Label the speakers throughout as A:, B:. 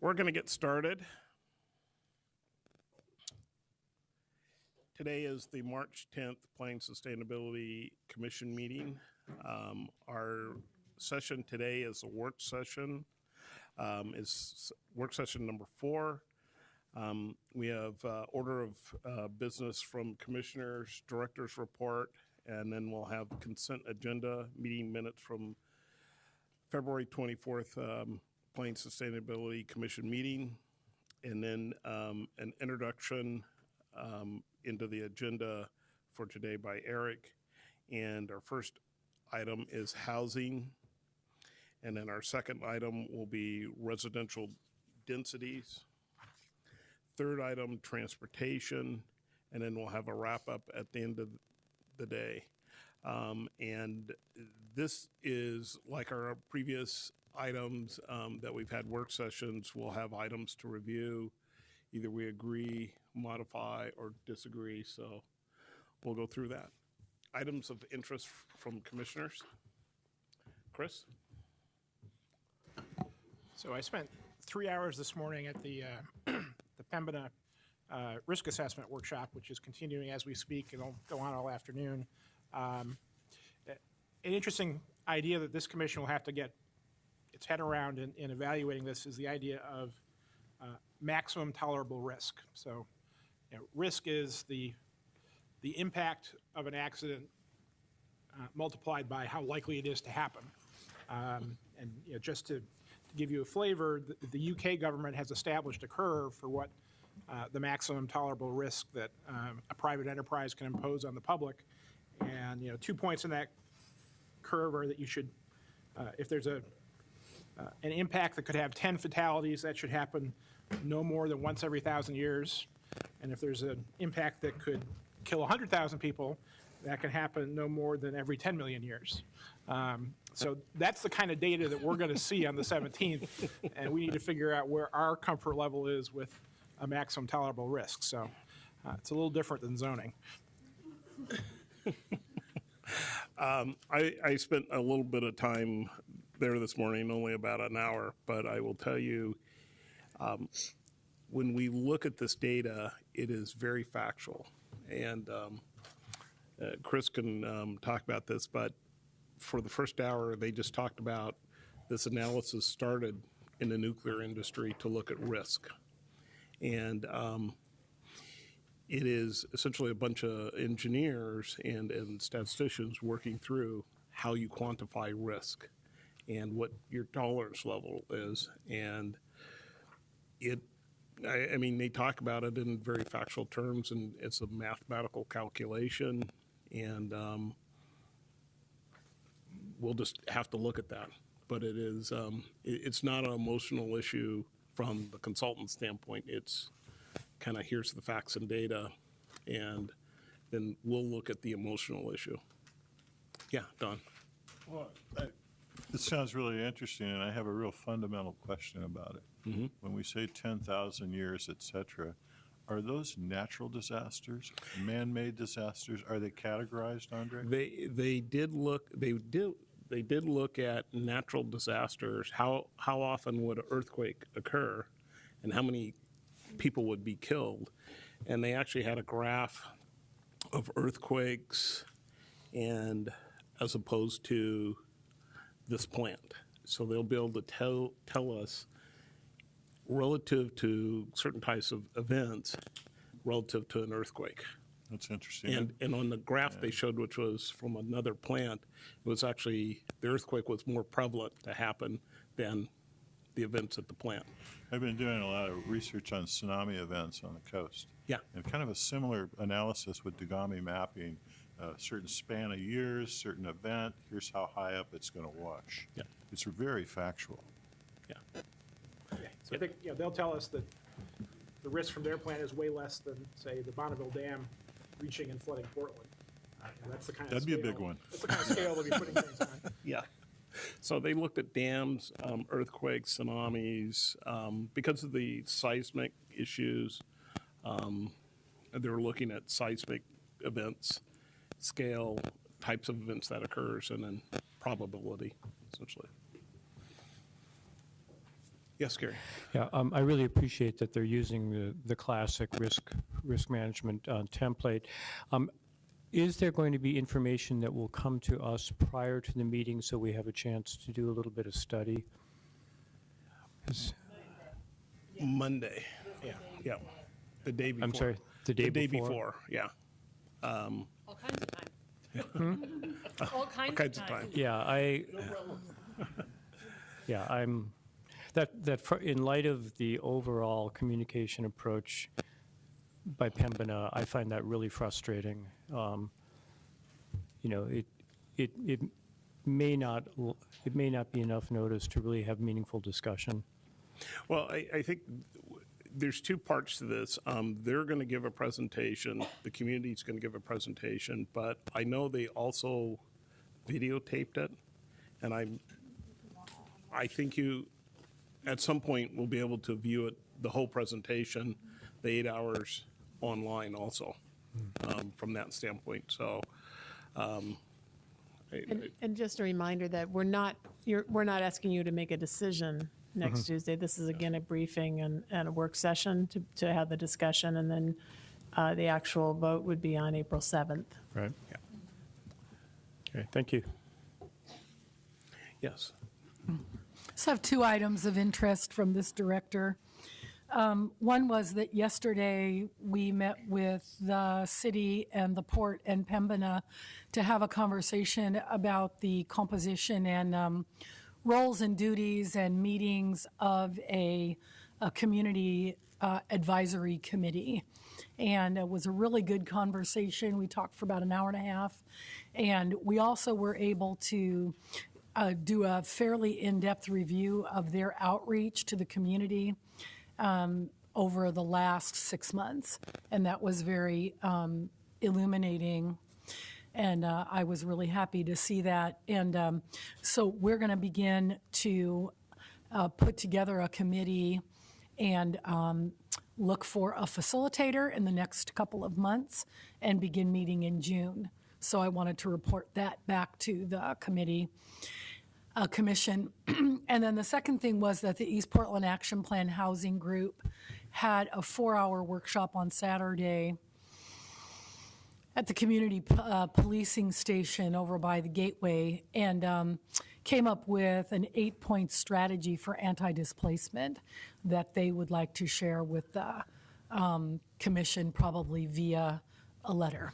A: We're going to get started. Today is the March 10th Plain Sustainability Commission meeting. Our session today is a work session. Is work session number 4. We have order of business from commissioners, director's report, and then we'll have consent agenda, meeting minutes from February 24th Plain Sustainability Commission meeting, and then an introduction into the agenda for today by Eric. And our first item is housing. And then our second item will be residential densities. Third item, transportation. And then we'll have a wrap up at the end of the day. And this is like our previous items that we've had work sessions. We'll have items to review. Either we agree, modify, or disagree. So we'll go through that. Items of interest from commissioners. Chris?
B: So I spent 3 hours this morning at the Pembina risk assessment workshop, which is continuing as we speak. It'll go on all afternoon. An interesting idea that this commission will have to get its head around in evaluating this is the idea of maximum tolerable risk. So, risk is the impact of an accident multiplied by how likely it is to happen. And just to give you a flavor, the UK government has established a curve for what the maximum tolerable risk that a private enterprise can impose on the public. And 2 points in that curve are that you should, if there's an impact that could have 10 fatalities, that should happen no more than once every 1,000 years. And if there's an impact that could kill 100,000 people, that can happen no more than every 10 million years. So that's the kind of data that we're going to see on the 17th, and we need to figure out where our comfort level is with a maximum tolerable risk. So it's a little different than zoning.
A: I spent a little bit of time there this morning, only about an hour, but I will tell you, when we look at this data, it is very factual. And Chris can talk about this, but for the first hour, they just talked about this analysis started in the nuclear industry to look at risk. And it is essentially a bunch of engineers and statisticians working through how you quantify risk and what your tolerance level is. And I mean, they talk about it in very factual terms, and it's a mathematical calculation, and we'll just have to look at that. But it is, it's not an emotional issue from the consultant standpoint. It's kind of here's the facts and data, and then we'll look at the emotional issue. Yeah, Don.
C: Well, it sounds really interesting, and I have a real fundamental question about it. Mm-hmm. When we say 10,000 years, et cetera, are those natural disasters, man-made disasters? Are they categorized, Andre?
A: They did look at natural disasters. How often would an earthquake occur, and how many people would be killed? And they actually had a graph of earthquakes, and as opposed to this plant. So they'll be able to tell us relative to certain types of events, relative to an earthquake.
C: That's interesting.
A: And on the graph they showed, which was from another plant, it was actually the earthquake was more prevalent to happen than the events at the plant.
C: I've been doing a lot of research on tsunami events on the coast.
A: Yeah.
C: And kind of a similar analysis with Dagami mapping, a certain span of years, certain event, here's how high up it's going to wash.
A: Yeah.
C: It's very factual.
A: Yeah.
B: Yeah. So I think they'll tell us that the risk from their plant is way less than, say, the Bonneville Dam reaching and flooding Portland. That's the kind
C: That'd
B: of
C: be
B: scale,
C: a big one.
B: That's the kind of scale they'll be putting things on.
A: Yeah. So they looked at dams, earthquakes, tsunamis, because of the seismic issues. They were looking at seismic events, scale, types of events that occurs, and then probability, essentially. Yes, Gary.
D: Yeah, I really appreciate that they're using the classic risk management template. Is there going to be information that will come to us prior to the meeting so we have a chance to do a little bit of study?
A: Monday.
B: Yeah.
A: Yeah. The day before.
D: I'm sorry, the day before?
A: Yeah.
E: All kinds of time. All kinds of time.
D: Yeah, in light of the overall communication approach by Pembina, I find that really frustrating. It may not be enough notice to really have meaningful discussion.
A: Well, I think there's two parts to this. They're going to give a presentation. The community's going to give a presentation, but I know they also videotaped it, and I think you, at some point, will be able to view it, the whole presentation, the 8 hours online also, from that standpoint. So,
F: And just a reminder that we're not asking you to make a decision next Tuesday. This is again a briefing and a work session to have the discussion, and then the actual vote would be on April 7th.
D: Right.
A: yeah.
D: Okay, thank you.
A: Yes.
G: So I have two items of interest from this director. One was that yesterday we met with the city and the port and Pembina to have a conversation about the composition and roles and duties and meetings of a community advisory committee. And it was a really good conversation. We talked for about an hour and a half. And we also were able to do a fairly in-depth review of their outreach to the community over the last 6 months. And that was very illuminating. And I was really happy to see that. And so we're going to begin to put together a committee and look for a facilitator in the next couple of months and begin meeting in June. So I wanted to report that back to the commission. And then the second thing was that the East Portland Action Plan Housing Group had a 4-hour workshop on Saturday at the community policing station over by the Gateway, and came up with an 8-point strategy for anti-displacement that they would like to share with the commission, probably via a letter.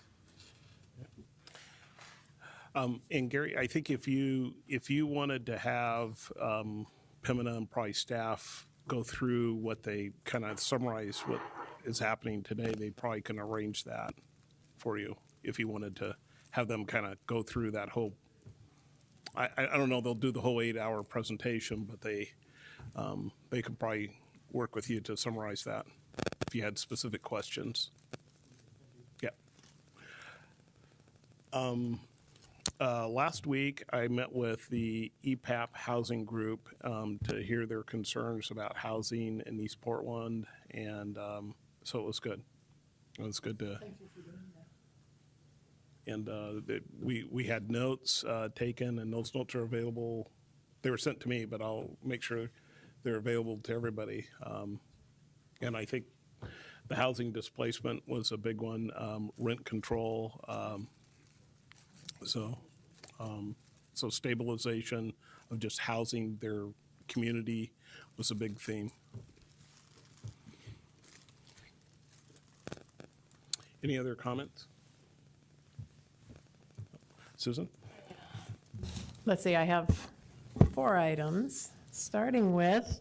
A: And Gary, I think if you wanted to have Pembina and probably staff go through what they kind of summarize what is happening today, they probably can arrange that for you if you wanted to have them kind of go through that whole. I don't know, they'll do the whole 8-hour presentation, but they could probably work with you to summarize that if you had specific questions. Yeah. Last week, I met with the EPAP Housing Group to hear their concerns about housing in East Portland, and so it was good. It was good to.
G: Thank you for doing that.
A: And we had notes taken, and those notes are available. They were sent to me, but I'll make sure they're available to everybody. And I think the housing displacement was a big one, rent control. So stabilization of just housing their community was a big theme. Any other comments? Susan?
F: Let's see, I have 4 items, starting with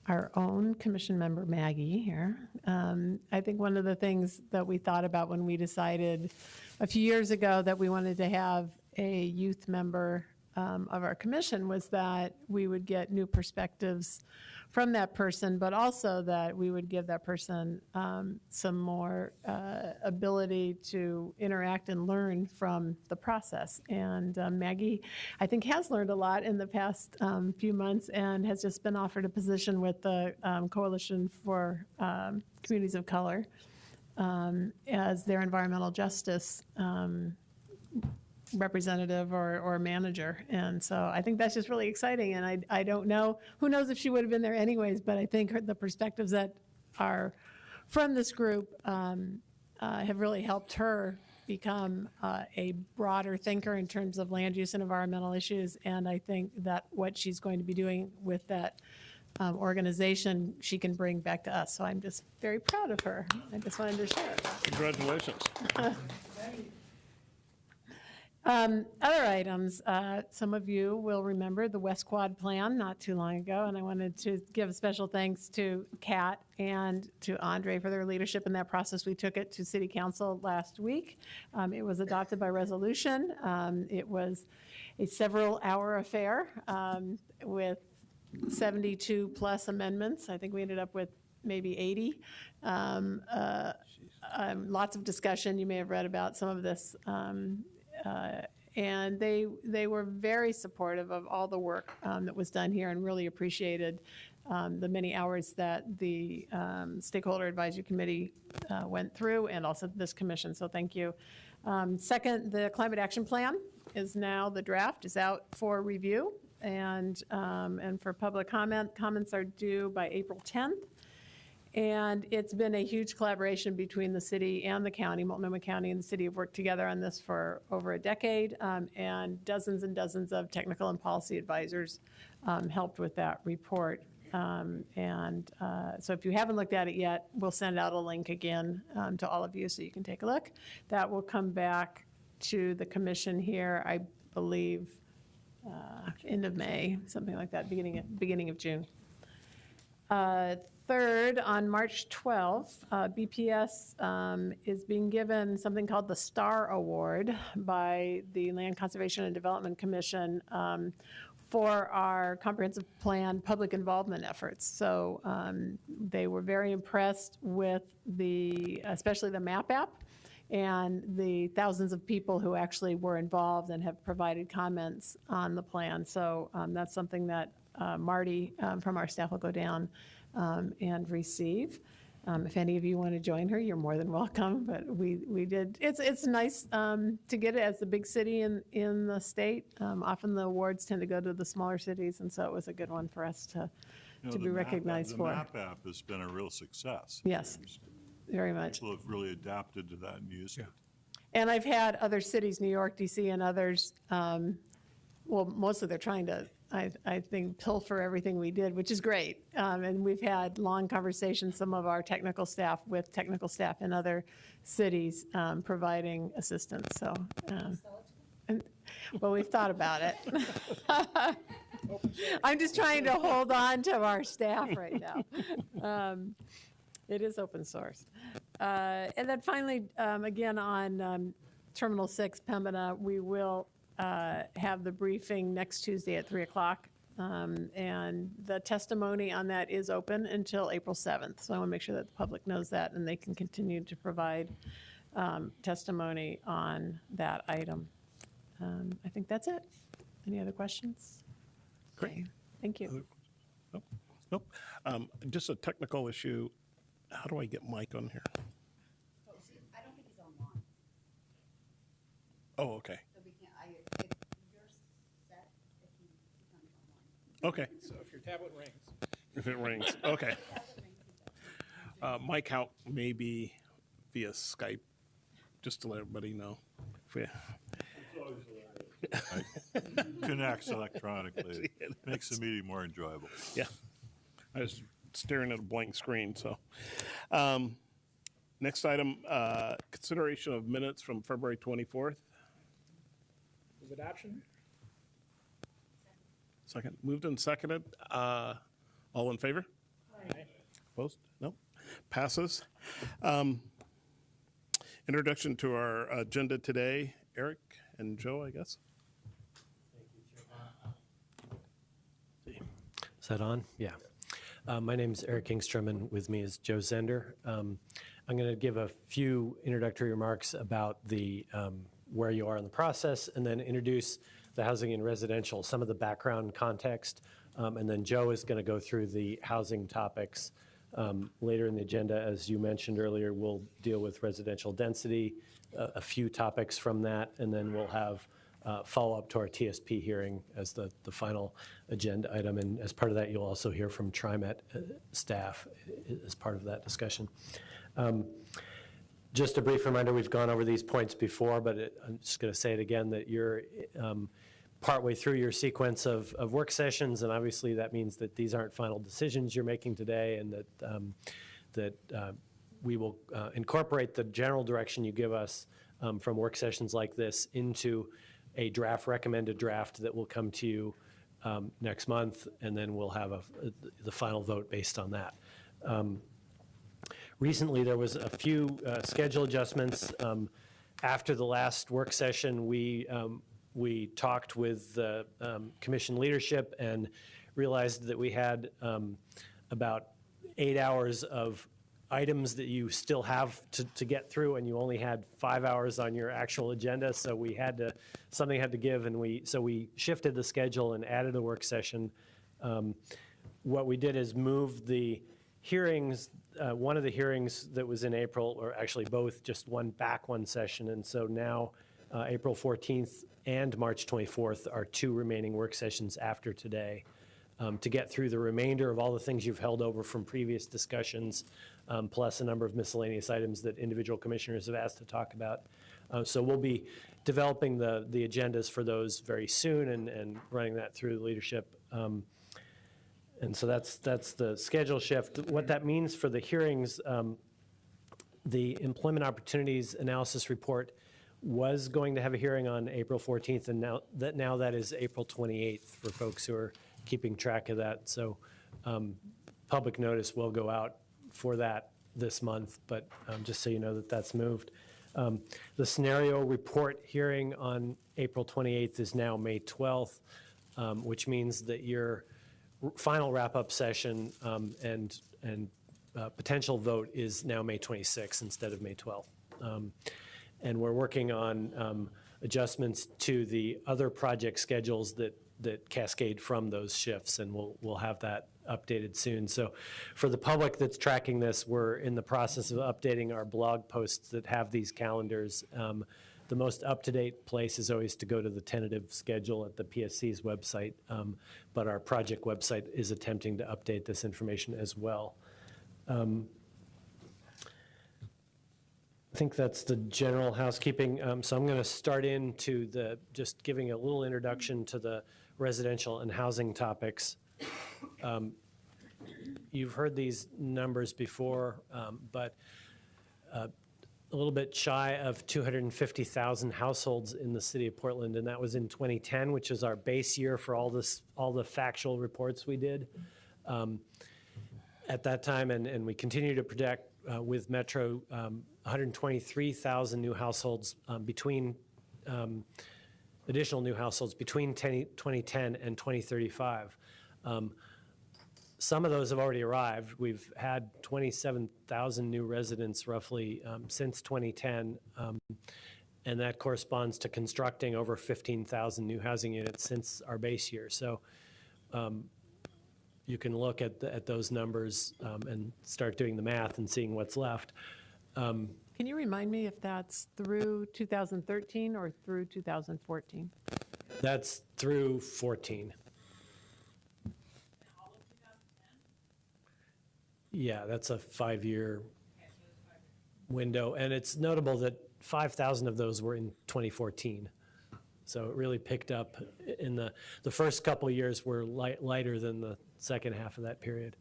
F: our own commission member, Maggie, here. I think one of the things that we thought about when we decided a few years ago that we wanted to have a youth member of our commission was that we would get new perspectives from that person, but also that we would give that person some more ability to interact and learn from the process. And Maggie, I think, has learned a lot in the past few months and has just been offered a position with the Coalition for Communities of Color as their environmental justice representative or manager. And so I think that's just really exciting. And I don't know, who knows if she would have been there anyways, but I think the perspectives that are from this group have really helped her become a broader thinker in terms of land use and environmental issues. And I think that what she's going to be doing with that organization, she can bring back to us. So I'm just very proud of her. I just wanted to share it.
A: Congratulations.
F: Other items, some of you will remember the West Quad plan not too long ago, and I wanted to give special thanks to Kat and to Andre for their leadership in that process. We took it to City Council last week. It was adopted by resolution. It was a several-hour affair with 72 plus amendments. I think we ended up with maybe 80. Lots of discussion. You may have read about some of this. And they were very supportive of all the work that was done here and really appreciated the many hours that the Stakeholder Advisory Committee went through, and also this commission, so thank you. Second, the Climate Action Plan is now, the draft is out for review and for public comment. Comments are due by April 10th. And it's been a huge collaboration between the city and the county. Multnomah County and the city have worked together on this for over a decade, and dozens of technical and policy advisors helped with that report. So if you haven't looked at it yet, we'll send out a link again to all of you so you can take a look. That will come back to the commission here, I believe, end of May, something like that, beginning of June. Third, on March 12th, BPS is being given something called the STAR Award by the Land Conservation and Development Commission for our comprehensive plan public involvement efforts. So they were very impressed with especially the MAP app and the thousands of people who actually were involved and have provided comments on the plan. So that's something that Marty from our staff will go down and receive. If any of you want to join her, you're more than welcome. But we did. It's nice to get it as the big city in the state. Often the awards tend to go to the smaller cities, and so it was a good one for us to be recognized for.
C: The MAP app has been a real success.
F: Yes, very much.
C: People have really adapted to that and used it.
F: And I've had other cities, New York, DC, and others. Well, mostly they're trying to, I think, pilfer everything we did, which is great. And we've had long conversations, some of our technical staff with technical staff in other cities providing assistance. So, well, we've thought about it. I'm just trying to hold on to our staff right now. It is open source. And then finally, again, on Terminal 6, Pembina, we will have the briefing next Tuesday at 3 o'clock. And the testimony on that is open until April 7th. So I want to make sure that the public knows that and they can continue to provide testimony on that item. I think that's it. Any other questions?
A: Great.
F: Okay. Thank you.
A: Nope. Just a technical issue. How do I get Mike on here?
H: I don't think he's online.
A: Oh, okay.
H: So we can't, if you're set, if he comes online.
A: Okay.
B: So if your tablet rings.
A: If it rings. Okay. Mike out maybe via Skype, just to let everybody know.
C: Connects electronically. It makes the meeting more enjoyable.
A: Yeah. I was staring at a blank screen, so. Next item, consideration of minutes from February 24th.
B: Move adoption?
A: Second. Moved and seconded. All in favor?
B: Aye.
A: Opposed? No. Passes. Introduction to our agenda today. Eric and Joe, I guess.
I: Is that on? Yeah. My name is Eric Engstrom, and with me is Joe Zender. I'm going to give a few introductory remarks about the where you are in the process, and then introduce the housing and residential, some of the background context, and then Joe is going to go through the housing topics Later in the agenda, as you mentioned earlier, we'll deal with residential density, a few topics from that, and then we'll have follow-up to our TSP hearing as the final agenda item. And as part of that, you'll also hear from TriMet staff as part of that discussion. Just a brief reminder, we've gone over these points before, but I'm just going to say it again, that you're partway through your sequence of work sessions, and obviously that means that these aren't final decisions you're making today, and that we will incorporate the general direction you give us from work sessions like this into a recommended draft that will come to you next month, and then we'll have the final vote based on that. Recently, there was a few schedule adjustments. After the last work session, we talked with the commission leadership and realized that we had about 8 hours of items that you still have to get through, and you only had 5 hours on your actual agenda, so something had to give, and so we shifted the schedule and added a work session. What we did is move the hearings, one of the hearings that was in April, or actually both, just one session, and so now April 14th and March 24th are 2 remaining work sessions after today to get through the remainder of all the things you've held over from previous discussions, plus a number of miscellaneous items that individual commissioners have asked to talk about. So we'll be developing the agendas for those very soon and running that through the leadership. And so that's the schedule shift. What that means for the hearings, the Employment Opportunities Analysis Report was going to have a hearing on April 14th, and now that is April 28th for folks who are keeping track of that. So public notice will go out for that this month, but just so you know that that's moved. The scenario report hearing on April 28th is now May 12th, which means that your final wrap-up session and potential vote is now May 26th instead of May 12th. And we're working on adjustments to the other project schedules that cascade from those shifts, and we'll have that updated soon. So for the public that's tracking this, we're in the process of updating our blog posts that have these calendars. The most up-to-date place is always to go to the tentative schedule at the PSC's website, but our project website is attempting to update this information as well. I think that's the general housekeeping. So I'm going to start into just giving a little introduction to the residential and housing topics. You've heard these numbers before, but a little bit shy of 250,000 households in the city of Portland, and that was in 2010, which is our base year for all the factual reports we did at that time, and we continue to project with Metro 123,000 new households additional new households between 2010 and 2035. Some of those have already arrived. We've had 27,000 new residents roughly since 2010, and that corresponds to constructing over 15,000 new housing units since our base year. So you can look at those numbers and start doing the math and seeing what's left.
F: Can you remind me if that's through 2013 or through 2014?
I: That's through 14. Yeah, that's a 5-year window, and it's notable that 5,000 of those were in 2014. So it really picked up in the first couple of years were lighter than the second half of that period.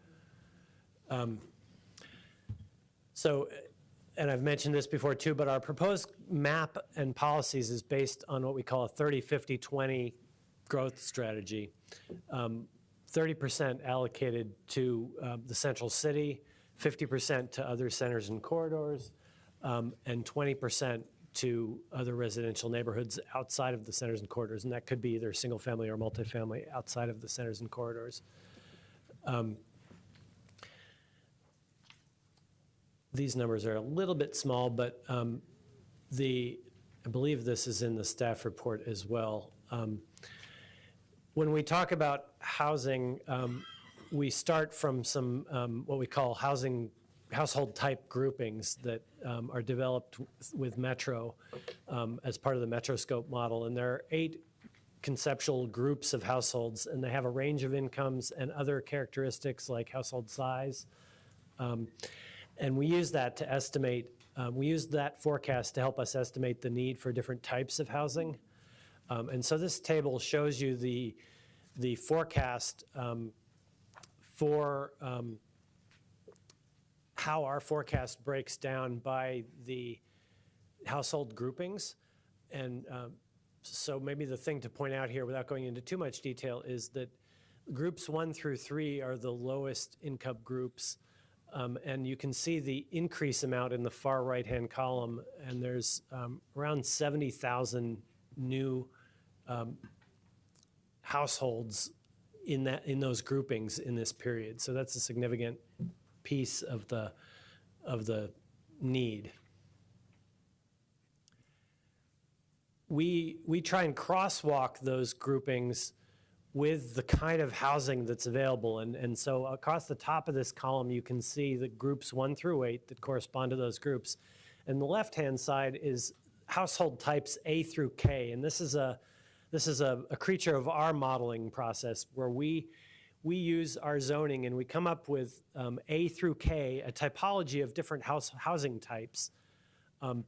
I: And I've mentioned this before too, but our proposed map and policies is based on what we call a 30-50-20 growth strategy. 30% allocated to the central city, 50% to other centers and corridors, and 20% to other residential neighborhoods outside of the centers and corridors, and that could be either single family or multifamily outside of the centers and corridors. These numbers are a little bit small, but I believe this is in the staff report as well. When we talk about housing, we start from some what we call household type groupings that are developed with Metro as part of the Metroscope model. And there are 8 conceptual groups of households, and they have a range of incomes and other characteristics like household size. And we use that to estimate, we use that forecast to help us estimate the need for different types of housing. And so this table shows you the forecast for how our forecast breaks down by the household groupings. And so maybe the thing to point out here without going into too much detail is that groups 1 through 3 are the lowest income groups. And you can see the increase amount in the far right-hand column, and there's around 70,000 new households in those groupings in this period. So that's a significant piece of the need. We try and crosswalk those groupings with the kind of housing that's available. And so across the top of this column, you can see the groups 1 through 8 that correspond to those groups. And the left-hand side is household types A through K. And this is a creature of our modeling process where we use our zoning and we come up with A through K, a typology of different housing types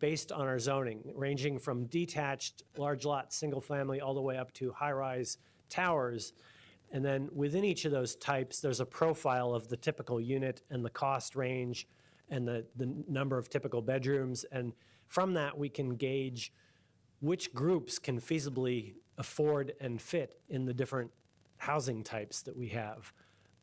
I: based on our zoning, ranging from detached, large lot, single family, all the way up to high-rise towers. And then within each of those types, there's a profile of the typical unit and the cost range and the number of typical bedrooms. And from that, we can gauge which groups can feasibly afford and fit in the different housing types that we have.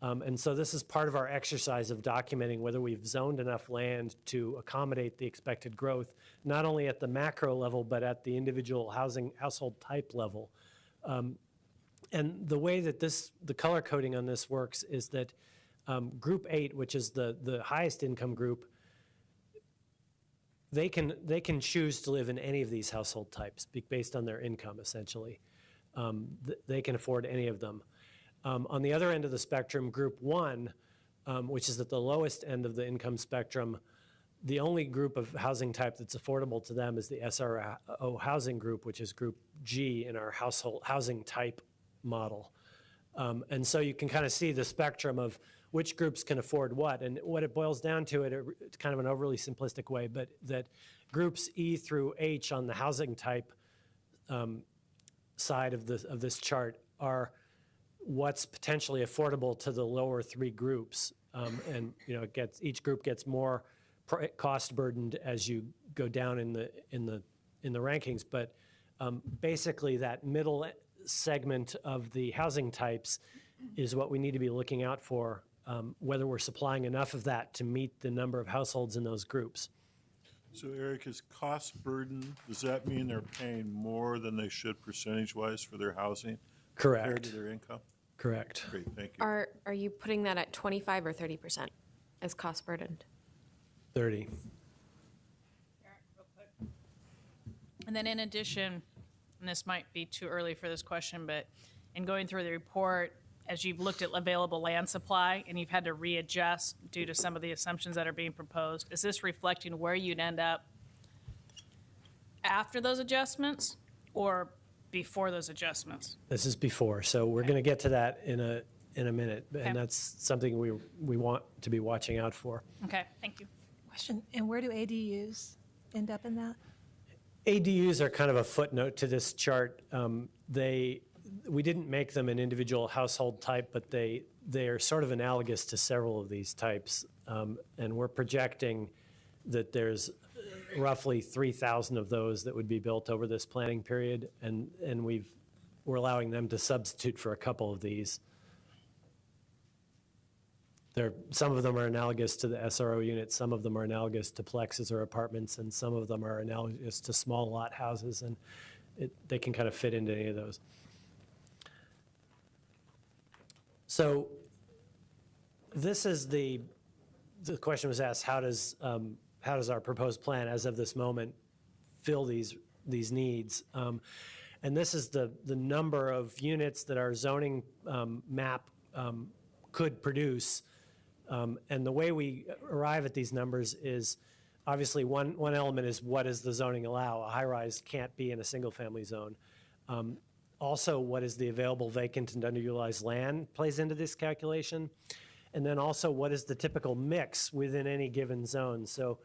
I: And so this is part of our exercise of documenting whether we've zoned enough land to accommodate the expected growth, not only at the macro level, but at the individual household type level. And the way that the color coding on this works is that group 8, which is the highest income group, they can choose to live in any of these household types based on their income, essentially. They can afford any of them. On the other end of the spectrum, group 1, which is at the lowest end of the income spectrum, the only group of housing type that's affordable to them is the SRO housing group, which is group G in our household housing type model. And so you can kind of see the spectrum of which groups can afford what. And what it boils down to, it's kind of an overly simplistic way, but that groups E through H on the housing type side of this chart are what's potentially affordable to the lower 3 groups. And each group gets more cost burdened as you go down in the rankings. But basically that middle segment of the housing types is what we need to be looking out for, whether we're supplying enough of that to meet the number of households in those groups.
C: So Eric, is cost burden, does that mean they're paying more than they should percentage-wise for their housing?
I: Correct.
C: Compared to their income?
I: Correct.
C: Great, thank you.
E: Are you putting that at 25 or 30% as cost burdened?
I: 30.
J: And then in addition, and this might be too early for this question, but in going through the report, as you've looked at available land supply and you've had to readjust due to some of the assumptions that are being proposed, is this reflecting where you'd end up after those adjustments or before those adjustments?
I: This is before, so we're going to get to that in a minute, and that's something we want to be watching out for.
J: Okay, thank you.
K: Question, and where do ADUs end up in that?
I: ADUs are kind of a footnote to this chart. We didn't make them an individual household type, but they are sort of analogous to several of these types. And we're projecting that there's roughly 3,000 of those that would be built over this planning period, and we're allowing them to substitute for a couple of these. Some of them are analogous to the SRO units, some of them are analogous to plexes or apartments, and some of them are analogous to small lot houses, and they can kind of fit into any of those. So this is the question was asked, how does our proposed plan as of this moment fill these needs? And this is the number of units that our zoning map could produce. And the way we arrive at these numbers is obviously one element is what does the zoning allow? A high-rise can't be in a single-family zone. Also, what is the available vacant and underutilized land plays into this calculation. And then also, what is the typical mix within any given zone? So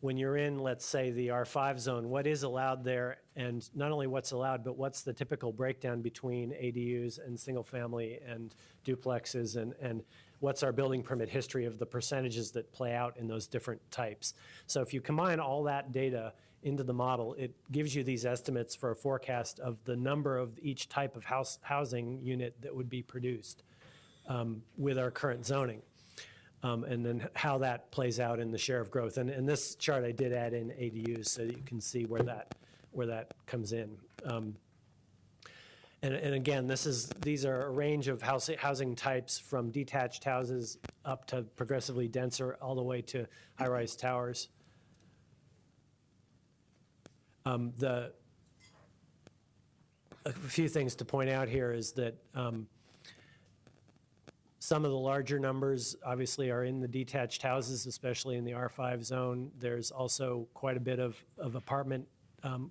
I: when you're in, let's say, the R5 zone, what is allowed there? And not only what's allowed, but what's the typical breakdown between ADUs and single-family and duplexes, and what's our building permit history of the percentages that play out in those different types? So if you combine all that data into the model, it gives you these estimates for a forecast of the number of each type of housing unit that would be produced with our current zoning. And then how that plays out in the share of growth. And in this chart, I did add in ADUs so that you can see where that comes in. And again, these are a range of housing types from detached houses up to progressively denser all the way to high-rise towers. A few things to point out here is that some of the larger numbers obviously are in the detached houses, especially in the R5 zone. There's also quite a bit of apartment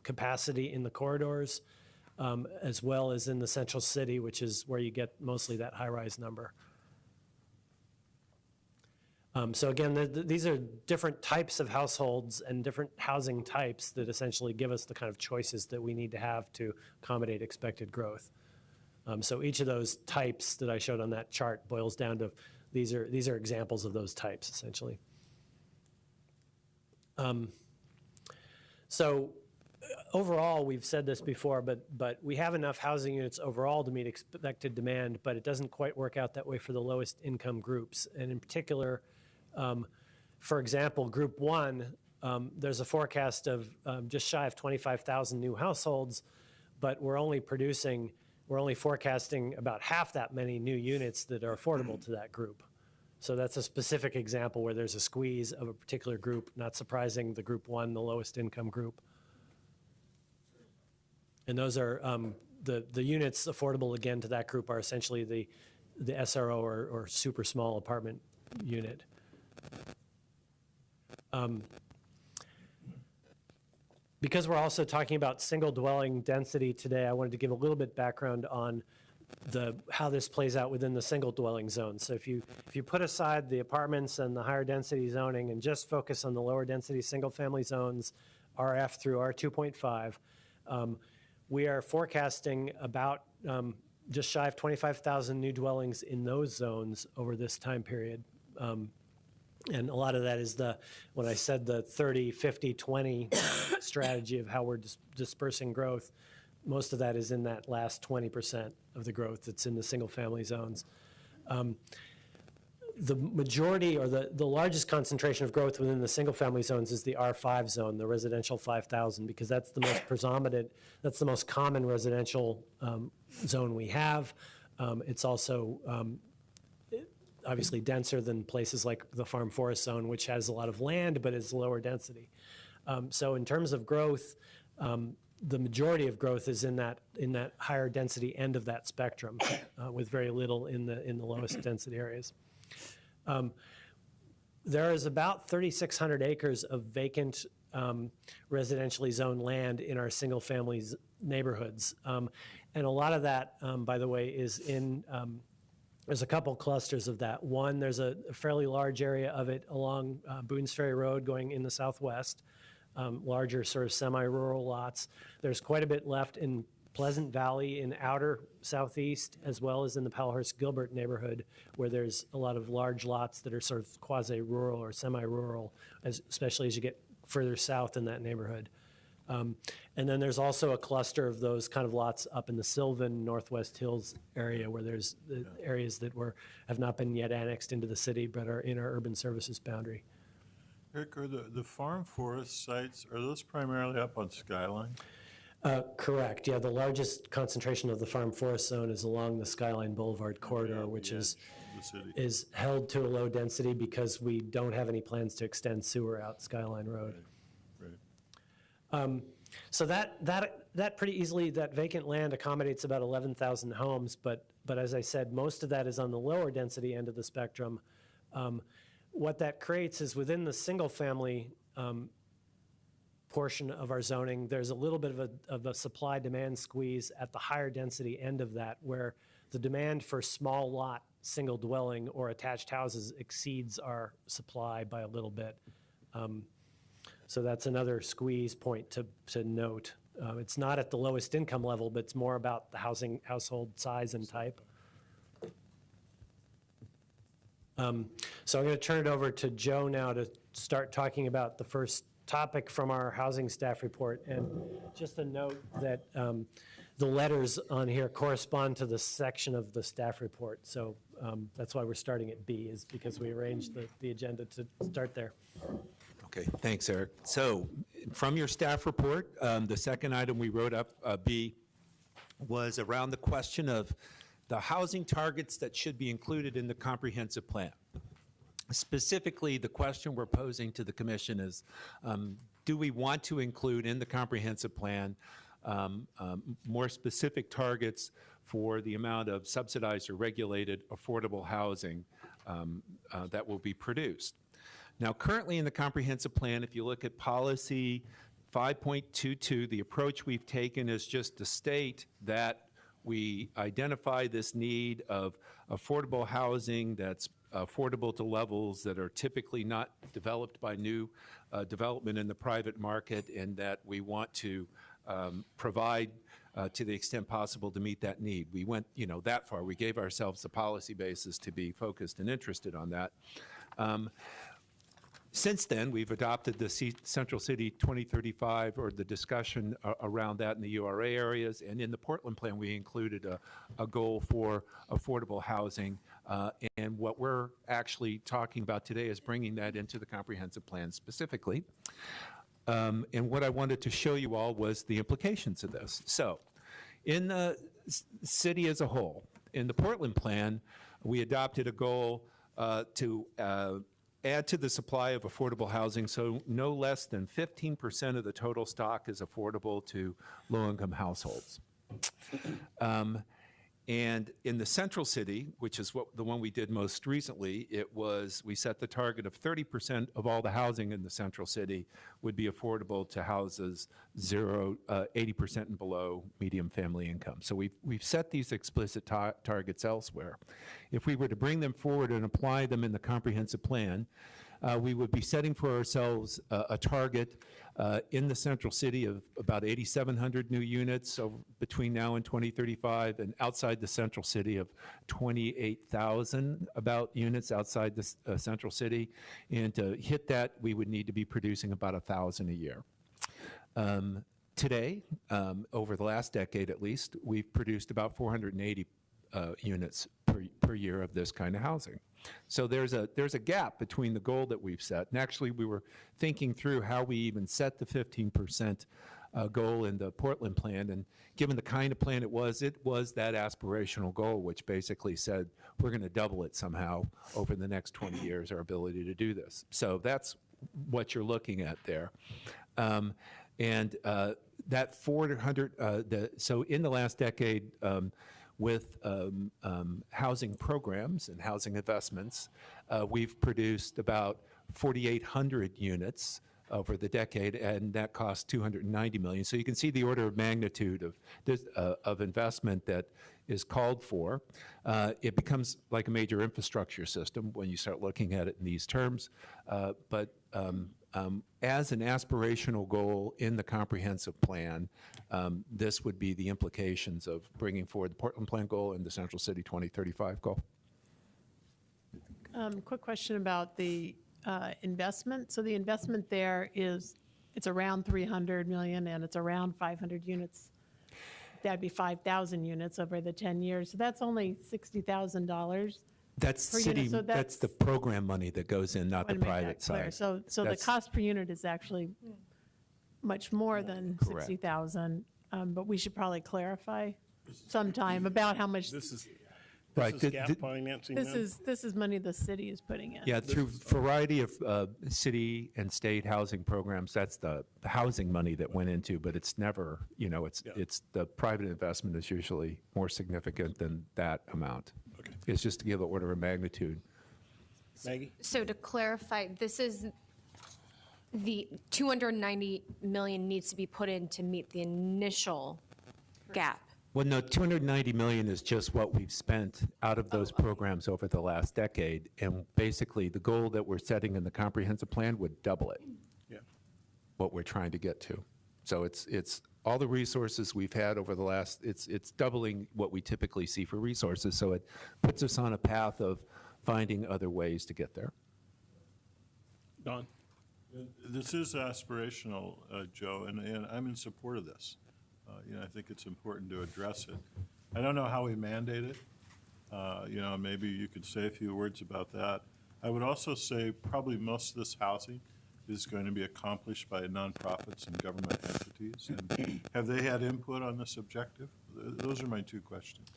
I: capacity in the corridors, as well as in the central city, which is where you get mostly that high-rise number. So again, these are different types of households and different housing types that essentially give us the kind of choices that we need to have to accommodate expected growth. So each of those types that I showed on that chart boils down to these are examples of those types, essentially. So overall, we've said this before, but we have enough housing units overall to meet expected demand, but it doesn't quite work out that way for the lowest income groups. And in particular, for example, Group 1, there's a forecast of just shy of 25,000 new households, but we're only forecasting about half that many new units that are affordable to that group. So that's a specific example where there's a squeeze of a particular group, not surprising, the Group 1, the lowest income group. And those are, the units affordable, again, to that group are essentially the SRO or super small apartment unit. Because we're also talking about single dwelling density today, I wanted to give a little bit background on how this plays out within the single dwelling zone. So if you put aside the apartments and the higher density zoning and just focus on the lower density single family zones, RF through R2.5, we are forecasting about just shy of 25,000 new dwellings in those zones over this time period. And a lot of that is when I said the 30, 50, 20 strategy of how we're dispersing growth, most of that is in that last 20% of the growth that's in the single family zones. The majority or the largest concentration of growth within the single family zones is the R5 zone, the residential 5,000, because that's the most predominant, that's the most common residential zone we have. It's also obviously denser than places like the farm forest zone, which has a lot of land but is lower density. So in terms of growth, the majority of growth is in that higher density end of that spectrum, with very little in the lowest density areas. There is about 3,600 acres of vacant residentially zoned land in our single family neighborhoods. And a lot of that, by the way, is in, there's a couple clusters of that. One, there's a fairly large area of it along Boone's Ferry Road going in the southwest, larger sort of semi-rural lots. There's quite a bit left in Pleasant Valley in outer southeast, as well as in the Powellhurst-Gilbert neighborhood, where there's a lot of large lots that are sort of quasi-rural or semi-rural, especially as you get further south in that neighborhood. And then there's also a cluster of those kind of lots up in the Sylvan, Northwest Hills area, where there's the areas that have not been yet annexed into the city, but are in our urban services boundary.
C: Eric, are the farm forest sites, are those primarily up on Skyline?
I: Correct. Yeah, the largest concentration of the farm forest zone is along the Skyline Boulevard corridor, which is held to a low density because we don't have any plans to extend sewer out Skyline Road. Right. So that pretty easily, that vacant land accommodates about 11,000 homes, but But as I said, most of that is on the lower density end of the spectrum. What that creates is within the single-family portion of our zoning, there's a little bit of a supply-demand squeeze at the higher density end of that, where the demand for small lot, single dwelling, or attached houses exceeds our supply by a little bit. So that's another squeeze point to note. It's not at the lowest income level, but it's more about the household size and type. So I'm going to turn it over to Joe now to start talking about the first topic from our housing staff report. And just a note that the letters on here correspond to the section of the staff report. So that's why we're starting at B, is because we arranged the agenda to start there.
L: Okay, thanks, Eric. So from your staff report, the second item we wrote up, B, was around the question of the housing targets that should be included in the comprehensive plan. Specifically, the question we're posing to the commission is, do we want to include in the comprehensive plan more specific targets for the amount of subsidized or regulated affordable housing that will be produced? Now, currently in the comprehensive plan, if you look at policy 5.22, the approach we've taken is just to state that we identify this need of affordable housing that's affordable to levels that are typically not developed by new development in the private market, and that we want to provide to the extent possible to meet that need. We went, that far. We gave ourselves the policy basis to be focused and interested on that. Since then, we've adopted the Central City 2035, or the discussion around that in the URA areas, and in the Portland plan, we included a goal for affordable housing, and what we're actually talking about today is bringing that into the comprehensive plan specifically. And what I wanted to show you all was the implications of this. So, in the city as a whole, in the Portland plan, we adopted a goal to add to the supply of affordable housing, so no less than 15% of the total stock is affordable to low-income households. And in the Central City, which is the one we did most recently, we set the target of 30% of all the housing in the Central City would be affordable to houses 80% and below medium family income. So we've set these explicit targets elsewhere. If we were to bring them forward and apply them in the comprehensive plan, we would be setting for ourselves a target in the Central City of about 8,700 new units between now and 2035, and outside the Central City of 28,000 about units outside the Central City. And to hit that, we would need to be producing about 1,000 a year. Today, over the last decade at least, we've produced about 480 units per year of this kind of housing. So there's a gap between the goal that we've set, and actually we were thinking through how we even set the 15% goal in the Portland plan, and given the kind of plan it was that aspirational goal, which basically said we're going to double it somehow over the next 20 years, our ability to do this. So that's what you're looking at there. And that 400, so in the last decade, with housing programs and housing investments, we've produced about 4,800 units over the decade, and that cost $290 million. So you can see the order of magnitude of this of investment that is called for. It becomes like a major infrastructure system when you start looking at it in these terms. But as an aspirational goal in the comprehensive plan, this would be the implications of bringing forward the Portland Plan goal and the Central City 2035 goal.
F: Quick question about the investment. So the investment there it's around 300 million, and it's around 500 units. That'd be 5,000 units over the 10 years. So that's only $60,000.
L: That's city. So that's the program money that goes in, not the private side.
F: So the cost per unit is actually much more than 60,000. But we should probably clarify sometime about how much.
L: Right.
A: This is gap financing then?
F: This is money the city is putting in.
L: Yeah, through a variety of city and state housing programs, that's the housing money that went into, but it's never, it's the private investment is usually more significant than that amount.
A: Okay.
L: It's just to give an order of magnitude.
A: Maggie?
M: So to clarify, this is the 290 million needs to be put in to meet the initial gap.
L: Well, no, 290 million is just what we've spent out of those programs over the last decade. And basically, the goal that we're setting in the comprehensive plan would double it, what we're trying to get to. So it's all the resources we've had over the last, it's doubling what we typically see for resources. So it puts us on a path of finding other ways to get there.
A: Don?
C: This is aspirational, Joe, and I'm in support of this. I think it's important to address it. I don't know how we mandate it. Maybe you could say a few words about that. I would also say probably most of this housing is going to be accomplished by nonprofits and government entities. And have they had input on this objective? Those are my two questions.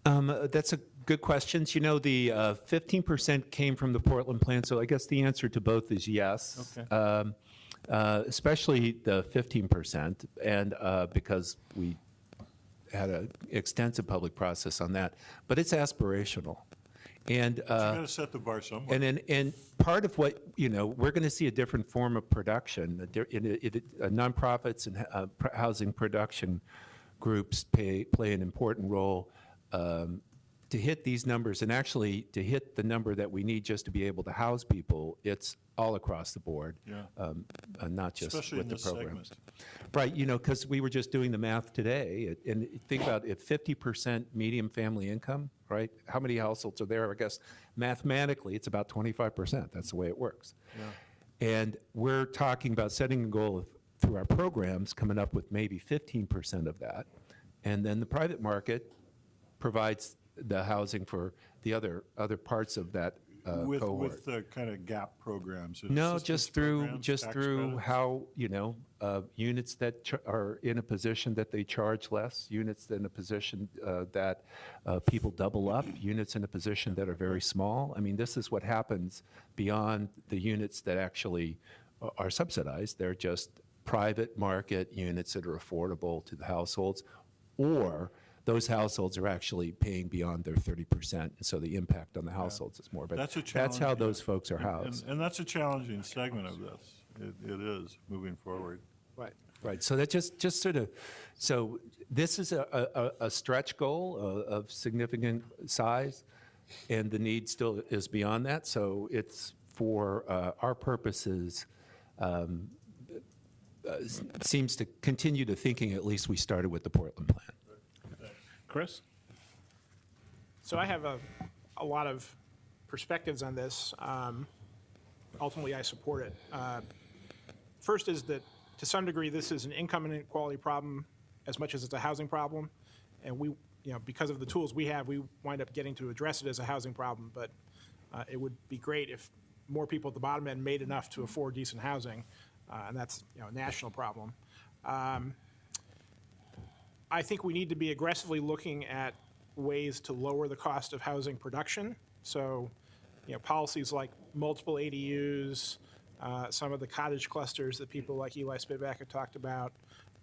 L: That's a good question. The 15% came from the Portland plan, so I guess the answer to both is yes.
C: Okay.
L: Especially the 15%, and because we had an extensive public process on that. But it's aspirational. And
C: You got to set the bar somewhere.
L: and part of what, we're going to see a different form of production. Nonprofits and housing production groups play an important role to hit these numbers, and actually to hit the number that we need just to be able to house people. It's all across the board, not just
C: Especially
L: with
C: in
L: the
C: this
L: programs.
C: segment.
L: Right, because we were just doing the math today, and think about if 50% medium family income, right? How many households are there? I guess mathematically, it's about 25%. That's the way it works.
C: Yeah.
L: And we're talking about setting a goal of, through our programs, coming up with maybe 15% of that, and then the private market provides the housing for the other parts of that cohort.
C: With the kind of gap programs? and
L: No,
C: assistance
L: just through
C: programs, tax credits?
L: how units that are in a position that they charge less, units in a position that people double up, units in a position that are very small. I mean, this is what happens beyond the units that actually are subsidized. They're just private market units that are affordable to the households, or those households are actually paying beyond their 30%, and so the impact on the households is more. But
C: That's a
L: that's how
C: challenge,
L: those folks are housed.
C: And that's a challenging segment of this. It is, moving forward.
L: Right. So that just sort of, so this is a stretch goal of significant size, and the need still is beyond that. So it's for our purposes, seems to continue to thinking, at least we started with the Portland plan.
A: Chris?
B: So I have a lot of perspectives on this. Ultimately, I support it. First is that, to some degree, this is an income inequality problem as much as it's a housing problem. And we, because of the tools we have, we wind up getting to address it as a housing problem. But it would be great if more people at the bottom end made enough to afford decent housing. And that's a national problem. I think we need to be aggressively looking at ways to lower the cost of housing production. So, policies like multiple ADUs, some of the cottage clusters that people like Eli Spivak have talked about,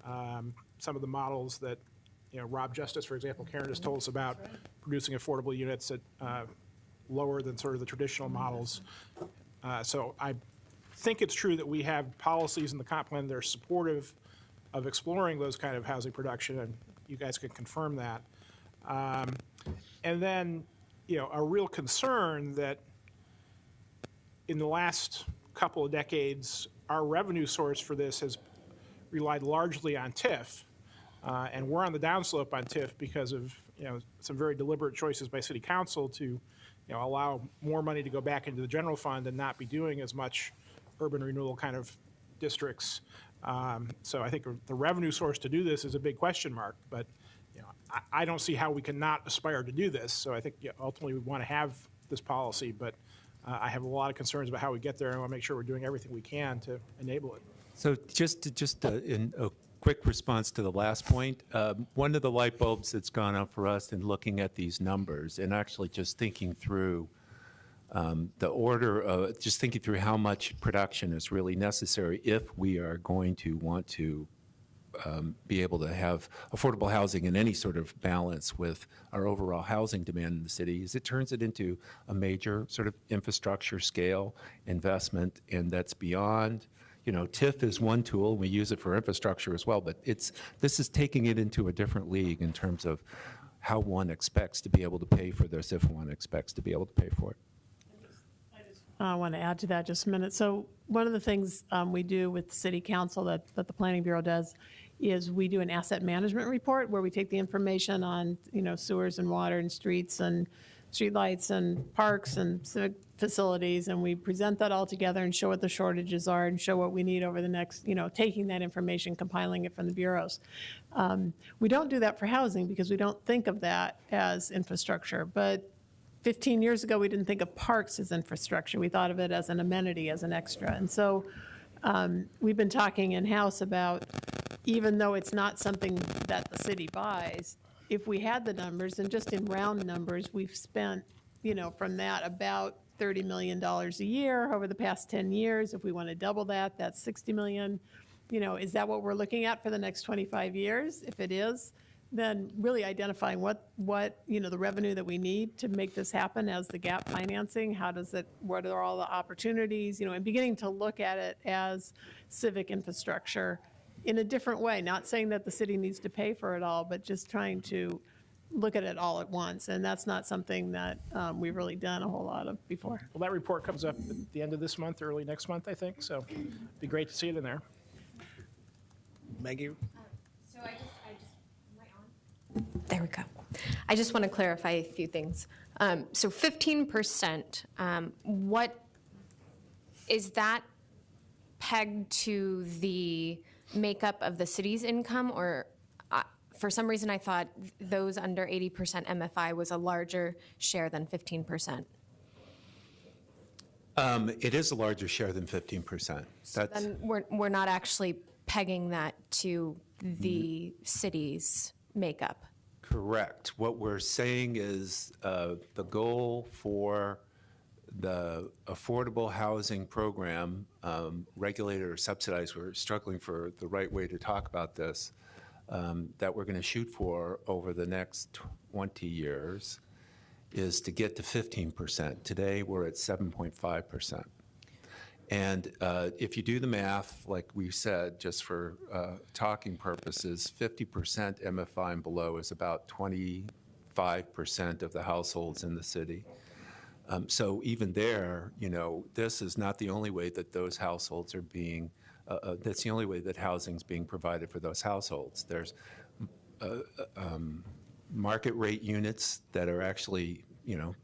B: some of the models that, Rob Justice, for example, Karen has told us about, producing affordable units at lower than sort of the traditional models. So I think it's true that we have policies in the comp plan that are supportive of exploring those kind of housing production, and you guys can confirm that. And then, a real concern that in the last couple of decades, our revenue source for this has relied largely on TIF, and we're on the downslope on TIF because of some very deliberate choices by City Council to allow more money to go back into the general fund and not be doing as much urban renewal kind of districts. So I think the revenue source to do this is a big question mark, but I don't see how we can not aspire to do this. So I think ultimately we want to have this policy, but I have a lot of concerns about how we get there, and I want to make sure we're doing everything we can to enable it.
L: So just in a quick response to the last point. One of the light bulbs that's gone up for us in looking at these numbers and actually just thinking through the order of, just thinking through how much production is really necessary if we are going to want to be able to have affordable housing in any sort of balance with our overall housing demand in the city, is it turns it into a major sort of infrastructure scale investment, and that's beyond, TIF is one tool, and we use it for infrastructure as well, but this is taking it into a different league in terms of how one expects to be able to pay for this if one expects to be able to pay for it.
F: I want to add to that just a minute. So one of the things we do with City Council that the Planning Bureau does is we do an asset management report where we take the information on, sewers and water and streets and streetlights and parks and civic facilities, and we present that all together and show what the shortages are and show what we need over the next, taking that information, compiling it from the bureaus. We don't do that for housing because we don't think of that as infrastructure, but 15 years ago, we didn't think of parks as infrastructure. We thought of it as an amenity, as an extra. And so we've been talking in-house about, even though it's not something that the city buys, if we had the numbers, and just in round numbers, we've spent, from that about $30 million a year over the past 10 years. If we want to double that, that's $60 million. Is that what we're looking at for the next 25 years? If it is, then really identifying what the revenue that we need to make this happen as the gap financing, what are all the opportunities, and beginning to look at it as civic infrastructure in a different way, not saying that the city needs to pay for it all, but just trying to look at it all at once. And that's not something that we've really done a whole lot of before.
B: Well, that report comes up at the end of this month, early next month, I think, so it'd be great to see it in there.
A: Maggie?
M: So am I on? There we go. I just want to clarify a few things. So 15%, what is that pegged to the makeup of the city's income, or for some reason I thought those under 80% MFI was a larger share than 15%.
L: It is a larger share than 15%.
M: So then we're not actually pegging that to the city's makeup.
L: Correct. What we're saying is the goal for the affordable housing program, regulated or subsidized, we're struggling for the right way to talk about this, that we're going to shoot for over the next 20 years is to get to 15%. Today, we're at 7.5%. And if you do the math, like we said, just for talking purposes, 50% MFI and below is about 25% of the households in the city. So even there, this is not the only way that those households are being, that's the only way that housing is being provided for those households. There's market rate units that are actually,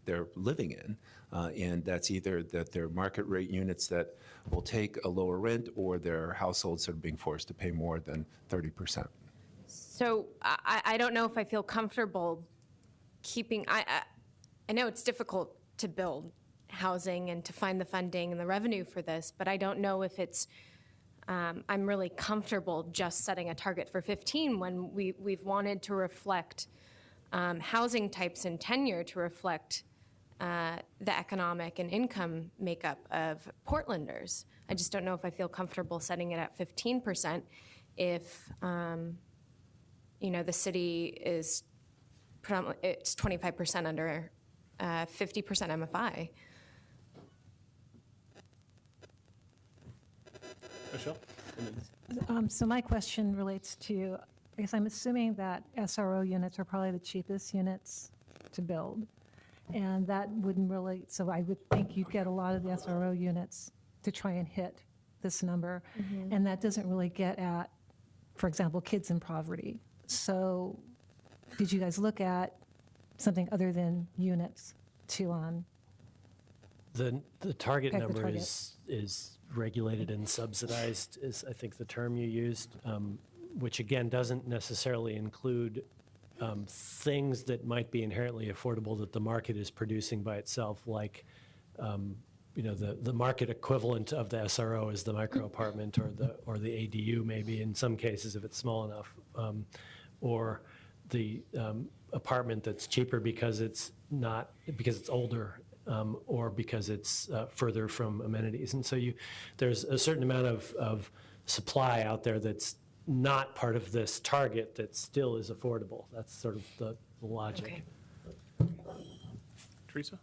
L: they're living in, and that's either that they're market rate units that will take a lower rent, or they're households that are being forced to pay more than 30%.
M: So I don't know if I feel comfortable keeping, I know it's difficult to build housing and to find the funding and the revenue for this, but I don't know if it's, I'm really comfortable just setting a target for 15 when we've wanted to reflect housing types and tenure to reflect the economic and income makeup of Portlanders. I just don't know if I feel comfortable setting it at 15% if, the city is predominantly, it's 25% under 50% MFI.
A: Michelle?
K: So my question relates to, I guess I'm assuming that SRO units are probably the cheapest units to build. And that wouldn't really, so I would think you'd get a lot of the SRO units to try and hit this number. Mm-hmm. And that doesn't really get at, for example, kids in poverty. So did you guys look at something other than units to
I: the target
K: peg the
I: number
K: target?
I: is regulated and subsidized, is I think the term you used, which again doesn't necessarily include things that might be inherently affordable that the market is producing by itself, like the market equivalent of the SRO is the micro apartment or the ADU maybe in some cases if it's small enough, or the apartment that's cheaper because it's older, or because it's further from amenities. And so there's a certain amount of supply out there that's not part of this target that still is affordable. That's sort of the logic.
J: Okay.
A: Teresa?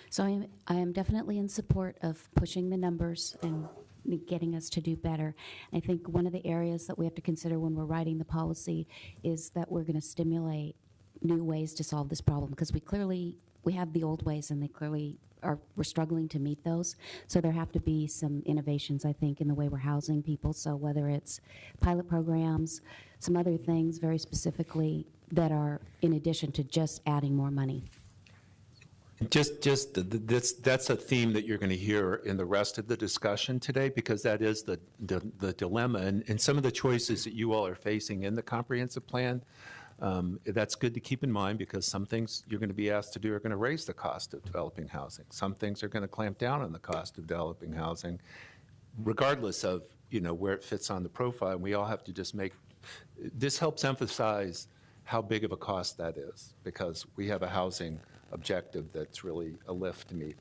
N: So I am definitely in support of pushing the numbers and getting us to do better. I think one of the areas that we have to consider when we're writing the policy is that we're going to stimulate new ways to solve this problem, because we have the old ways and we're struggling to meet those. So there have to be some innovations, I think, in the way we're housing people. So whether it's pilot programs, some other things very specifically that are in addition to just adding more money.
L: That's a theme that you're going to hear in the rest of the discussion today, because that is the dilemma. And some of the choices that you all are facing in the comprehensive plan, that's good to keep in mind, because some things you're going to be asked to do are going to raise the cost of developing housing. Some things are going to clamp down on the cost of developing housing, regardless of where it fits on the profile. And we all have to just this helps emphasize how big of a cost that is, because we have a housing objective that's really a lift to meet.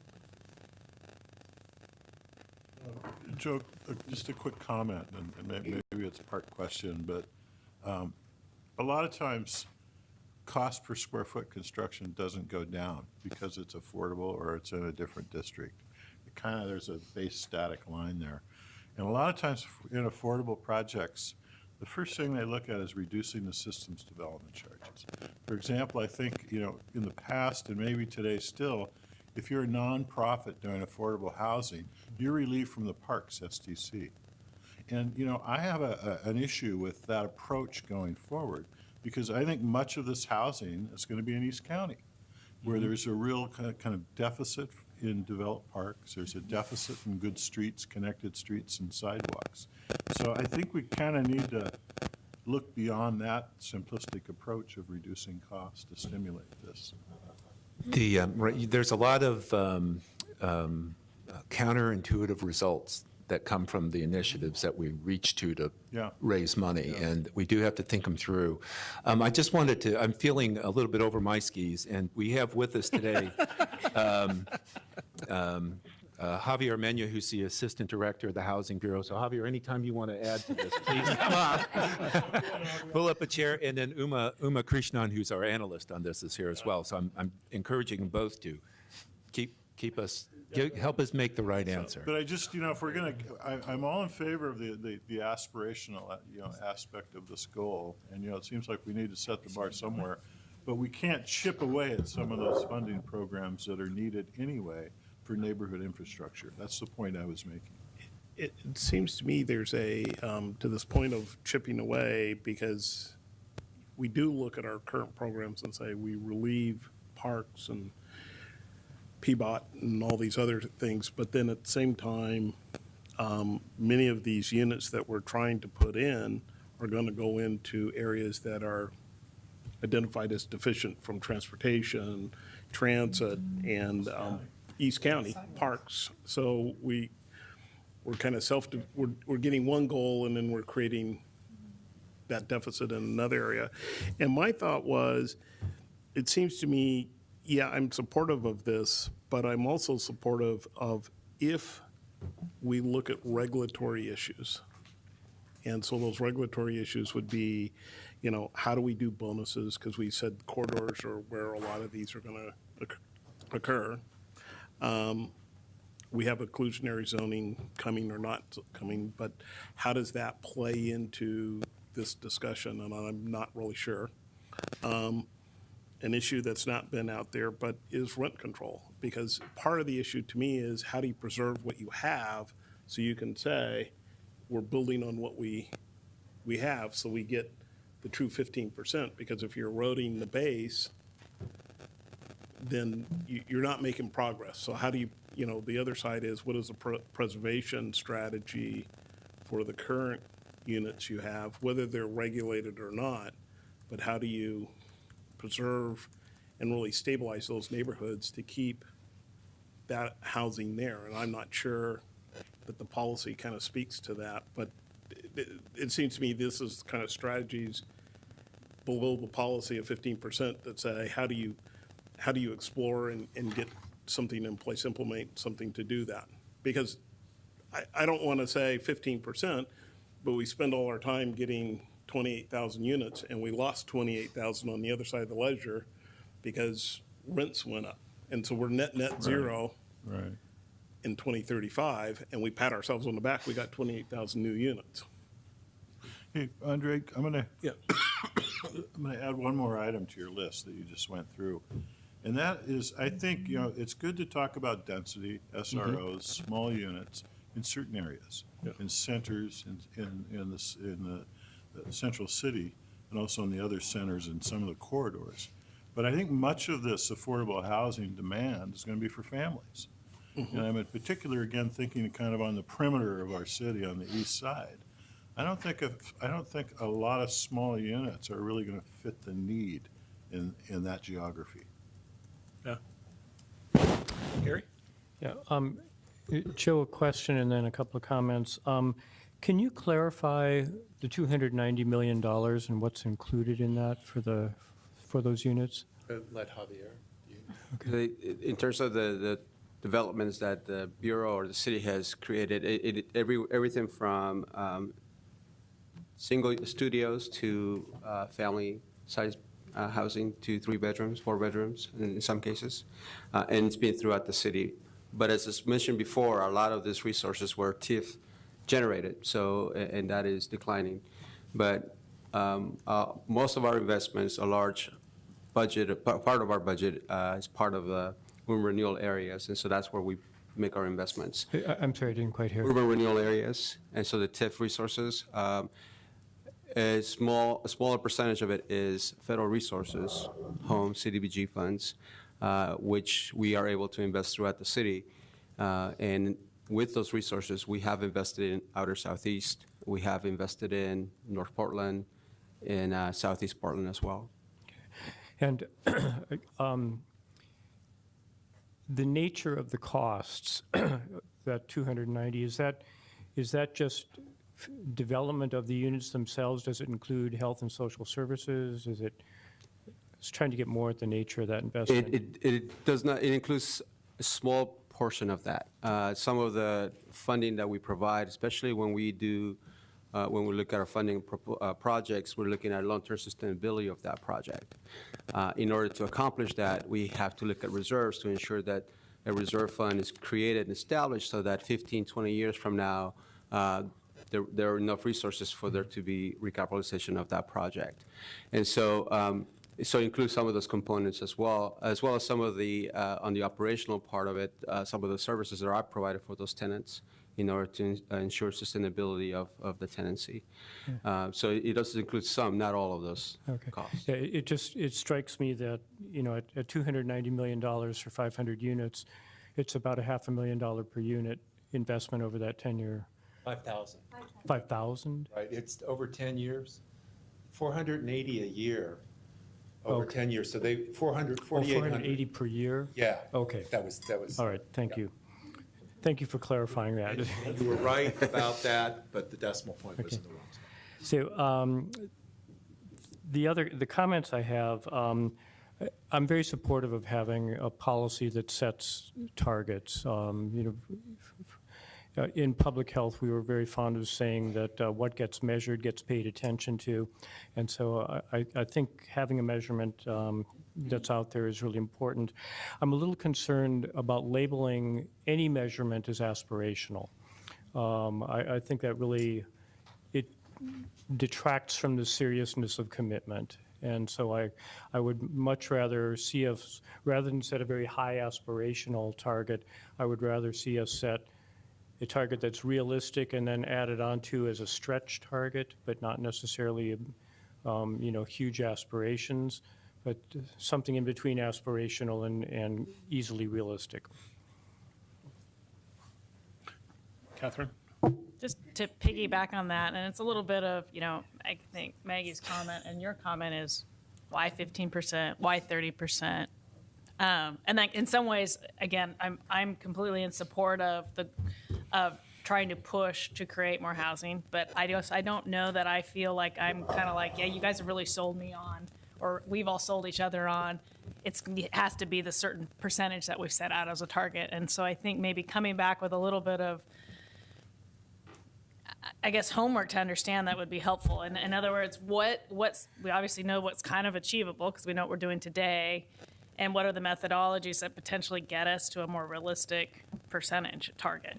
C: Joe, just a quick comment, and maybe it's part question, but a lot of times cost per square foot construction doesn't go down because it's affordable or it's in a different district. There's a base static line there. And a lot of times in affordable projects, the first thing they look at is reducing the systems development charges. For example, I think, in the past and maybe today still, if you're a nonprofit doing affordable housing, you're relieved from the parks STC. And, I have an issue with that approach going forward, because I think much of this housing is going to be in East County, where there's a real kind of deficit in developed parks. There's a deficit in good streets, connected streets, and sidewalks. So I think we kind of need to look beyond that simplistic approach of reducing costs to stimulate this.
L: There's a lot of counterintuitive results that come from the initiatives that we reach to raise money, and we do have to think them through. I just wanted to, I'm feeling a little bit over my skis, and we have with us today Javier Mena, who's the Assistant Director of the Housing Bureau. So Javier, anytime you want to add to this, please come up. Pull up a chair, and then Uma Krishnan, who's our analyst on this, is here as well. So I'm encouraging them both to help us make the right answer.
C: But I just, if we're going to, I'm all in favor of the aspirational, aspect of this goal. And, it seems like we need to set the bar somewhere. But we can't chip away at some of those funding programs that are needed anyway for neighborhood infrastructure. That's the point I was making.
A: It seems to me there's to this point of chipping away, because we do look at our current programs and say we relieve parks and PBOT and all these other things, but then at the same time, many of these units that we're trying to put in are going to go into areas that are identified as deficient from transportation, transit, and East County parks. So we're kind of we're getting one goal and then we're creating that deficit in another area. And my thought was, it seems to me, I'm supportive of this, but I'm also supportive of if we look at regulatory issues. And so those regulatory issues would be, how do we do bonuses? Because we said corridors are where a lot of these are going to occur. We have inclusionary zoning coming or not coming, but how does that play into this discussion? And I'm not really sure. An issue that's not been out there, but is rent control. Because part of the issue to me is, how do you preserve what you have so you can say, we're building on what we have, so we get the true 15%. Because if you're eroding the base, then you're not making progress. So how do you, the other side is, what is the preservation strategy for the current units you have, whether they're regulated or not, but how do you preserve and really stabilize those neighborhoods to keep that housing there. And I'm not sure that the policy kind of speaks to that, but it seems to me this is kind of strategies below the policy of 15% that say, how do you explore and get something in place, implement something to do that? Because I don't want to say 15%, but we spend all our time getting 28,000 units, and we lost 28,000 on the other side of the ledger because rents went up. And so we're net zero in 2035, and we pat ourselves on the back. We got 28,000 new units.
C: Hey, Andre, I'm going to add one more item to your list that you just went through. And that is, I think, it's good to talk about density, SROs, small units in certain areas, in centers, in the central city, and also in the other centers in some of the corridors. But I think much of this affordable housing demand is going to be for families. And I'm in particular, again, thinking kind of on the perimeter of our city on the east side. I don't think a lot of small units are really going to fit the need in that geography.
A: Yeah. Gary?
D: Yeah. Joe, a question and then a couple of comments. Can you clarify the $290 million and what's included in that for those units?
O: Let Javier. In terms of the developments that the Bureau or the city has created, everything from single studios to family-sized housing to 3 bedrooms, 4 bedrooms in some cases, and it's been throughout the city. But as I mentioned before, a lot of these resources were TIF generated, and that is declining. But most of our investments, a large budget, part of our budget is part of the urban renewal areas, and so that's where we make our investments.
D: I'm sorry, I didn't quite hear.
O: Urban renewal areas, and so the TIF resources, a smaller percentage of it is federal resources, home, CDBG funds, which we are able to invest throughout the city. And with those resources, we have invested in outer Southeast. We have invested in North Portland, in Southeast Portland as well.
D: And the nature of the costs, that 290, is that just development of the units themselves? Does it include health and social services? Is it? Just trying to get more at the nature of that investment.
O: It does not. It includes a small portion of that. Some of the funding that we provide, especially when we look at our funding projects, we're looking at long-term sustainability of that project. In order to accomplish that, we have to look at reserves to ensure that a reserve fund is created and established so that 15, 20 years from now, there are enough resources for there to be recapitalization of that project. And so it includes some of those components as well as some of the, on the operational part of it, some of the services that are provided for those tenants in order to ensure sustainability of the tenancy. So it does include some, not all of those costs.
D: Yeah, it strikes me that, at $290 million for 500 units, it's about $500,000 per unit investment over that 10-year.
L: 5,000.
D: 5,000?
L: Right, it's over 10 years. 480 a year over 10 years. So they
D: 480 per year?
L: Yeah.
D: Okay.
L: That was.
D: All right, thank you. Thank you for clarifying that.
L: You were right about that, but the decimal point was in the wrong spot.
D: So the comments I have, I'm very supportive of having a policy that sets targets. In public health, we were very fond of saying that what gets measured gets paid attention to. And so I think having a measurement that's out there is really important. I'm a little concerned about labeling any measurement as aspirational. I think that really, it detracts from the seriousness of commitment. And so I would much rather see us, rather than set a very high aspirational target, I would rather see us set a target that's realistic and then added onto as a stretch target, but not necessarily, huge aspirations, but something in between aspirational and easily realistic.
A: Catherine?
J: Just to piggyback on that, and it's a little bit of, I think Maggie's comment and your comment is, why 15%? Why 30%? And like in some ways, again, I'm completely in support of trying to push to create more housing, but I don't know that I feel like I'm kind of like, yeah, you guys have really sold me on, or we've all sold each other on. It has to be the certain percentage that we've set out as a target. And so I think maybe coming back with a little bit of, I guess, homework to understand that would be helpful. And in other words, we obviously know what's kind of achievable because we know what we're doing today, and what are the methodologies that potentially get us to a more realistic percentage target.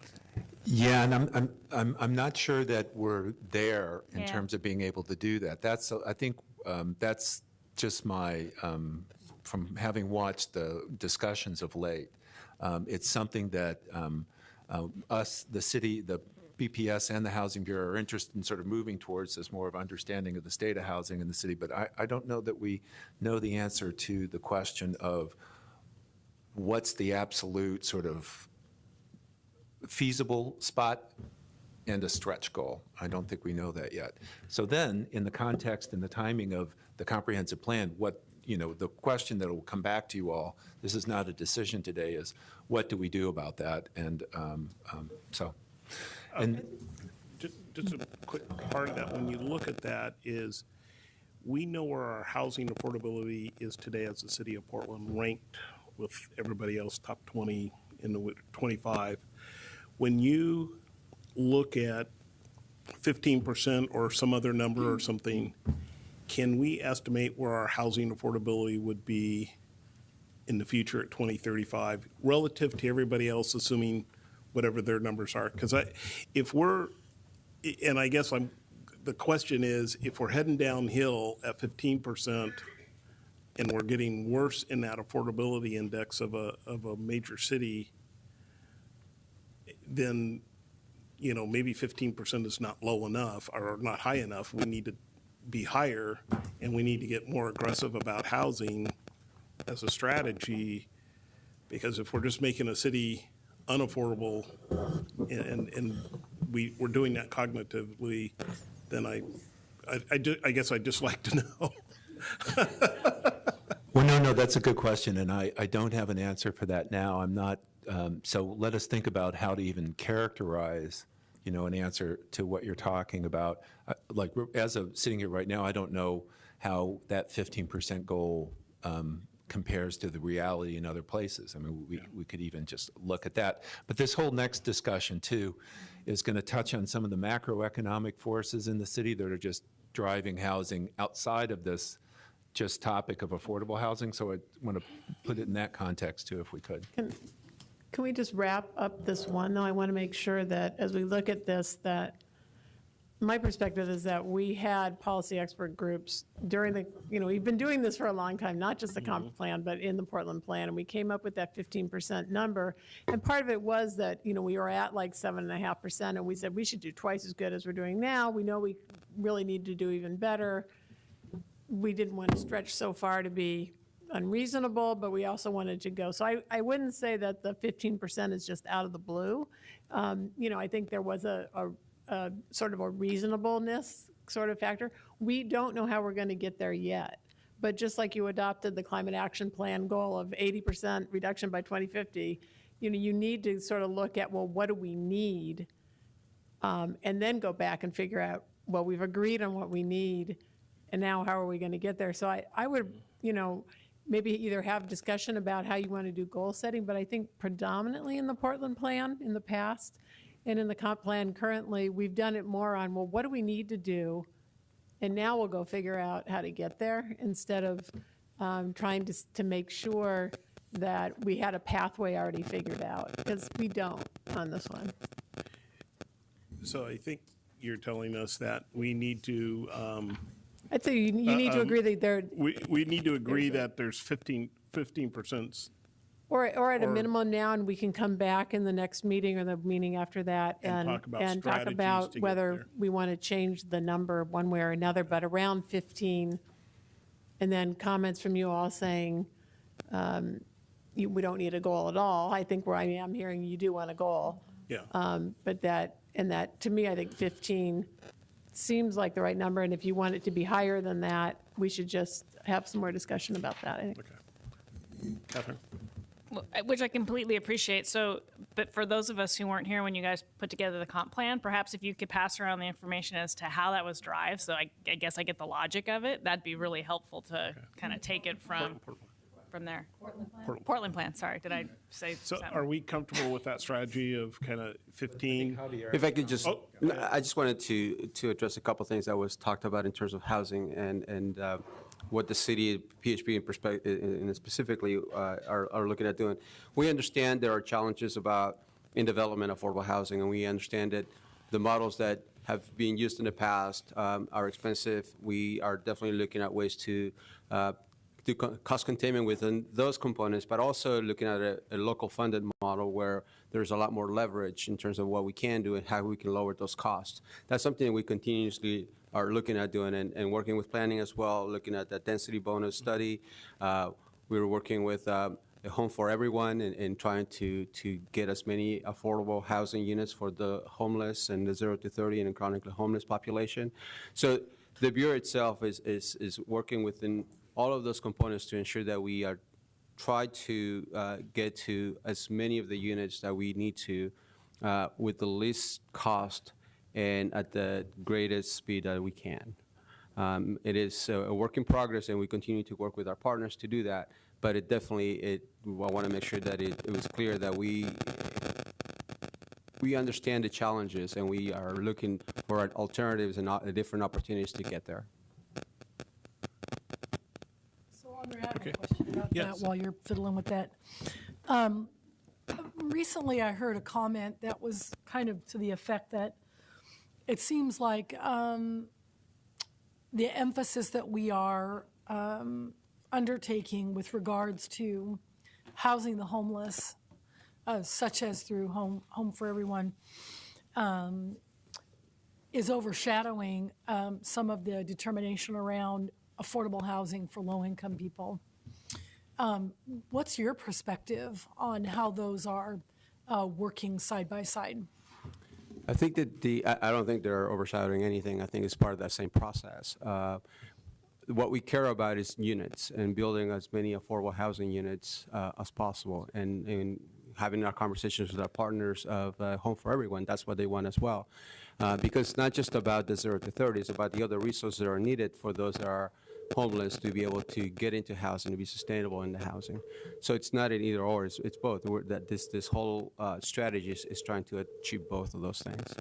L: Yeah, and I'm not sure that we're there in terms of being able to do that. I think that's just my from having watched the discussions of late. It's something that us, the city, the BPS and the Housing Bureau are interested in sort of moving towards as more of understanding of the state of housing in the city. But I don't know that we know the answer to the question of what's the absolute sort of feasible spot and a stretch goal. I don't think we know that yet. So then, in the context and the timing of the comprehensive plan, the question that will come back to you all, this is not a decision today, is what do we do about that? And
A: just a quick part of that, when you look at that, is we know where our housing affordability is today as the city of Portland, ranked with everybody else, top 20 in the 25. When you look at 15% or some other number or something, can we estimate where our housing affordability would be in the future at 2035 relative to everybody else, assuming whatever their numbers are? Because the question is, if we're heading downhill at 15% and we're getting worse in that affordability index of a major city, then maybe 15% is not low enough or not high enough. We need to be higher, and we need to get more aggressive about housing as a strategy, because if we're just making a city unaffordable and we're doing that cognitively, then I guess I'd just like to know.
L: Well, no, that's a good question, and I don't have an answer for that now. I'm not. So let us think about how to even characterize, an answer to what you're talking about. Like, as of sitting here right now, I don't know how that 15% goal compares to the reality in other places. I mean, we could even just look at that. But this whole next discussion, too, is going to touch on some of the macroeconomic forces in the city that are just driving housing outside of this just topic of affordable housing. So I want to put it in that context, too, if we could.
F: Can we just wrap up this one, though? I want to make sure that as we look at this, that my perspective is that we had policy expert groups during we've been doing this for a long time, not just the comp plan, but in the Portland plan, and we came up with that 15% number. And part of it was that, we were at like 7.5%, and we said we should do twice as good as we're doing now. We know we really need to do even better. We didn't want to stretch so far to be unreasonable, but we also wanted to go. So I wouldn't say that the 15% is just out of the blue. I think there was a sort of a reasonableness sort of factor. We don't know how we're going to get there yet. But just like you adopted the climate action plan goal of 80% reduction by 2050, you need to sort of look at, well, what do we need? And then go back and figure out, well, we've agreed on what we need, and now how are we going to get there? So I would, maybe either have discussion about how you want to do goal setting, but I think predominantly in the Portland plan in the past and in the comp plan currently, we've done it more on, well, what do we need to do? And now we'll go figure out how to get there, instead of trying to make sure that we had a pathway already figured out, because we don't on this one.
A: So I think you're telling us that we need to
F: I'd say you need to agree that there.
A: We need to agree that there's 15%.
F: Or at a minimum now, and we can come back in the next meeting or the meeting after that and talk about whether we want to change the number one way or another, but around 15. And then comments from you all saying we don't need a goal at all. I think I'm hearing you do want a goal.
A: Yeah.
F: But that to me, I think 15 seems like the right number, and if you want it to be higher than that, we should just have some more discussion about that. I think.
A: Okay. Catherine?
J: Which I completely appreciate. So, but for those of us who weren't here when you guys put together the comp plan, perhaps if you could pass around the information as to how that was derived, so I guess I get the logic of it, that'd be really helpful to kind of take it from there. Portland plan, sorry. Did I say
A: So
J: something?
A: are we comfortable with that strategy of kind of 15?
O: If I could just,
A: Oh,
O: I just wanted to address a couple things that was talked about in terms of housing and what the city, PHP and specifically are looking at doing. We understand there are challenges in development of affordable housing, and we understand that the models that have been used in the past are expensive. We are definitely looking at ways to do cost containment within those components, but also looking at a local funded model where there's a lot more leverage in terms of what we can do and how we can lower those costs. That's something we continuously are looking at doing and working with planning as well, looking at the density bonus study. We were working with a Home for Everyone and trying to get as many affordable housing units for the homeless and the 0 to 30 and chronically homeless population. So the Bureau itself is working within all of those components to ensure that we are try to get to as many of the units that we need to with the least cost and at the greatest speed that we can. It is a work in progress, and we continue to work with our partners to do that. But it definitely, I want to make sure that it was clear that we understand the challenges, and we are looking for alternatives and different opportunities to get there.
G: So, Andre, I have a question about
A: Yes.
G: that while you're fiddling with that. Recently, I heard a comment that was kind of to the effect that it seems like the emphasis that we are undertaking with regards to housing the homeless, such as through Home for Everyone, is overshadowing some of the determination around affordable housing for low-income people. What's your perspective on how those are working side by side?
O: I think that I don't think they're overshadowing anything. I think it's part of that same process. What we care about is units and building as many affordable housing units as possible, and having our conversations with our partners of Home for Everyone. That's what they want as well, because it's not just about the 0 to 30. It's about the other resources that are needed for those that are homeless to be able to get into housing, to be sustainable in the housing. So it's not an either or, it's both. That this whole strategy is trying to achieve both of those things.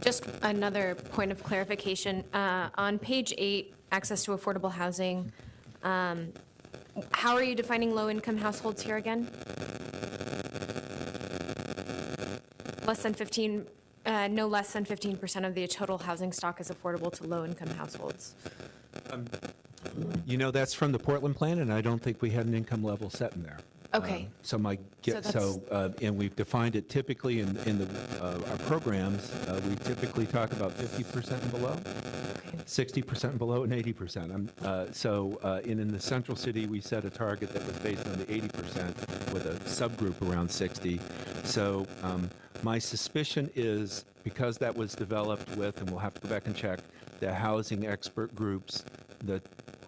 M: Just another point of clarification. On page 8, access to affordable housing, how are you defining low-income households here again? Less than 15, no less than 15% of the total housing stock is affordable to low-income households.
L: You know, that's from the Portland plan, and I don't think we had an income level set in there.
M: Okay.
L: And we've defined it typically in our programs. We typically talk about 50% and below, 60% and below, and 80%. In the central city, we set a target that was based on the 80% with a subgroup around 60. So my suspicion is because that was developed with, and we'll have to go back and check, the housing expert groups,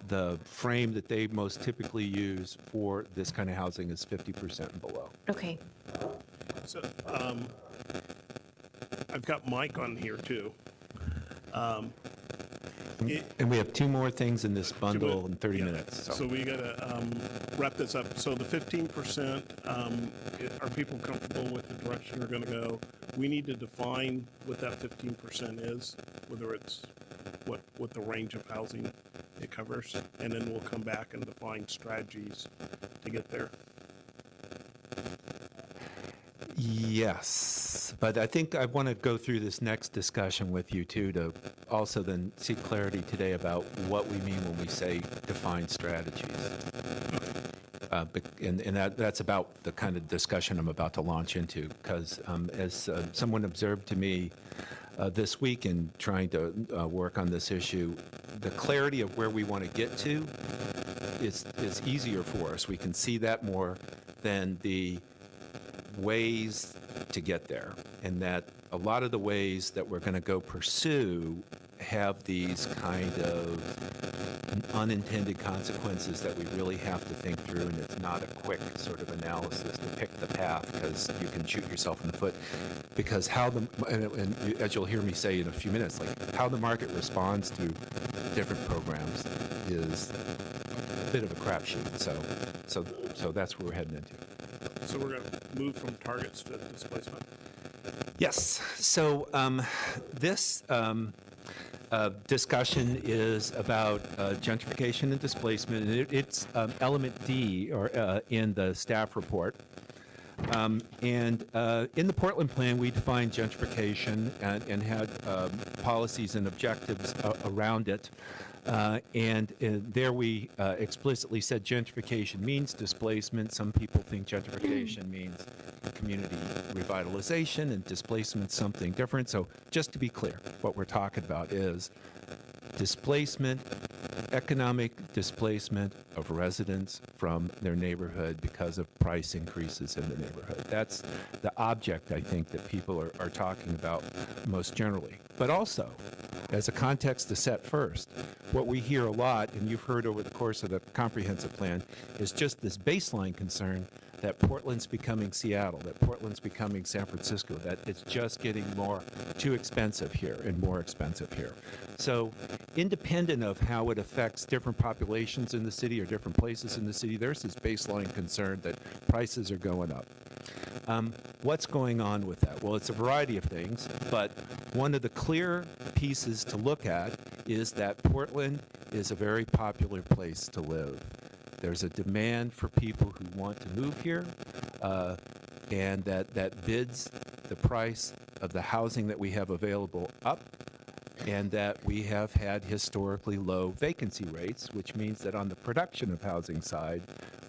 L: the frame that they most typically use for this kind of housing is 50% and below.
M: Okay.
A: So I've got Mike on here too.
L: And we have two more things in this bundle in 30 minutes.
A: So we got to wrap this up. So the 15%, are people comfortable with the direction we're going to go? We need to define what that 15% is, whether it's what the range of housing it covers, and then we'll come back and define strategies to get there.
L: Yes, but I think I want to go through this next discussion with you too to also then seek clarity today about what we mean when we say define strategies. And that's about the kind of discussion I'm about to launch into, because as someone observed to me this week in trying to work on this issue, the clarity of where we want to get to is easier for us. We can see that more than the ways to get there, and that a lot of the ways that we're going to go pursue have these kind of unintended consequences that we really have to think through, and it's not a quick sort of analysis to pick the path, because you can shoot yourself in the foot. Because how and as you'll hear me say in a few minutes, like how the market responds to different programs is a bit of a crapshoot. So that's where we're heading into.
A: So we're going to move from targets to displacement?
L: Yes. So this discussion is about gentrification and displacement, and it's element D or in the staff report. And in the Portland plan, we defined gentrification and had policies and objectives around it. And there we explicitly said gentrification means displacement. Some people think gentrification means community revitalization, and displacement something different. So just to be clear, what we're talking about is displacement, economic displacement of residents from their neighborhood because of price increases in the neighborhood. That's the object, I think, that people are talking about most generally. But also, as a context to set first, what we hear a lot, and you've heard over the course of the comprehensive plan, is just this baseline concern that Portland's becoming Seattle, that Portland's becoming San Francisco, that it's just getting too expensive here and more expensive here. So independent of how it affects different populations in the city or different places in the city, there's this baseline concern that prices are going up. What's going on with that? Well, it's a variety of things, but one of the clear pieces to look at is that Portland is a very popular place to live. There's a demand for people who want to move here, and that bids the price of the housing that we have available up, and that we have had historically low vacancy rates, which means that on the production of housing side,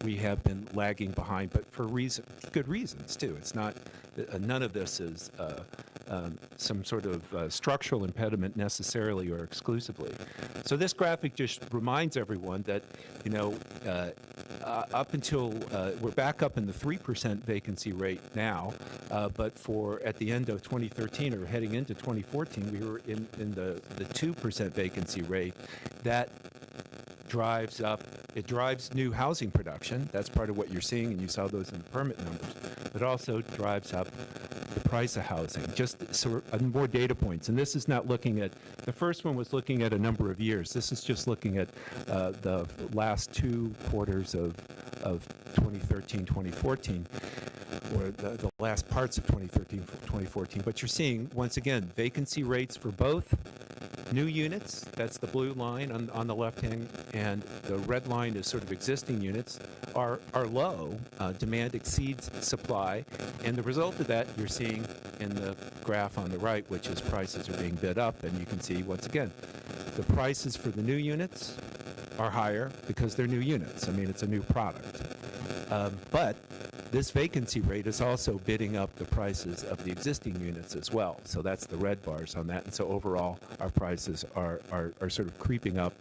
L: we have been lagging behind, but for good reasons too. It's not, none of this is some sort of structural impediment necessarily or exclusively. So this graphic just reminds everyone that, you know, up until we're back up in the 3% vacancy rate now, but at the end of 2013 or heading into 2014, we were in the 2% vacancy rate. That drives up, it drives new housing production. That's part of what you're seeing, and you saw those in the permit numbers. But also drives up the price of housing. Just so more data points. And this is not looking at, the first one was looking at a number of years. This is just looking at the last 2 quarters of 2013, 2014, or the last parts of 2013, 2014. But you're seeing, once again, vacancy rates for both new units, that's the blue line on the left hand, and the red line is sort of existing units, are low. Demand exceeds supply, and the result of that you're seeing in the graph on the right, which is prices are being bid up, and you can see, once again, the prices for the new units are higher because they're new units. I mean, it's a new product. But this vacancy rate is also bidding up the prices of the existing units as well. So that's the red bars on that. And so overall, our prices are sort of creeping up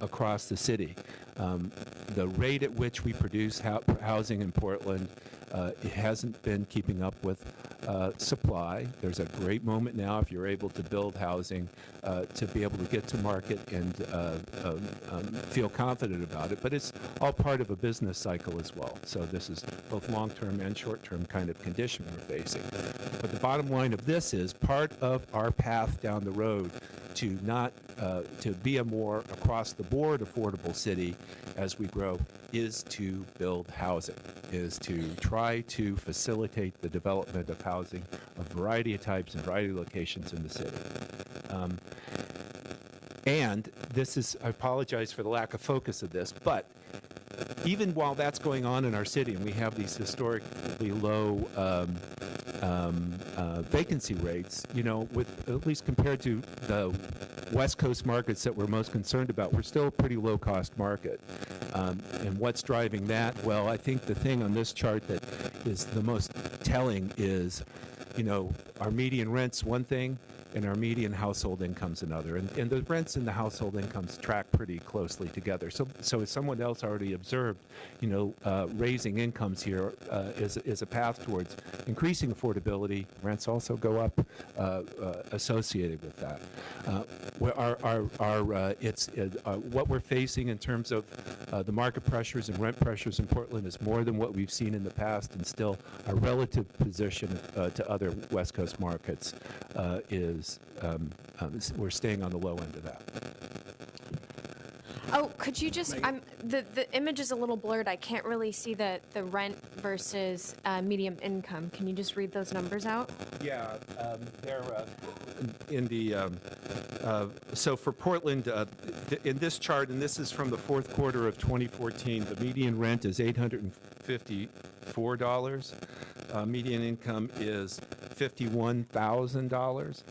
L: across the city. The rate at which we produce housing in Portland, it hasn't been keeping up with supply. There's a great moment now, if you're able to build housing, to be able to get to market and feel confident about it. But it's all part of a business cycle as well. So this is both long-term and short-term kind of condition we're facing. But the bottom line of this is part of our path down the road to not to be a more across-the-board affordable city as we grow is to build housing, is to try to facilitate the development of housing of a variety of types and variety of locations in the city. And this is, I apologize for the lack of focus of this, but even while that's going on in our city and we have these historically low vacancy rates, you know, with at least compared to the West Coast markets that we're most concerned about, we're still a pretty low-cost market. And what's driving that? Well, I think the thing on this chart that is the most telling is, you know, our median rent's one thing, and our median household income's another. And the rents and the household incomes track pretty closely together. So as someone else already observed, raising incomes here is a path towards increasing affordability. Rents also go up associated with that. What we're facing in terms of the market pressures and rent pressures in Portland is more than what we've seen in the past, and still our relative position to other West Coast markets we're staying on the low end of that.
M: Oh, could you just, the image is a little blurred. I can't really see the rent versus medium income. Can you just read those numbers out?
L: Yeah, they're in the, so for Portland, in this chart, and this is from the fourth quarter of 2014, the median rent is $854. Median income is $51,000.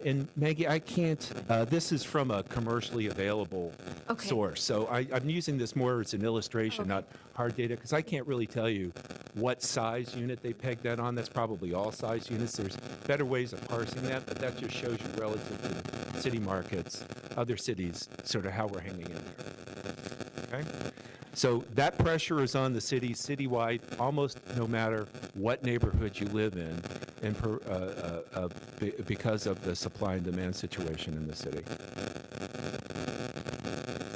L: And Maggie, I can't, this is from a commercially available source. So I'm using this more as an illustration, not hard data, because I can't really tell you what size unit they pegged that on. That's probably all size units. There's better ways of parsing that, but that just shows you relative to city markets, other cities, sort of how we're hanging in there. Okay? So that pressure is on the city, citywide, almost no matter what neighborhood you live in, and because of the supply and demand situation in the city.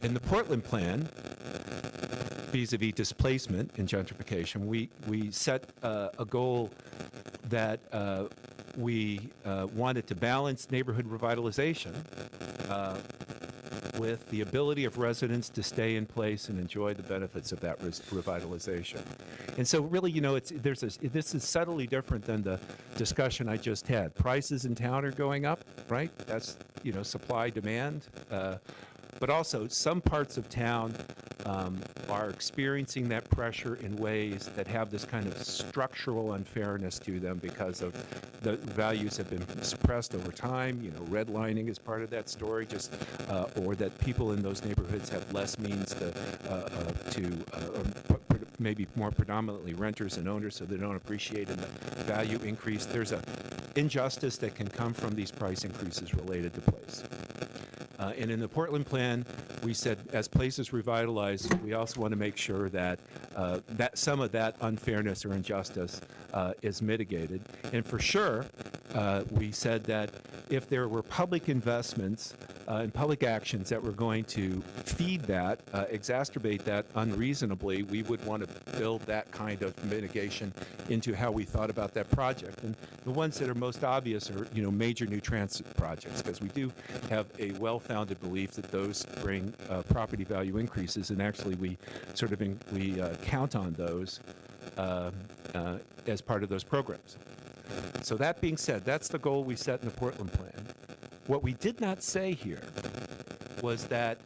L: In the Portland plan, vis-a-vis displacement and gentrification, we set a goal that we wanted to balance neighborhood revitalization with the ability of residents to stay in place and enjoy the benefits of that revitalization. And so really, this is subtly different than the discussion I just had. Prices in town are going up, right? That's, supply, demand. But also some parts of town are experiencing that pressure in ways that have this kind of structural unfairness to them because of the values have been suppressed over time. Redlining is part of that story, or that people in those neighborhoods have less means maybe more predominantly renters and owners, so they don't appreciate the value increase. There's an injustice that can come from these price increases related to place. And in the Portland plan, we said as places revitalize, we also want to make sure that that some of that unfairness or injustice is mitigated. And for sure, we said that if there were public investments and public actions that were going to feed that, exacerbate that unreasonably, we would want to build that kind of mitigation into how we thought about that project. And the ones that are most obvious are, major new transit projects, because we do have a well-founded belief that those bring property value increases, and actually we count on those as part of those programs. So that being said, that's the goal we set in the Portland plan. What we did not say here was that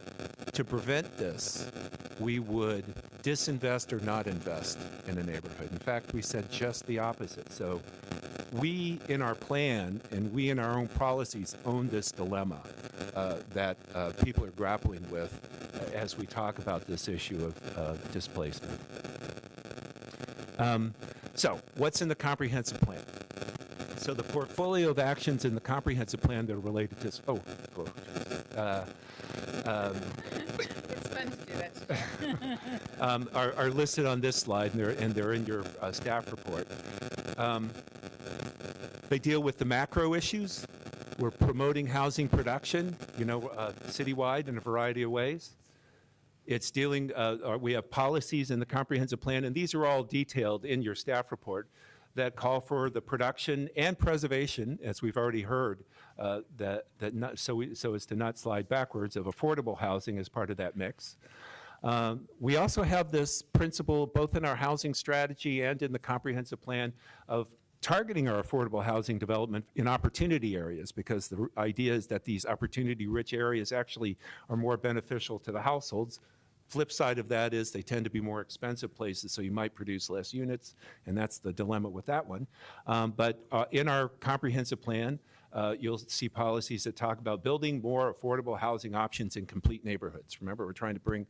L: to prevent this, we would disinvest or not invest in a neighborhood. In fact, we said just the opposite. So we in our plan and we in our own policies own this dilemma that people are grappling with as we talk about this issue of displacement. So what's in the comprehensive plan? So the portfolio of actions in the comprehensive plan that are related to,
J: It's fun to do that.
L: are listed on this slide, and they're in your staff report. They deal with the macro issues. We're promoting housing production, citywide in a variety of ways. It's dealing, we have policies in the comprehensive plan, and these are all detailed in your staff report, that call for the production and preservation, as we've already heard, so as to not slide backwards, of affordable housing as part of that mix. We also have this principle, both in our housing strategy and in the comprehensive plan, of targeting our affordable housing development in opportunity areas, because the idea is that these opportunity-rich areas actually are more beneficial to the households. Flip side of that is they tend to be more expensive places, so you might produce less units, and that's the dilemma with that one. But in our comprehensive plan, you'll see policies that talk about building more affordable housing options in complete neighborhoods. Remember, we're trying to bring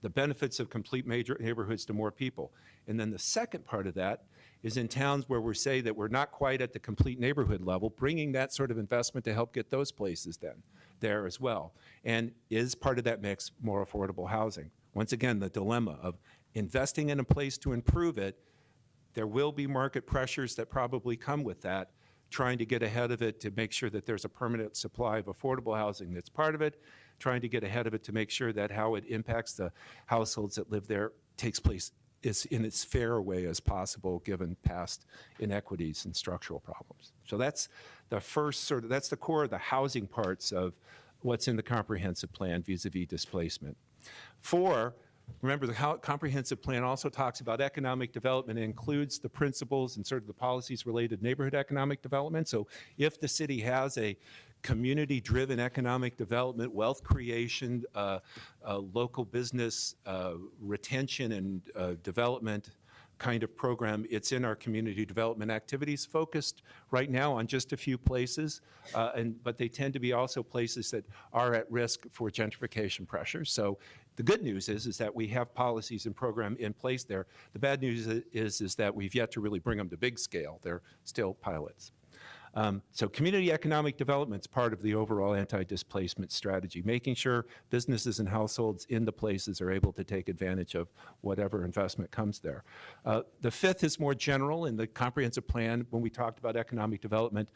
L: the benefits of complete major neighborhoods to more people. And then the second part of that is in towns where we say that we're not quite at the complete neighborhood level, bringing that sort of investment to help get those places then there as well. And is part of that mix more affordable housing? Once again, the dilemma of investing in a place to improve it, there will be market pressures that probably come with that, trying to get ahead of it to make sure that there's a permanent supply of affordable housing that's part of it, trying to get ahead of it to make sure that how it impacts the households that live there takes place is in as fair a way as possible given past inequities and structural problems. So that's the first sort of, that's the core of the housing parts of what's in the comprehensive plan vis-a-vis displacement. 4, remember the comprehensive plan also talks about economic development. It includes the principles and sort of the policies related to neighborhood economic development. So if the city has a community-driven economic development, wealth creation, local business retention and development kind of program, it's in our community development activities, focused right now on just a few places, but they tend to be also places that are at risk for gentrification pressures. So the good news is that we have policies and program in place there. The bad news is that we've yet to really bring them to big scale. They're still pilots. So community economic development is part of the overall anti-displacement strategy, making sure businesses and households in the places are able to take advantage of whatever investment comes there. The 5th is more general. In the comprehensive plan, when we talked about economic development,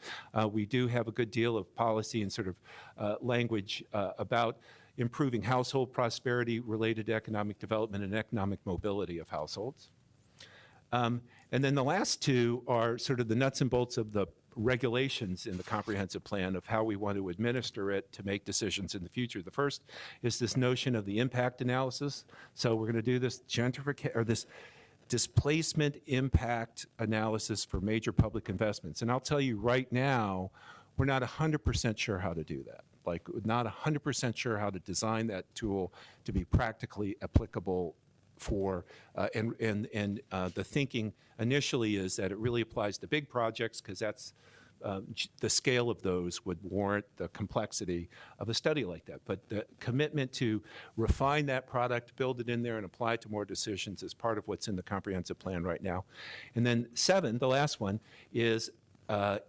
L: we do have a good deal of policy and sort of language about improving household prosperity related to economic development and economic mobility of households. And then the last 2 are sort of the nuts and bolts of the regulations in the comprehensive plan of how we want to administer it to make decisions in the future. The first is this notion of the impact analysis. So we're going to do this this displacement impact analysis for major public investments. And I'll tell you right now, we're not 100% sure how to do that. Like, not 100% sure how to design that tool to be practically applicable for, the thinking initially is that it really applies to big projects because that's the scale of those would warrant the complexity of a study like that. But the commitment to refine that product, build it in there, and apply it to more decisions is part of what's in the comprehensive plan right now. And then 7, the last one, is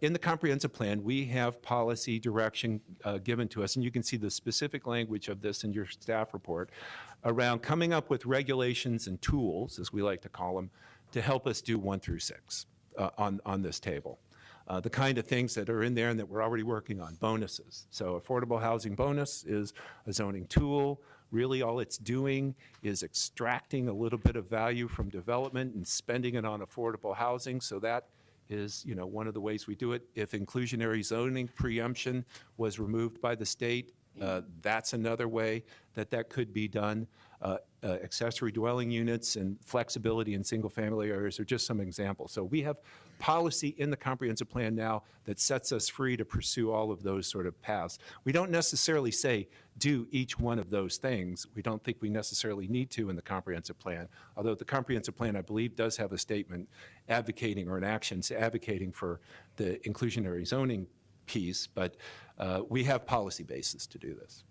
L: in the comprehensive plan, we have policy direction given to us, and you can see the specific language of this in your staff report, around coming up with regulations and tools, as we like to call them, to help us do 1 through 6 on this table. The kind of things that are in there and that we're already working on, bonuses. So affordable housing bonus is a zoning tool. Really all it's doing is extracting a little bit of value from development and spending it on affordable housing. So that is, one of the ways we do it. If inclusionary zoning preemption was removed by the state, that's another way that could be done. Accessory dwelling units and flexibility in single-family areas are just some examples. So we have policy in the comprehensive plan now that sets us free to pursue all of those sort of paths. We don't necessarily say do each one of those things. We don't think we necessarily need to in the comprehensive plan, although the comprehensive plan, I believe, does have a statement advocating or an action advocating for the inclusionary zoning piece, but we have policy basis to do this.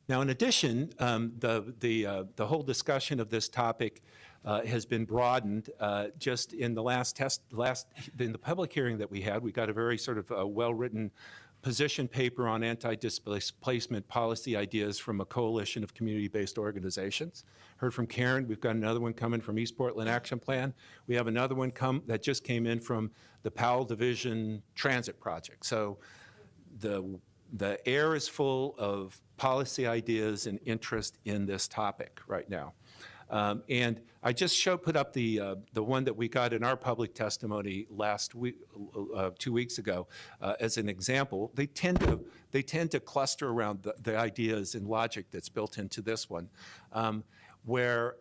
L: Now, in addition, the whole discussion of this topic has been broadened. Just in the in the public hearing that we had, we got a very sort of well-written position paper on anti-displacement policy ideas from a coalition of community-based organizations. Heard from Karen. We've got another one coming from East Portland Action Plan. We have another one that just came in from the Powell Division Transit Project. So the air is full of policy ideas and interest in this topic right now. And I just put up the one that we got in our public testimony last week, 2 weeks ago, as an example. They tend to cluster around the ideas and logic that's built into this one, where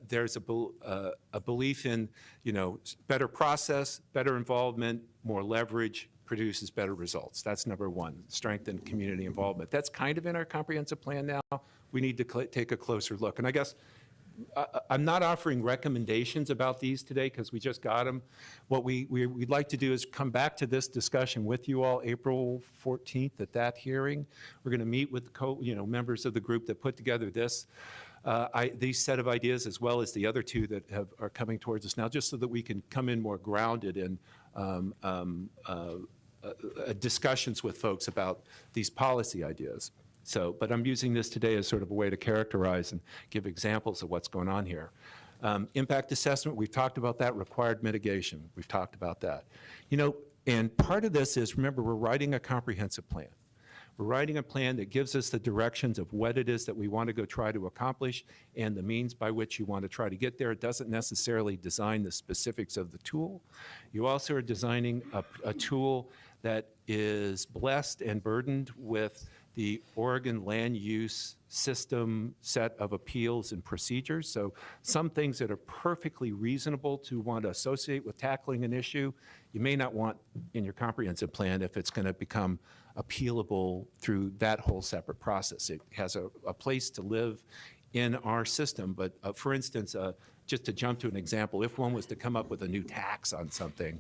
L: there's a belief in, better process, better involvement, more leverage produces better results. That's number 1, strengthen community involvement. That's kind of in our comprehensive plan now. We need to take a closer look. And I guess I'm not offering recommendations about these today because we just got them. What we'd like to do is come back to this discussion with you all April 14th at that hearing. We're going to meet with members of the group that put together this. These set of ideas, as well as the other two that are coming towards us now, just so that we can come in more grounded in discussions with folks about these policy ideas. But I'm using this today as sort of a way to characterize and give examples of what's going on here. Impact assessment, we've talked about that. Required mitigation, we've talked about that. And part of this is, remember, we're writing a comprehensive plan. We're writing a plan that gives us the directions of what it is that we want to go try to accomplish and the means by which you want to try to get there. It doesn't necessarily design the specifics of the tool. You also are designing a tool that is blessed and burdened with the Oregon land use system set of appeals and procedures. So some things that are perfectly reasonable to want to associate with tackling an issue, you may not want in your comprehensive plan if it's going to become appealable through that whole separate process. It has a place to live in our system, but for instance, just to jump to an example, if one was to come up with a new tax on something,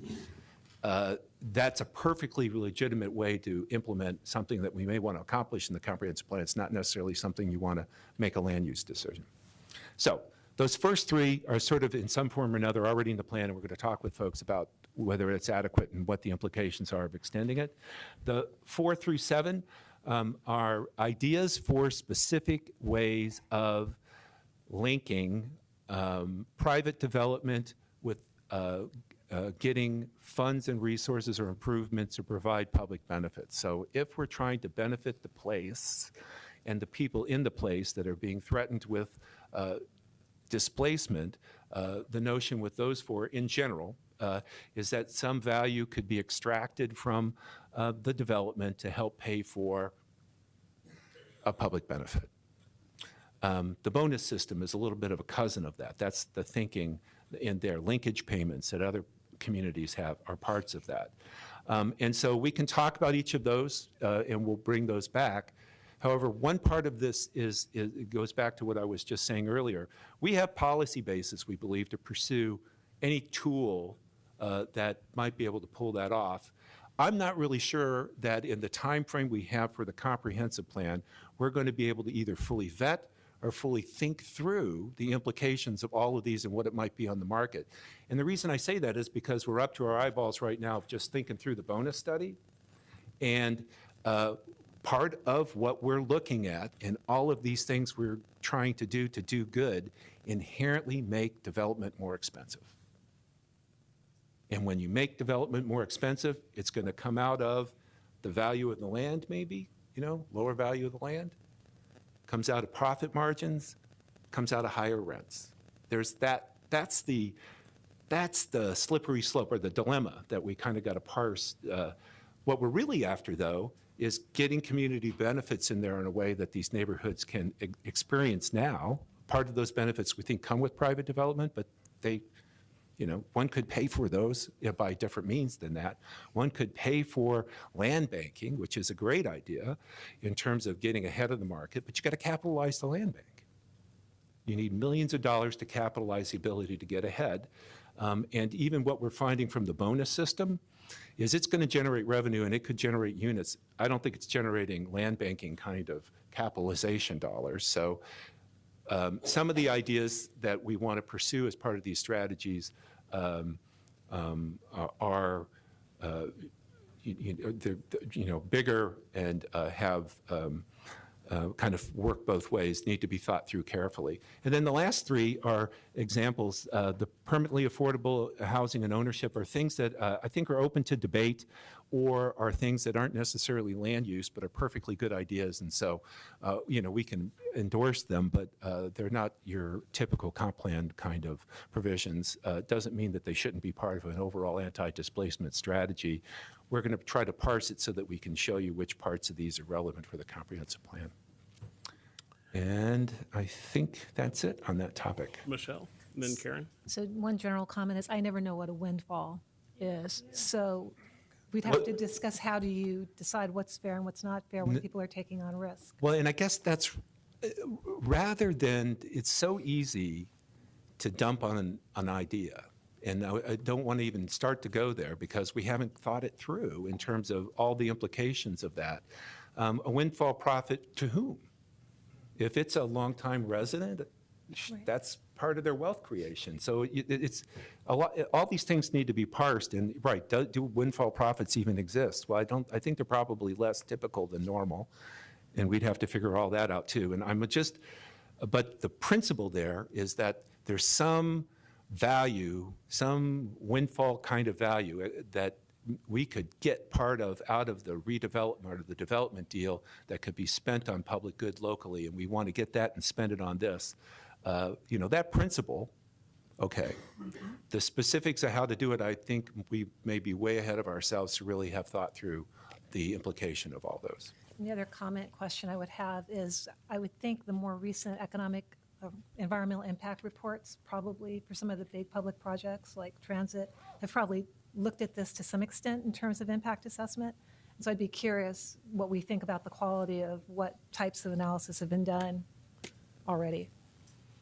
L: that's a perfectly legitimate way to implement something that we may want to accomplish in the comprehensive plan. It's not necessarily something you want to make a land use decision. So those first three are sort of in some form or another already in the plan, and we're going to talk with folks about whether it's adequate and what the implications are of extending it. The 4 through 7 are ideas for specific ways of linking private development with getting funds and resources or improvements to provide public benefits. So if we're trying to benefit the place and the people in the place that are being threatened with displacement, the notion with those four in general is that some value could be extracted from the development to help pay for a public benefit. The bonus system is a little bit of a cousin of that. That's the thinking in their linkage payments that other communities have are parts of that. And so we can talk about each of those and we'll bring those back. However, one part of this it goes back to what I was just saying earlier. We have policy basis, we believe, to pursue any tool that might be able to pull that off. I'm not really sure that in the time frame we have for the comprehensive plan, we're going to be able to either fully vet or fully think through the implications of all of these and what it might be on the market. And the reason I say that is because we're up to our eyeballs right now of just thinking through the bonus study. And part of what we're looking at in all of these things we're trying to do good inherently make development more expensive. And when you make development more expensive, it's going to come out of the value of the land, maybe, lower value of the land. Comes out of profit margins, comes out of higher rents. There's that's the slippery slope or the dilemma that we kind of got to parse. What we're really after, though, is getting community benefits in there in a way that these neighborhoods can experience now. Part of those benefits we think come with private development, but they, one could pay for those by different means than that. One could pay for land banking, which is a great idea in terms of getting ahead of the market, but you got to capitalize the land bank. You need millions of dollars to capitalize the ability to get ahead. And even what we're finding from the bonus system is it's going to generate revenue and it could generate units. I don't think it's generating land banking kind of capitalization dollars. So some of the ideas that we want to pursue as part of these strategies are bigger and have kind of work both ways, need to be thought through carefully. And then the last three are examples. The permanently affordable housing and ownership are things that I think are open to debate or are things that aren't necessarily land use but are perfectly good ideas. And so, we can endorse them, but they're not your typical comp plan kind of provisions. Doesn't mean that they shouldn't be part of an overall anti-displacement strategy. We're going to try to parse it so that we can show you which parts of these are relevant for the comprehensive plan. And I think that's it on that topic.
A: Michelle, and then Karen.
K: So one general comment is I never know what a windfall is. So we'd have to discuss how do you decide what's fair and what's not fair when people are taking on risk.
L: Well, and I guess that's rather than, it's so easy to dump on an idea. And I don't want to even start to go there because we haven't thought it through in terms of all the implications of that. A windfall profit to whom? If it's a longtime resident, that's part of their wealth creation. So it's a lot. All these things need to be parsed. And right, do windfall profits even exist? Well, I think they're probably less typical than normal, and we'd have to figure all that out too. And but the principle there is that there's some value, some windfall kind of value that we could get part of out of the redevelopment or the development deal that could be spent on public good locally, and we want to get that and spend it on this. That principle, okay. The specifics of how to do it, I think we may be way ahead of ourselves to really have thought through the implication of all those.
K: And the other question I would have is, I would think the more recent economic environmental impact reports, probably for some of the big public projects like transit, have probably looked at this to some extent in terms of impact assessment. And so I'd be curious what we think about the quality of what types of analysis have been done already.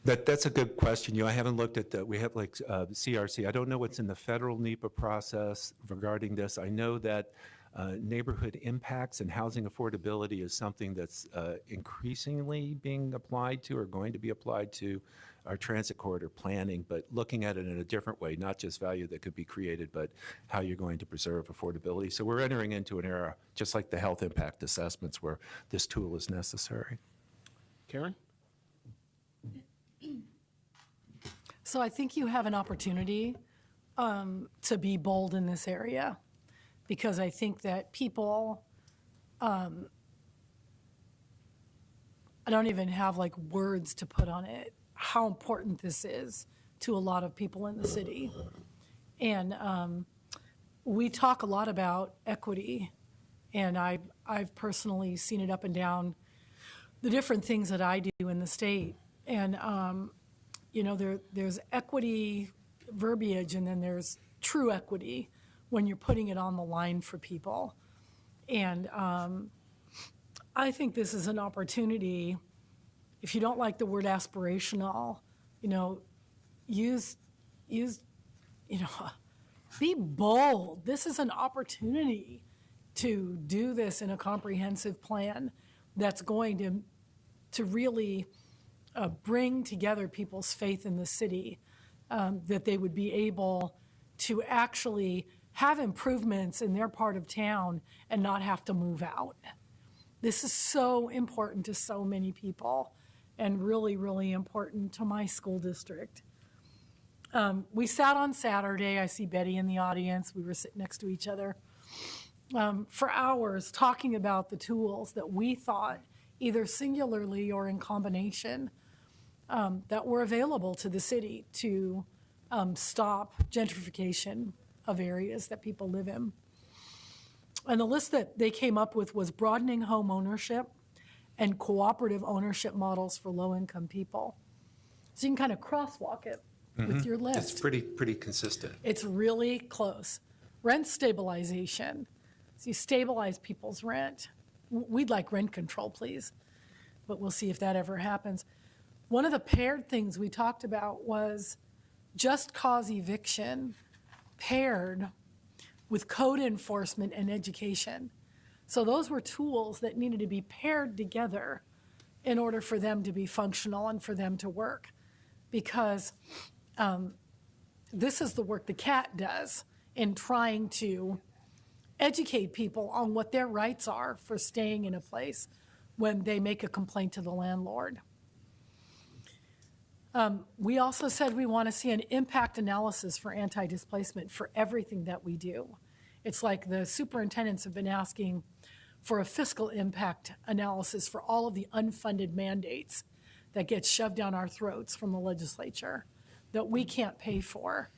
L: That's a good question. I haven't looked at we have like CRC. I don't know what's in the federal NEPA process regarding this. I know that neighborhood impacts and housing affordability is something that's increasingly being applied to or going to be applied to our transit corridor planning, but looking at it in a different way, not just value that could be created, but how you're going to preserve affordability. So we're entering into an era, just like the health impact assessments, where this tool is necessary.
A: Karen?
G: So I think you have an opportunity to be bold in this area, because I think that people, I don't even have like words to put on it, how important this is to a lot of people in the city. And we talk a lot about equity, and I've personally seen it up and down the different things that I do in the state. And there's equity verbiage, and then there's true equity when you're putting it on the line for people. And I think this is an opportunity. If you don't like the word aspirational, be bold. This is an opportunity to do this in a comprehensive plan that's going to really bring together people's faith in the city, that they would be able to actually have improvements in their part of town and not have to move out. This is so important to so many people, and really, really important to my school district. We sat on Saturday. I see Betty in the audience. We were sitting next to each other for hours talking about the tools that we thought, either singularly or in combination, that were available to the city to stop gentrification of areas that people live in. And the list that they came up with was broadening home ownership and cooperative ownership models for low-income people. So you can kind of crosswalk it with your list.
L: It's pretty consistent.
G: It's really close. Rent stabilization. So you stabilize people's rent. We'd like rent control, please, but we'll see if that ever happens. One of the paired things we talked about was just cause eviction paired with code enforcement and education. So those were tools that needed to be paired together in order for them to be functional and for them to work. Because this is the work the CAT does in trying to educate people on what their rights are for staying in a place when they make a complaint to the landlord. We also said we want to see an impact analysis for anti-displacement for everything that we do. It's like the superintendents have been asking for a fiscal impact analysis for all of the unfunded mandates that get shoved down our throats from the legislature that we can't pay for.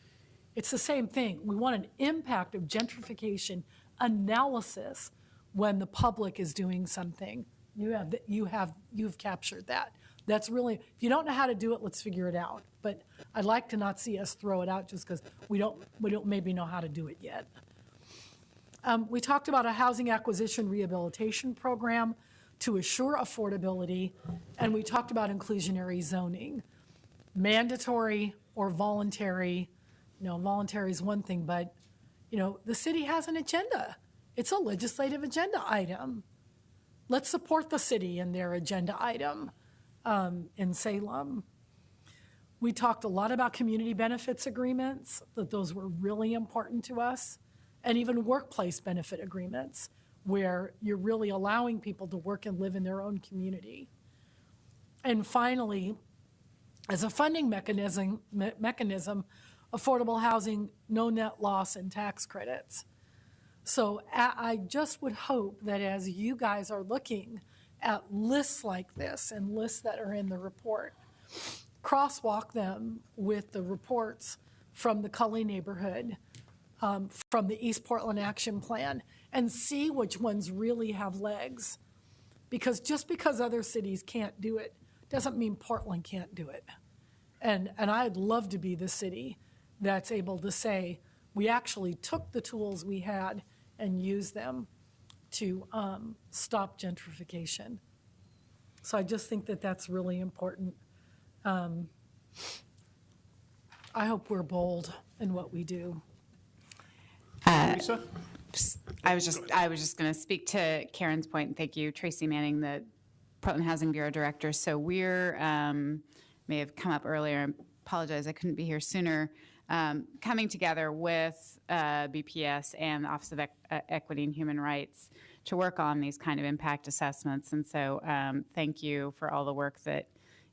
G: It's the same thing. We want an impact of gentrification analysis when the public is doing something. You've captured that. That's really, if you don't know how to do it, let's figure it out. But I'd like to not see us throw it out just because we don't maybe know how to do it yet. We talked about a housing acquisition rehabilitation program to assure affordability, and we talked about inclusionary zoning. Mandatory or voluntary, voluntary is one thing, but, the city has an agenda. It's a legislative agenda item. Let's support the city in their agenda item in Salem. We talked a lot about community benefits agreements, that those were really important to us, and even workplace benefit agreements, where you're really allowing people to work and live in their own community. And finally, as a funding mechanism, affordable housing, no net loss, and tax credits. So I just would hope that as you guys are looking at lists like this and lists that are in the report, crosswalk them with the reports from the Cully neighborhood, from the East Portland Action Plan, and see which ones really have legs. Because just because other cities can't do it doesn't mean Portland can't do it. And I'd love to be the city that's able to say, we actually took the tools we had and used them to stop gentrification. So I just think that that's really important. I hope we're bold in what we do.
A: Lisa?
P: I was just going to speak to Karen's point, and thank you, Tracy Manning, the Portland Housing Bureau Director. So we're, may have come up earlier, I apologize, I couldn't be here sooner, coming together with BPS and the Office of Equity and Human Rights to work on these kind of impact assessments. And so thank you for all the work that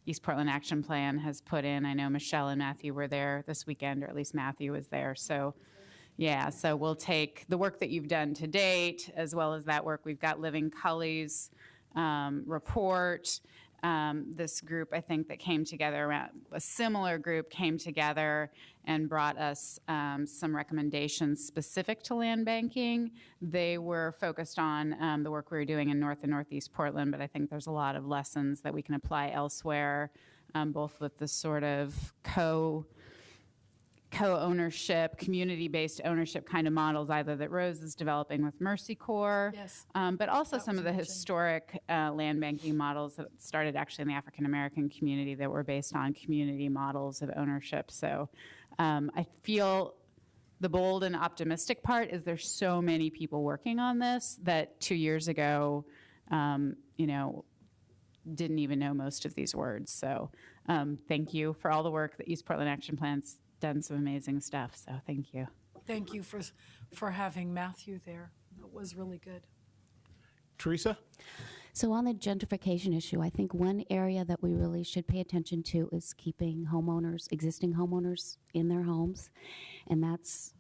P: East Portland Action Plan has put in. I know Michelle and Matthew were there this weekend, or at least Matthew was there. So yeah, so we'll take the work that you've done to date, as well as that work. We've got Living Cully's report. This group, I think, that came together around, a similar group came together and brought us some recommendations specific to land banking. They were focused on the work we were doing in North and Northeast Portland, but I think there's a lot of lessons that we can apply elsewhere, both with the sort of co-ownership, community-based ownership kind of models, either that Rose is developing with Mercy Corps,
G: Yes.
P: but also some of the historic land banking models that started actually in the African American community that were based on community models of ownership. So I feel the bold and optimistic part is there's so many people working on this that 2 years ago, didn't even know most of these words. So thank you for all the work that East Portland Action Plan's done, some amazing stuff. So thank you.
G: Thank you for having Matthew there. That was really good.
A: Teresa?
N: So on the gentrification issue, I think one area that we really should pay attention to is keeping homeowners, existing homeowners, in their homes. And that's,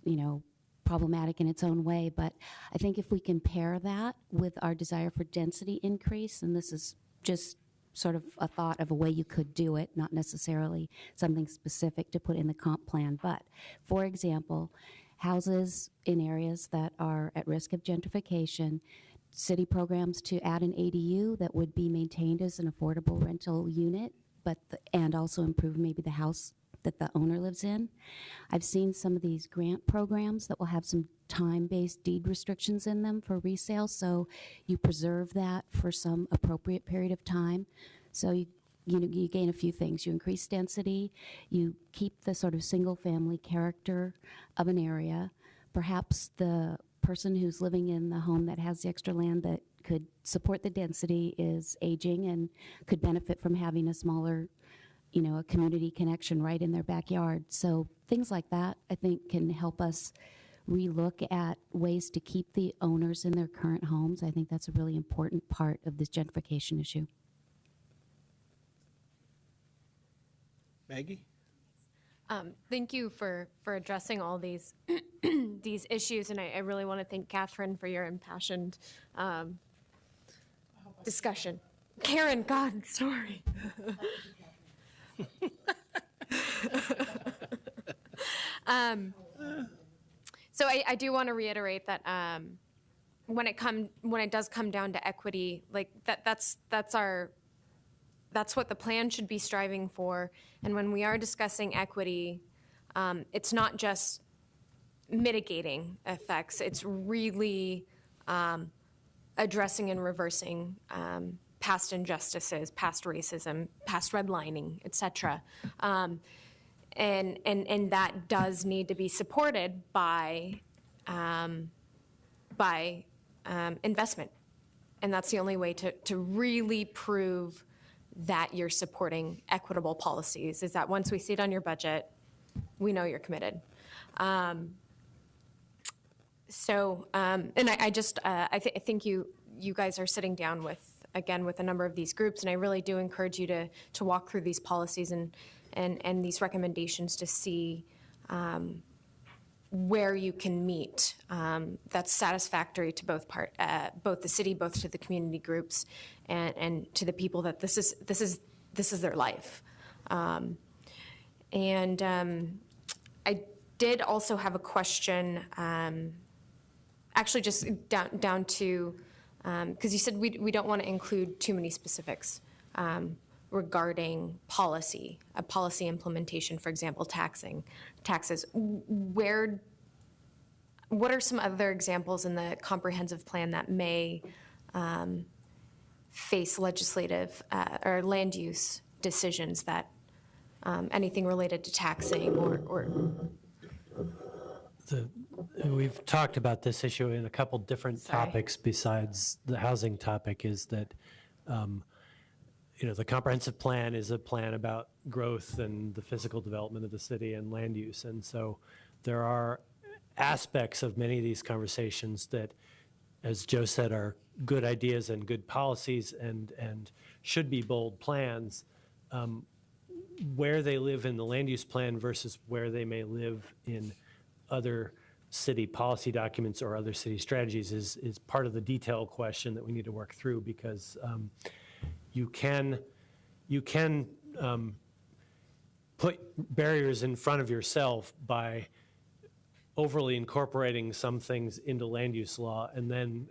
N: problematic in its own way. But I think if we compare that with our desire for density increase, and this is just sort of a thought of a way you could do it, not necessarily something specific to put in the comp plan. But, for example, houses in areas that are at risk of gentrification, city programs to add an ADU that would be maintained as an affordable rental unit, and also improve maybe the house that the owner lives in. I've seen some of these grant programs that will have some time-based deed restrictions in them for resale, so you preserve that for some appropriate period of time. So you gain a few things. You increase density, you keep the sort of single-family character of an area. Perhaps the person who's living in the home that has the extra land that could support the density is aging and could benefit from having a smaller, a community connection right in their backyard. So things like that, I think, can help us relook at ways to keep the owners in their current homes. I think that's a really important part of this gentrification issue.
A: Maggie?
M: Thank you for addressing all these these issues, and I really want to thank Catherine for your impassioned discussion. Karen, God, sorry. So I do want to reiterate that when it does come down to equity, like that's what the plan should be striving for. And when we are discussing equity, it's not just mitigating effects. It's really addressing and reversing past injustices, past racism, past redlining, et cetera. And that does need to be supported by investment. And that's the only way to really prove that you're supporting equitable policies, is that once we see it on your budget, we know you're committed. And I think you guys are sitting down with a number of these groups, and I really do encourage you to walk through these policies and these recommendations to see where you can meet that's satisfactory to both the city, both to the community groups, and to the people that this is their life. I did also have a question, actually just down to, because you said we don't want to include too many specifics regarding policy implementation, for example, taxes. What are some other examples in the comprehensive plan that may face legislative or land use decisions, that anything related to taxing or
I: We've talked about this issue in a couple different topics besides the housing topic, is that the comprehensive plan is a plan about growth and the physical development of the city and land use. And so there are aspects of many of these conversations that, as Joe said, are good ideas and good policies and should be bold plans. Where they live in the land use plan versus where they may live in other city policy documents or other city strategies is part of the detail question that we need to work through, because you can put barriers in front of yourself by overly incorporating some things into land use law, and then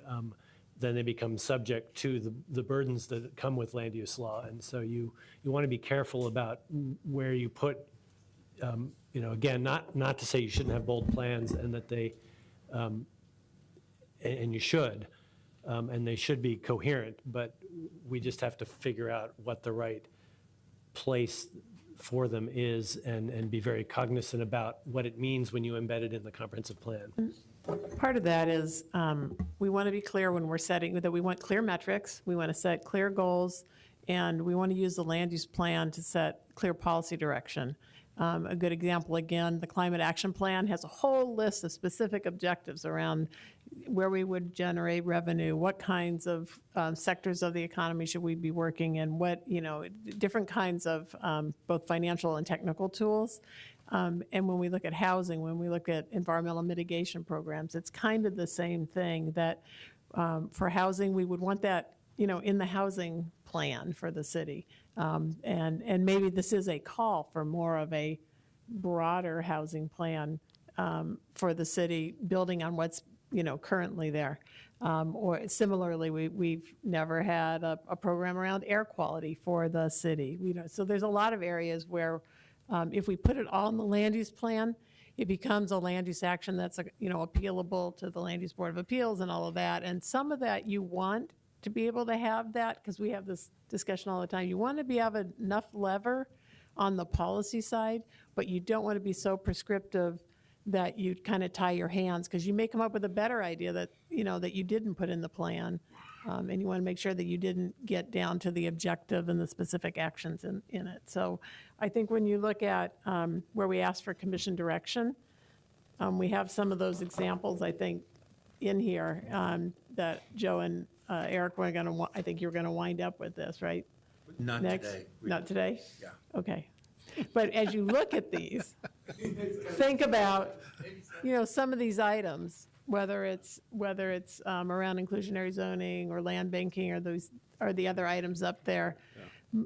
I: they become subject to the burdens that come with land use law. And so you want to be careful about where you put, again, not to say you shouldn't have bold plans, and that they, and you should, and they should be coherent, but we just have to figure out what the right place for them is, and be very cognizant about what it means when you embed it in the comprehensive plan.
F: Part of that is we want to be clear when we're setting, that we want clear metrics, we want to set clear goals, and we want to use the land use plan to set clear policy direction. A good example, again, the Climate Action Plan has a whole list of specific objectives around where we would generate revenue, what kinds of sectors of the economy should we be working in, what, different kinds of both financial and technical tools. And when we look at housing, when we look at environmental mitigation programs, it's kind of the same thing, that for housing, we would want that, in the housing plan for the city. And maybe this is a call for more of a broader housing plan for the city, building on what's currently there. Or similarly, we've never had a program around air quality for the city. So there's a lot of areas where if we put it all in the land use plan, it becomes a land use action that's appealable to the Land Use Board of Appeals and all of that. And some of that you want to be able to have that, because we have this discussion all the time. You want to have enough lever on the policy side, but you don't want to be so prescriptive that you kind of tie your hands, because you may come up with a better idea that that you didn't put in the plan, and you want to make sure that you didn't get down to the objective and the specific actions in it. So I think when you look at where we ask for commission direction, we have some of those examples, I think, in here that Joe and Eric were going to, I think you're going to wind up with this, right?
Q: Not
F: Next?
Q: today.
F: Not today?
Q: Yeah.
F: Okay. But as you look at these, think about, some of these items, whether it's around inclusionary zoning or land banking or those or the other items up there. Yeah.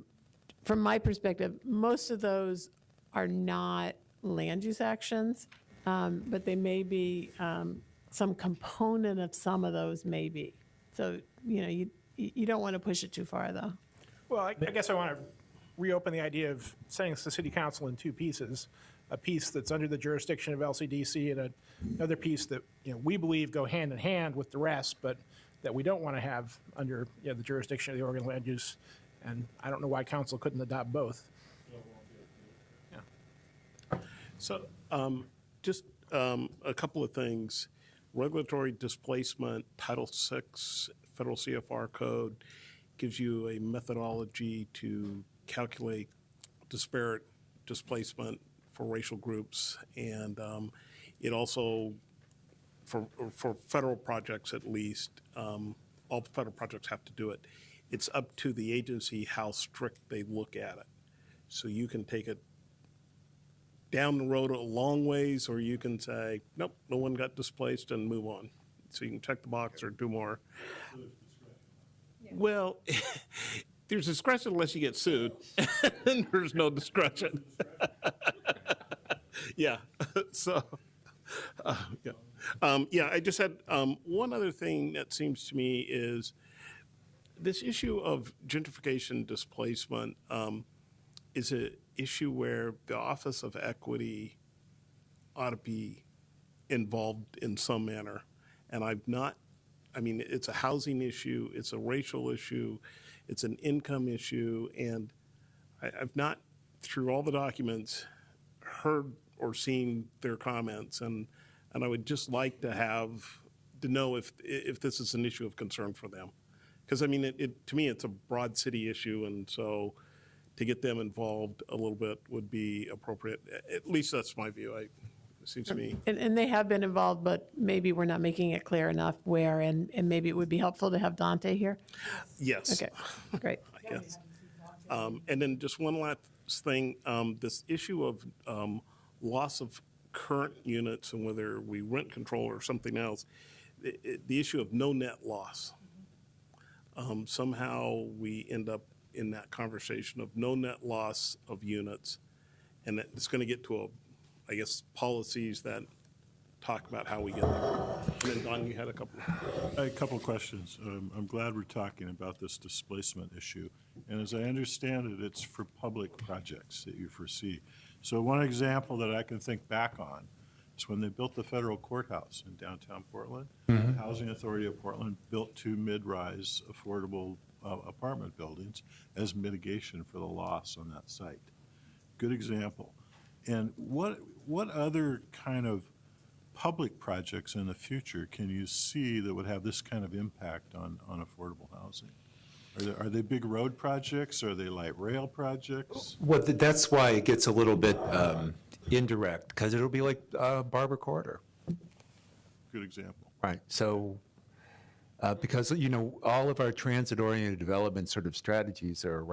F: From my perspective, most of those are not land use actions, but they may be some component of some of those may be. So, you don't want to push it too far, though.
B: Well, I guess I want to reopen the idea of setting the city council in two pieces, a piece that's under the jurisdiction of LCDC and another piece that we believe go hand in hand with the rest, but that we don't want to have under the jurisdiction of the Oregon Land Use. And I don't know why council couldn't adopt both.
A: So just a couple of things. Regulatory displacement, Title VI, Federal CFR Code gives you a methodology to calculate disparate displacement for racial groups. And it also, for federal projects at least, all federal projects have to do it. It's up to the agency how strict they look at it. So you can take it down the road a long ways, or you can say, nope, no one got displaced and move on. So you can check the box or do more. Well, there's discretion unless you get sued, and there's no discretion. Yeah, so, yeah. I just had one other thing that seems to me is this issue of gentrification displacement is an issue where the Office of Equity ought to be involved in some manner. And it's a housing issue, it's a racial issue, it's an income issue, and I've not, through all the documents, heard or seen their comments, and I would just like to know if this is an issue of concern for them. Because, to me, it's a broad city issue, and so to get them involved a little bit would be appropriate. At least that's my view. It seems to me.
F: And they have been involved, but maybe we're not making it clear enough where, and maybe it would be helpful to have Dante here?
A: Yes.
F: Okay, great.
A: I guess. And then just one last thing, this issue of loss of current units and whether we rent control or something else, the issue of no net loss. Somehow we end up in that conversation of no net loss of units, and that it's going to get to policies that talk about how we get there. And then Don, you had a couple.
C: A couple questions. I'm glad we're talking about this displacement issue, and as I understand it, it's for public projects that you foresee. So one example that I can think back on is when they built the federal courthouse in downtown Portland.
L: Mhm.
C: The Housing Authority of Portland built 2 mid-rise affordable apartment buildings as mitigation for the loss on that site. Good example. And what other kind of public projects in the future can you see that would have this kind of impact on affordable housing? Are they big road projects? Are they light rail projects?
L: Well, that's why it gets a little bit indirect, because it'll be like Barber Corridor.
C: Good example.
L: Right. So, because, all of our transit-oriented development sort of strategies are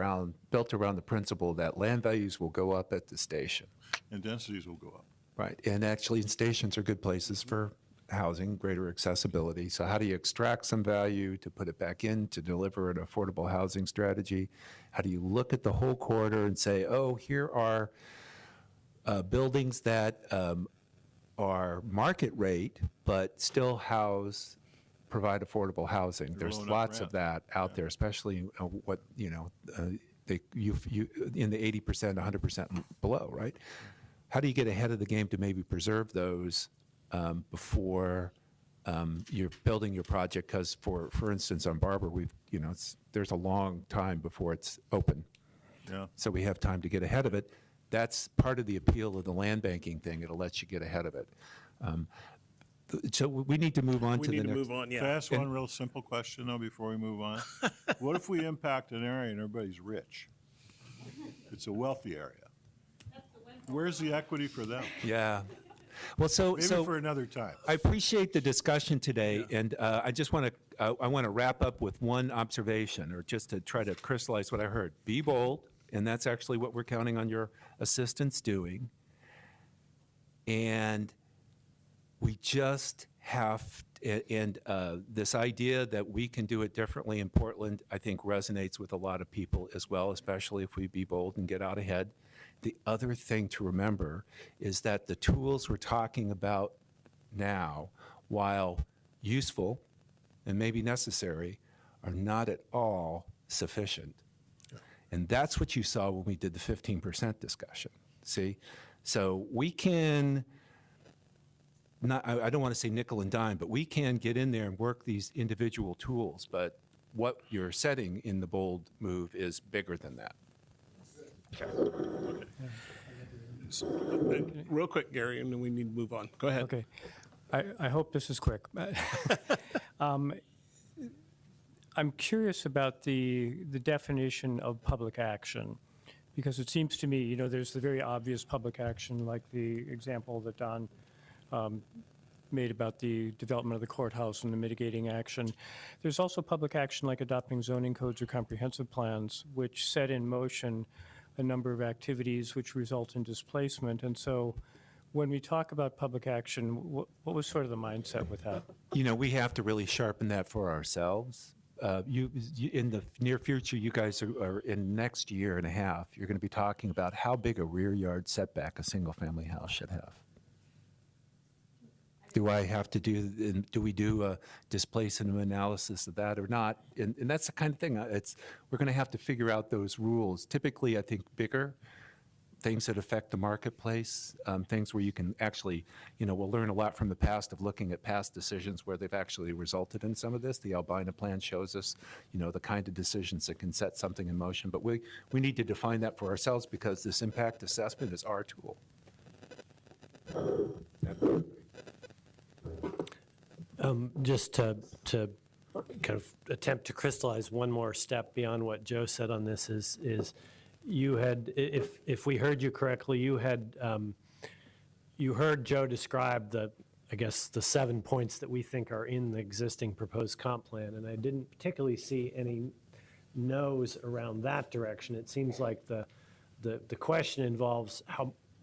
L: built around the principle that land values will go up at the station.
C: And densities will go up.
L: Right. And actually, stations are good places for housing, greater accessibility. So how do you extract some value to put it back in to deliver an affordable housing strategy? How do you look at the whole corridor and say, oh, here are buildings that are market rate but still provide affordable housing? There's lots of that out there, especially in the 80%, 100% below, right? How do you get ahead of the game to maybe preserve those before you're building your project? Because for instance, on Barber, there's a long time before it's open.
C: Yeah.
L: So we have time to get ahead of it. That's part of the appeal of the land banking thing. It'll let you get ahead of it. So we need to move on to the next.
A: We need to move on, yeah.
C: Can I ask one real simple question, though, before we move on? What if we impact an area and everybody's rich? It's a wealthy area. Where's the equity for them?
L: Yeah. Well,
C: Maybe for another time.
L: I appreciate the discussion today, and I just want to wrap up with one observation, or just to try to crystallize what I heard. Be bold, and that's actually what we're counting on your assistance doing. And we just have, this idea that we can do it differently in Portland, I think resonates with a lot of people as well, especially if we be bold and get out ahead. The other thing to remember is that the tools we're talking about now, while useful and maybe necessary, are not at all sufficient. And that's what you saw when we did the 15% discussion, see? So we can I don't want to say nickel and dime, but we can get in there and work these individual tools. But what you're setting in the bold move is bigger than that.
A: Real quick, Gary, and then we need to move on. Go ahead.
D: Okay. I hope this is quick. I'm curious about the definition of public action, because it seems to me, you know, there's the very obvious public action, like the example that Don made about the development of the courthouse and the mitigating action. There's also public action like adopting zoning codes or comprehensive plans, which set in motion a number of activities which result in displacement. And so when we talk about public action, what was sort of the mindset with that?
L: You know, we have to really sharpen that for ourselves. You in the near future, you guys are in next year and a half, you're going to be talking about how big a rear yard setback a single-family house should have. Do we do a displacement analysis of that or not? And that's the kind of thing, we're going to have to figure out those rules. Typically, I think bigger, things that affect the marketplace, things where you can actually, you know, we'll learn a lot from the past of looking at past decisions where they've actually resulted in some of this. The Albina plan shows us, you know, the kind of decisions that can set something in motion. But we need to define that for ourselves, because this impact assessment is our tool.
I: Just to kind of attempt to crystallize one more step beyond what Joe said on this is you had, if we heard you correctly, you heard Joe describe I guess the 7 points that we think are in the existing proposed comp plan, and I didn't particularly see any no's around that direction. It seems like the question involves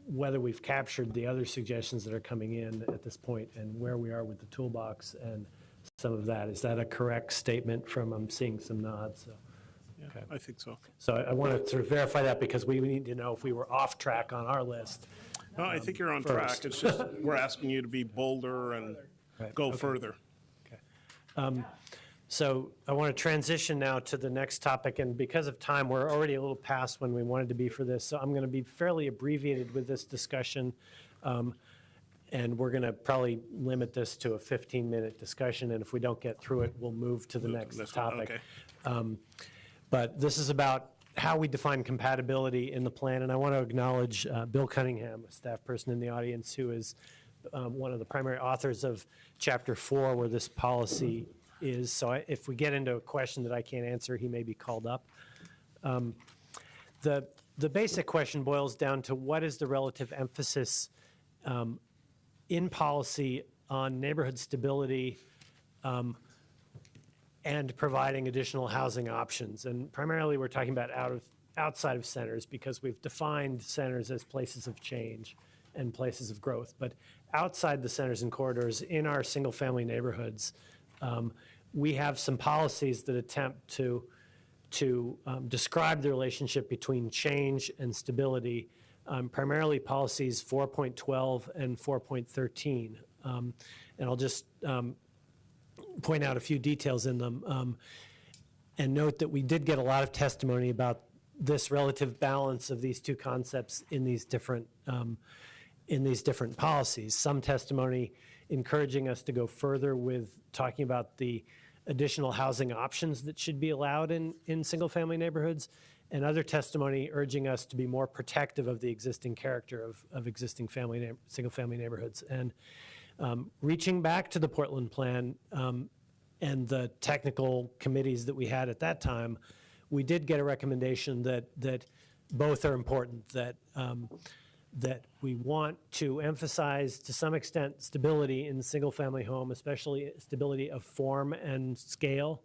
I: whether we've captured the other suggestions that are coming in at this point and where we are with the toolbox and some of that. Is that a correct statement from, I'm seeing some nods. So,
A: yeah,
I: okay.
A: I think so.
I: So I want to sort of verify that, because we need to know if we were off track on our list.
A: No, I think you're on
I: first.
A: track. It's just we're asking you to be bolder and go further.
I: Okay. So I want to transition now to the next topic, and because of time, we're already a little past when we wanted to be for this, so I'm going to be fairly abbreviated with this discussion, and we're going to probably limit this to a 15-minute discussion, and if we don't get through it, we'll move to the next topic.
A: Okay.
I: But this is about how we define compatibility in the plan, and I want to acknowledge Bill Cunningham, a staff person in the audience, who is one of the primary authors of Chapter 4, where this policy is. So if we get into a question that I can't answer, he may be called up. The basic question boils down to what is the relative emphasis in policy on neighborhood stability and providing additional housing options. And primarily we're talking about outside of centers, because we've defined centers as places of change and places of growth. But outside the centers and corridors, in our single-family neighborhoods, we have some policies that attempt to describe the relationship between change and stability, primarily policies 4.12 and 4.13. And I'll just point out a few details in them, and note that we did get a lot of testimony about this relative balance of these two concepts in these different policies. Some testimony encouraging us to go further with talking about the additional housing options that should be allowed in single-family neighborhoods, and other testimony urging us to be more protective of the existing character of existing single-family neighborhoods. And reaching back to the Portland Plan and the technical committees that we had at that time, we did get a recommendation that both are important, that we want to emphasize to some extent stability in the single-family home, especially stability of form and scale.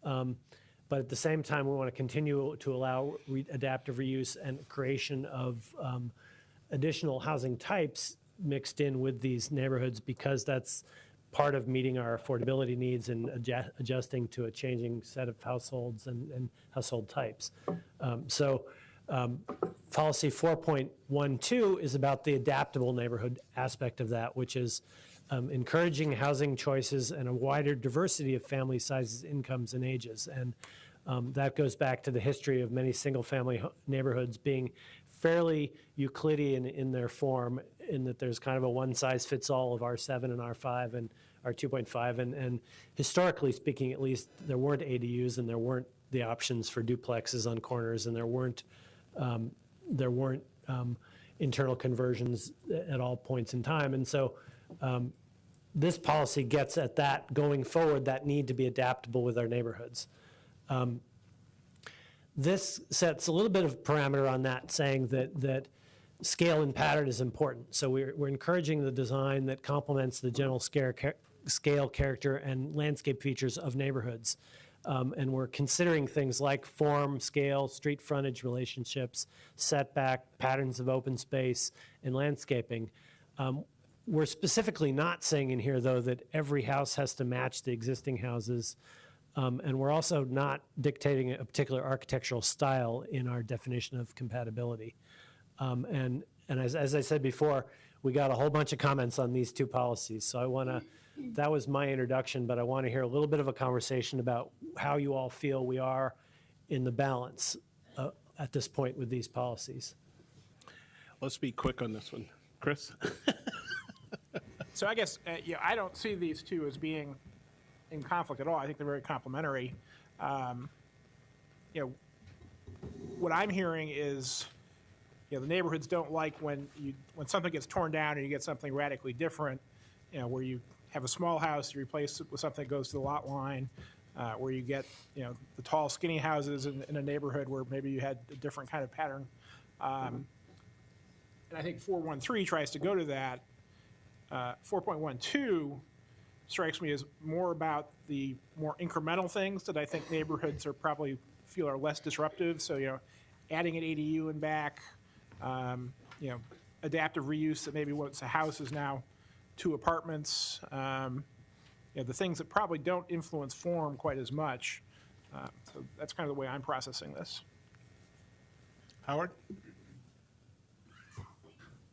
I: But at the same time, we want to continue to allow adaptive reuse and creation of additional housing types mixed in with these neighborhoods, because that's part of meeting our affordability needs and adjusting to a changing set of households and household types. Policy 4.12 is about the adaptable neighborhood aspect of that, which is encouraging housing choices and a wider diversity of family sizes, incomes, and ages. And that goes back to the history of many single-family neighborhoods being fairly Euclidean in their form, in that there's kind of a one-size-fits-all of R7 and R5 and R2.5. And historically speaking, at least, there weren't ADUs and there weren't the options for duplexes on corners, and there weren't internal conversions at all points in time. And so this policy gets at that going forward, that need to be adaptable with our neighborhoods. This sets a little bit of parameter on that, saying that scale and pattern is important. So we're encouraging the design that complements the general scale, character, and landscape features of neighborhoods. And we're considering things like form, scale, street frontage relationships, setback, patterns of open space, and landscaping. We're specifically not saying in here, though, that every house has to match the existing houses. And we're also not dictating a particular architectural style in our definition of compatibility. And as I said before, we got a whole bunch of comments on these two policies. So I want to, that was my introduction, but I want to hear a little bit of a conversation about how you all feel we are in the balance at this point with these policies.
A: Let's be quick on this one. Chris?
B: So I guess, I don't see these two as being in conflict at all. I think they're very complementary. What I'm hearing is, the neighborhoods don't like when something gets torn down and you get something radically different, where you have a small house, you replace it with something that goes to the lot line, where you get, the tall, skinny houses in a neighborhood where maybe you had a different kind of pattern. And I think 413 tries to go to that. 4.12 strikes me as more about the more incremental things that I think neighborhoods feel are less disruptive. So, adding an ADU in back, adaptive reuse that maybe once a house is now 2 apartments, the things that probably don't influence form quite as much. So that's kind of the way I'm processing this.
A: Howard?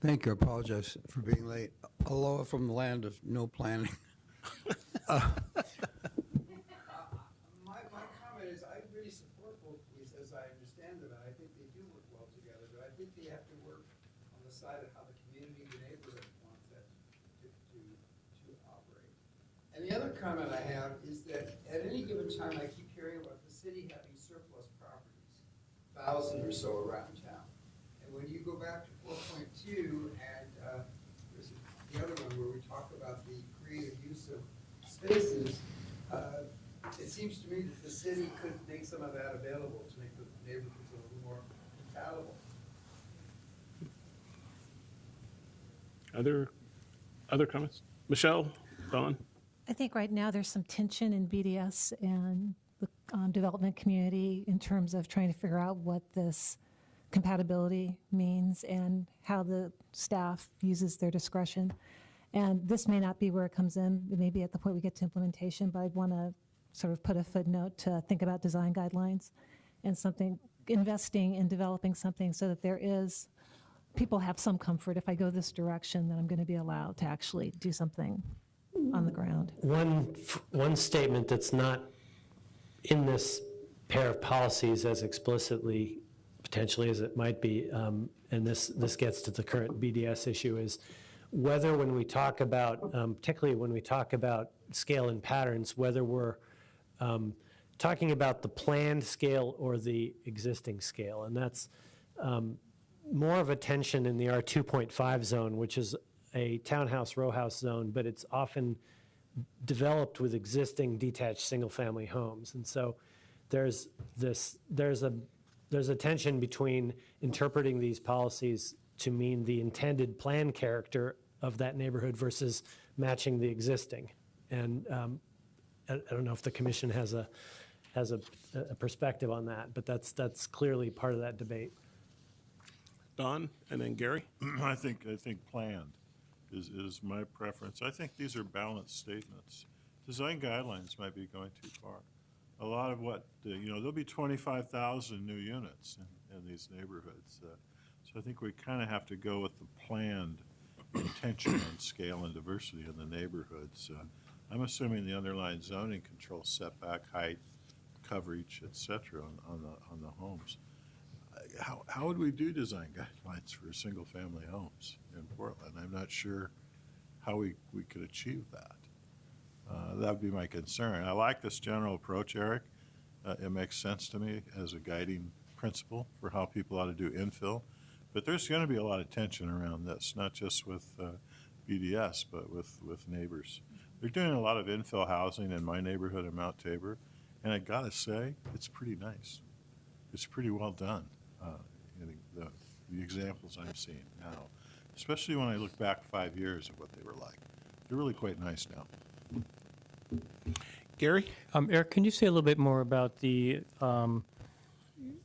Q: Thank you. I apologize for being late. Aloha from the land of no planning. My comment is I really support both of these as I understand them, and I think they do work well together, but I think they have to work on the side of how the community, the neighborhood wants that to operate. And the other comment I have is that at any given time I keep hearing about the city having surplus properties, 1,000 or so around town. And when you go back to 4.2 and there's the other one where we talk about the creative use of spaces, it seems to me that the city could make some of that available to make the neighborhoods a little more compatible.
A: Other comments? Michelle, Dawn?
K: I think right now there's some tension in BDS and the development community in terms of trying to figure out what this compatibility means and how the staff uses their discretion. And this may not be where it comes in. It may be at the point we get to implementation, but I'd want to sort of put a footnote to think about design guidelines and investing in developing something so that people have some comfort. If I go this direction, then I'm going to be allowed to actually do something on the ground.
I: One statement that's not in this pair of policies as explicitly, potentially, as it might be, and this gets to the current BDS issue, is whether when we talk about, particularly when we talk about scale and patterns, whether we're talking about the planned scale or the existing scale. And that's more of a tension in the R2.5 zone, which is a townhouse row house zone, but it's often developed with existing detached single-family homes. And so there's a tension between interpreting these policies to mean the intended plan character of that neighborhood versus matching the existing. And I don't know if the commission has a perspective on that, but that's clearly part of that debate.
A: Don, and then Gary?
C: I think planned is my preference. I think these are balanced statements. Design guidelines might be going too far. A lot of there'll be 25,000 new units in these neighborhoods. So I think we kind of have to go with the planned intention on scale and diversity in the neighborhoods. I'm assuming the underlying zoning controls setback, height, coverage, et cetera, on the homes. how would we do design guidelines for single-family homes in Portland? I'm not sure how we could achieve that. That would be my concern. I like this general approach, Eric. It makes sense to me as a guiding principle for how people ought to do infill. But there's going to be a lot of tension around this, not just with BDS, but with neighbors. They're doing a lot of infill housing in my neighborhood in Mount Tabor, and I gotta say, it's pretty nice. It's pretty well done, the examples I'm seeing now, especially when I look back 5 years of what they were like. They're really quite nice now.
A: Gary?
D: Eric, can you say a little bit more about the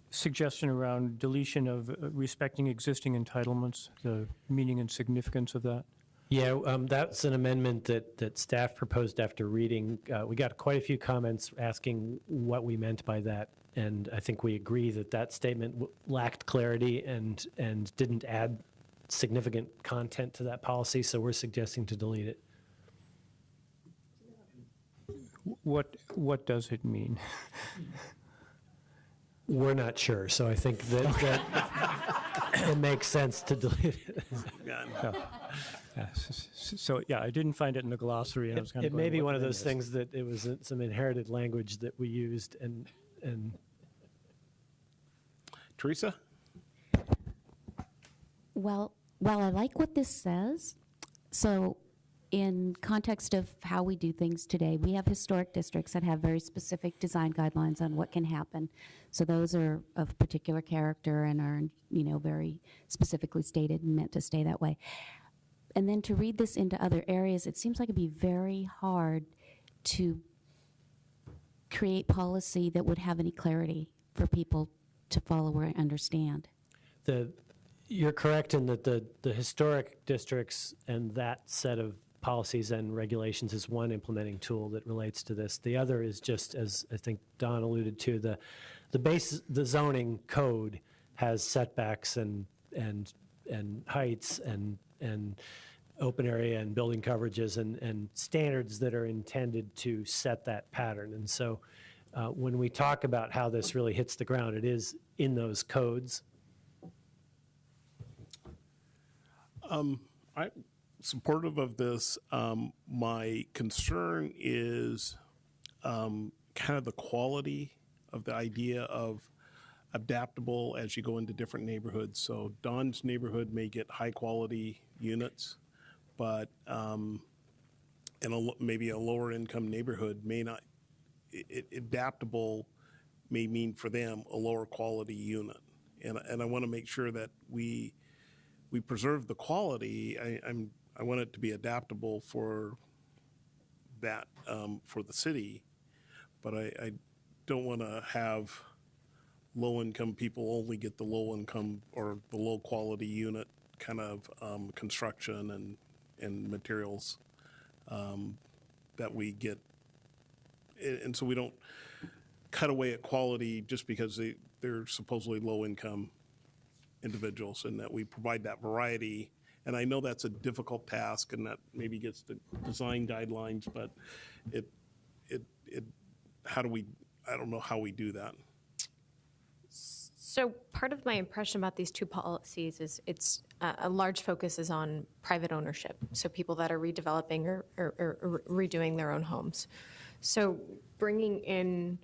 D: suggestion around deletion of respecting existing entitlements, the meaning and significance of that?
I: Yeah, that's an amendment that staff proposed after reading. We got quite a few comments asking what we meant by that, and I think we agree that that statement lacked clarity and didn't add significant content to that policy, so we're suggesting to delete it.
D: What does it mean?
I: We're not sure, so I think that it makes sense to delete it.
D: Yeah. So, yeah, I didn't find it in the glossary. And I was kind of
I: it may be one of those things that it was some inherited language that we used and
A: Teresa?
N: Well, I like what this says. So in context of how we do things today, we have historic districts that have very specific design guidelines on what can happen. So those are of particular character and are, very specifically stated and meant to stay that way. And then to read this into other areas, it seems like it'd be very hard to create policy that would have any clarity for people to follow or understand.
I: You're correct in that the historic districts and that set of policies and regulations is one implementing tool that relates to this. The other is just, as I think Don alluded to, the zoning code has setbacks and heights and open area and building coverages and standards that are intended to set that pattern. And so when we talk about how this really hits the ground, it is in those codes.
A: I'm supportive of this. My concern is kind of the quality of the idea of adaptable as you go into different neighborhoods. So Don's neighborhood may get high quality units, but maybe a lower income neighborhood may not. Adaptable may mean for them a lower quality unit, and I want to make sure that we preserve the quality. I want it to be adaptable for that for the city, but I don't want to have low-income people only get the low-income or the low-quality unit kind of construction and materials that we get. And so we don't cut away at quality just because they're supposedly low-income individuals, and that we provide that variety. And I know that's a difficult task, and that maybe gets to design guidelines, but how do we, I don't know how we do that.
M: So part of my impression about these two policies is it's a large focus is on private ownership. So people that are redeveloping or redoing their own homes. So bringing in,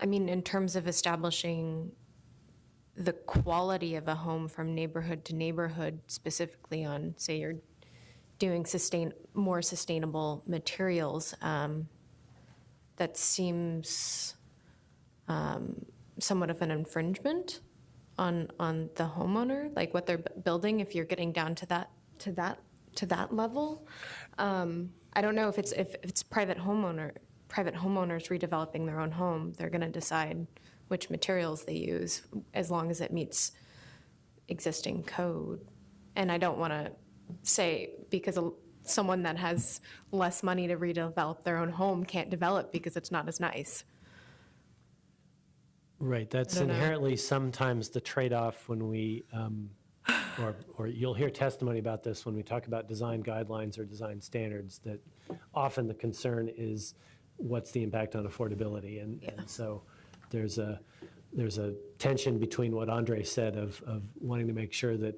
M: in terms of establishing the quality of a home from neighborhood to neighborhood, specifically on, say, you're doing more sustainable materials, that seems somewhat of an infringement on the homeowner, like what they're building. If you're getting down to that level, I don't know if it's private homeowners redeveloping their own home. They're going to decide which materials they use as long as it meets existing code. And I don't want to say because someone that has less money to redevelop their own home can't develop because it's not as nice.
I: Right, that's inherently sometimes the trade-off when we, or you'll hear testimony about this when we talk about design guidelines or design standards, that often the concern is what's the impact on affordability. And so there's there's a tension between what Andre said of wanting to make sure that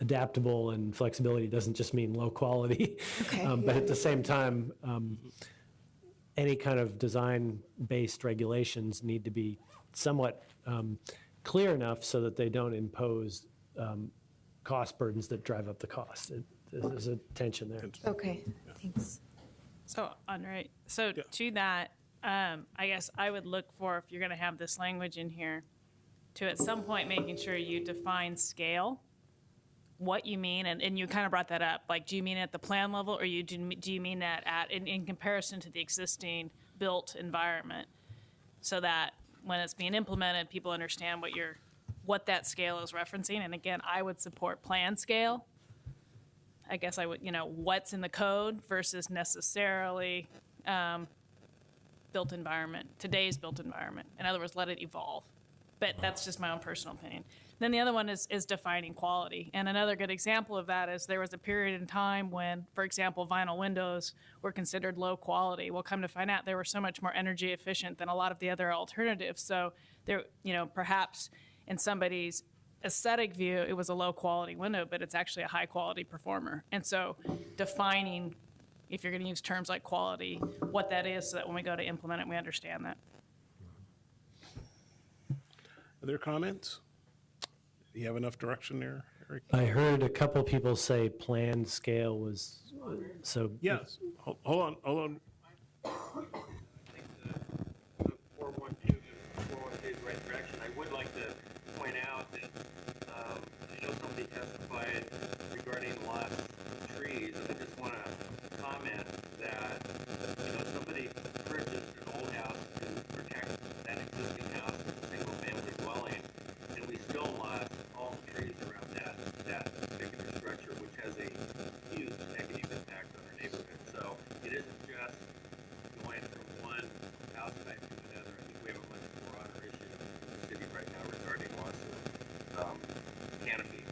I: adaptable and flexibility doesn't just mean low quality.
M: Okay.
I: But at the same time, any kind of design-based regulations need to be somewhat clear enough so that they don't impose cost burdens that drive up the cost. There's a tension there.
M: Okay, thanks.
J: So, Andre, so to that, I guess I would look for, if you're going to have this language in here, to at some point making sure you define scale, what you mean, and you kind of brought that up. Like, do you mean at the plan level, or do you mean that in comparison to the existing built environment, so that when it's being implemented, people understand what that scale is referencing? And again, I would support plan scale. I guess I would, what's in the code versus necessarily built environment, today's built environment. In other words, let it evolve. But that's just my own personal opinion. Then the other one is defining quality. And another good example of that is there was a period in time when, for example, vinyl windows were considered low quality. Well, come to find out, they were so much more energy efficient than a lot of the other alternatives. So there, perhaps in somebody's aesthetic view, it was a low quality window, but it's actually a high quality performer. And so defining, if you're going to use terms like quality, what that is, so that when we go to implement it, we understand that.
A: Other comments? Do you have enough direction there, Eric?
I: I heard a couple people say planned scale was, so.
A: Yes. Hold on.
R: I think the 412 is the right direction. I would like to point out that I know somebody testified regarding lost trees, and I just want to comment that somebody purchased an old house to protect that existing house as a single-family dwelling, and we still lost all the trees around that particular structure, which has a huge negative impact on our neighborhood. So it isn't just going from one house type to another. I think we have a much broader issue in the city right now regarding loss of canopy.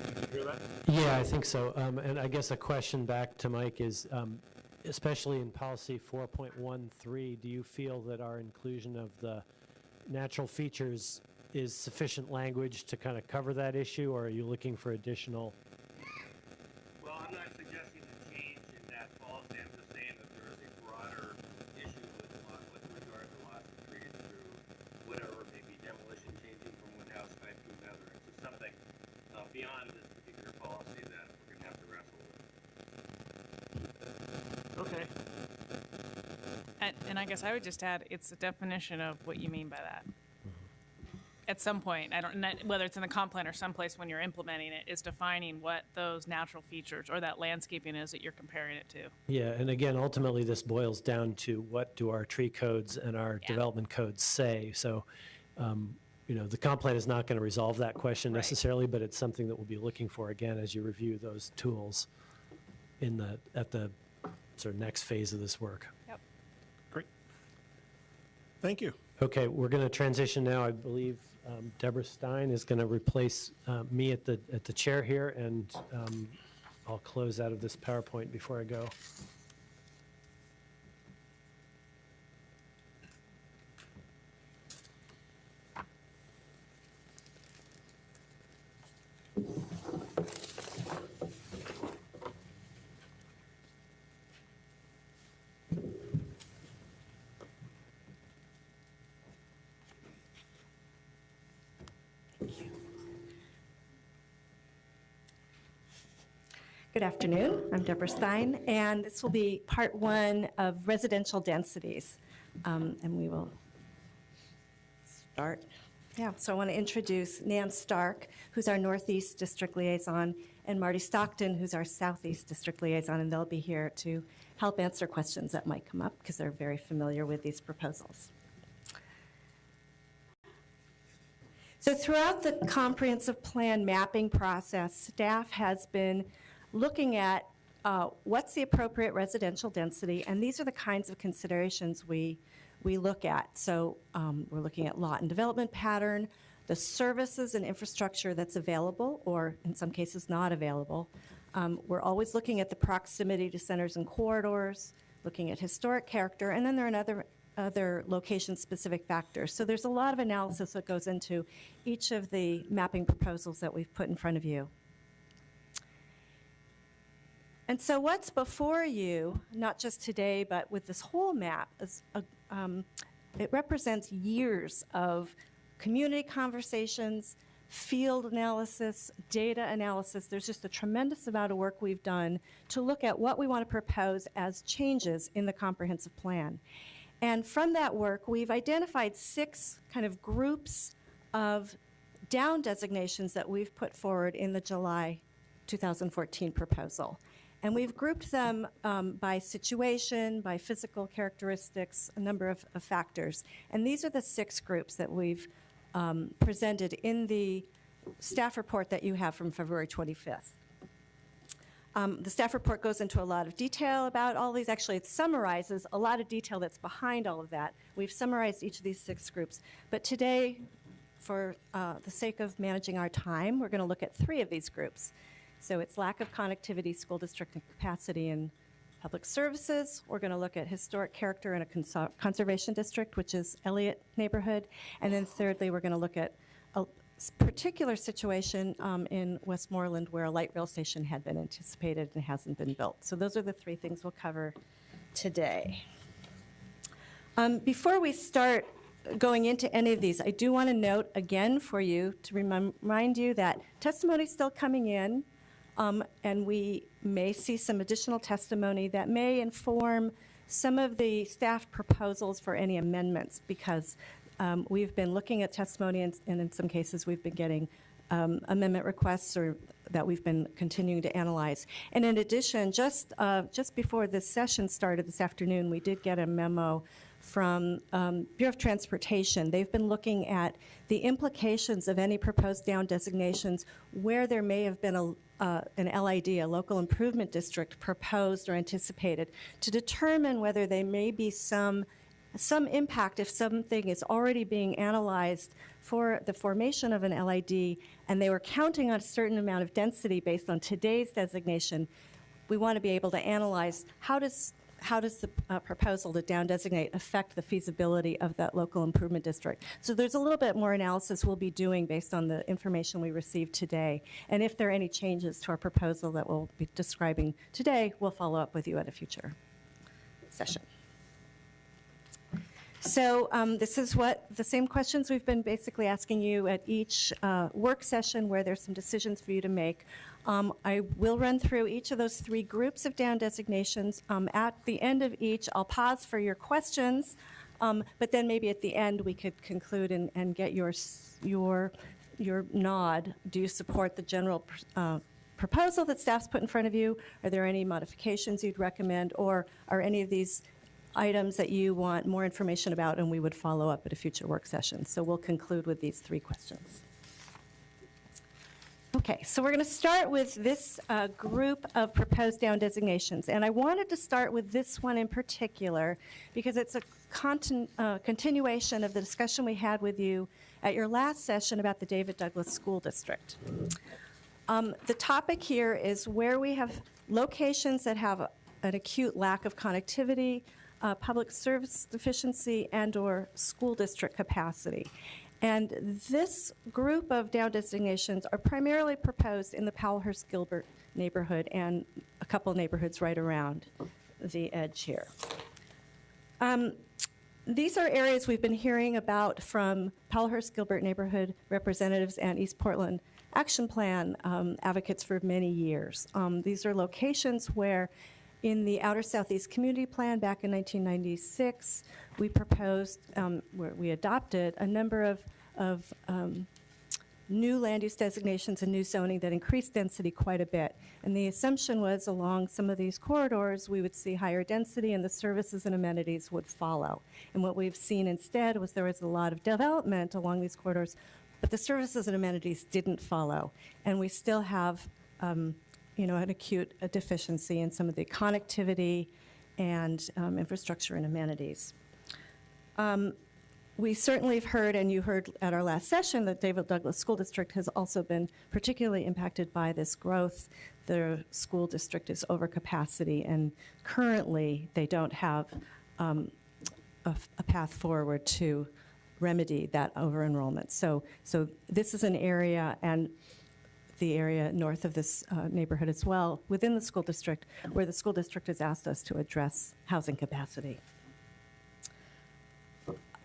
A: Did you hear that?
I: Yeah, I think so. And I guess a question back to Mike is, especially in policy 4.13, do you feel that our inclusion of the natural features is sufficient language to kind of cover that issue, or are you looking for additional?
R: Well, I'm not suggesting a change in that policy. I'm just saying that there is a broader issue with regard to loss of trees through whatever, maybe demolition, changing from one house type to another. It's just something beyond this particular policy that we're going to have to wrestle with.
A: Okay.
J: And I guess I would just add, it's a definition of what you mean by that. At some point, whether it's in the comp plan or someplace when you're implementing it, is defining what those natural features or that landscaping is that you're comparing it to.
I: Yeah, and again, ultimately, this boils down to what do our tree codes and our development codes say. So, the comp plan is not going to resolve that question necessarily, but it's something that we'll be looking for again as you review those tools at the sort of next phase of this work.
J: Yep.
A: Great. Thank you.
I: Okay, we're going to transition now. I believe Deborah Stein is going to replace me at the chair here, and I'll close out of this PowerPoint before I go.
S: Good afternoon. I'm Deborah Stein, and this will be part one of residential densities. And we will start. Yeah, so I want to introduce Nan Stark, who's our Northeast District Liaison, and Marty Stockton, who's our Southeast District Liaison, and they'll be here to help answer questions that might come up because they're very familiar with these proposals. So throughout the comprehensive plan mapping process, staff has been looking at what's the appropriate residential density, and these are the kinds of considerations we look at. So we're looking at lot and development pattern, the services and infrastructure that's available, or in some cases not available. We're always looking at the proximity to centers and corridors, looking at historic character, and then there are other location-specific factors. So there's a lot of analysis that goes into each of the mapping proposals that we've put in front of you. And so what's before you, not just today, but with this whole map, is it represents years of community conversations, field analysis, data analysis. There's just a tremendous amount of work we've done to look at what we want to propose as changes in the comprehensive plan. And from that work, we've identified 6 kind of groups of down designations that we've put forward in the July 2014 proposal. And we've grouped them by situation, by physical characteristics, a number of factors. And these are the 6 groups that we've presented in the staff report that you have from February 25th. The staff report goes into a lot of detail about all these. Actually, it summarizes a lot of detail that's behind all of that. We've summarized each of these 6 groups. But today, for the sake of managing our time, we're going to look at 3 of these groups. So it's lack of connectivity, school district and capacity in public services. We're going to look at historic character in a conservation district, which is Elliott neighborhood. And then thirdly, we're going to look at a particular situation in Westmoreland where a light rail station had been anticipated and hasn't been built. So those are the 3 things we'll cover today. Before we start going into any of these, I do want to note again for you to remind you that testimony is still coming in. And we may see some additional testimony that may inform some of the staff proposals for any amendments, because we've been looking at testimony, and in some cases we've been getting amendment requests or that we've been continuing to analyze. And in addition, just before this session started this afternoon, we did get a memo from Bureau of Transportation. They've been looking at the implications of any proposed down designations where there may have been an LID, a local improvement district, proposed or anticipated, to determine whether there may be some impact if something is already being analyzed for the formation of an LID and they were counting on a certain amount of density based on today's designation. We want to be able to analyze how does the proposal to down designate affect the feasibility of that local improvement district. So there's a little bit more analysis we'll be doing based on the information we received today. And if there are any changes to our proposal that we'll be describing today, we'll follow up with you at a future session. So this is what the same questions we've been basically asking you at each work session where there's some decisions for you to make. I will run through each of those 3 groups of down designations. At the end of each, I'll pause for your questions, but then maybe at the end we could conclude and get your nod. Do you support the general proposal that staff's put in front of you? Are there any modifications you'd recommend, or are any of these items that you want more information about and we would follow up at a future work session? So we'll conclude with these 3 questions. Okay, so we're going to start with this group of proposed down designations. And I wanted to start with this one in particular because it's a continuation of the discussion we had with you at your last session about the David Douglas School District. The topic here is where we have locations that have an acute lack of connectivity, public service deficiency, and/or school district capacity. And this group of down designations are primarily proposed in the Powellhurst-Gilbert neighborhood and a couple neighborhoods right around the edge here. These are areas we've been hearing about from Powellhurst-Gilbert neighborhood representatives and East Portland Action Plan advocates for many years. These are locations where in the Outer Southeast Community Plan back in 1996, we proposed, where we adopted a number of new land use designations and new zoning that increased density quite a bit. And the assumption was along some of these corridors, we would see higher density and the services and amenities would follow. And what we've seen instead was there was a lot of development along these corridors, but the services and amenities didn't follow. And we still have an acute deficiency in some of the connectivity and infrastructure and amenities. We certainly have heard, and you heard at our last session, that David Douglas School District has also been particularly impacted by this growth. The school district is over capacity, and currently they don't have a path forward to remedy that over-enrollment. So this is an area, and the area north of this neighborhood as well, within the school district, where the school district has asked us to address housing capacity.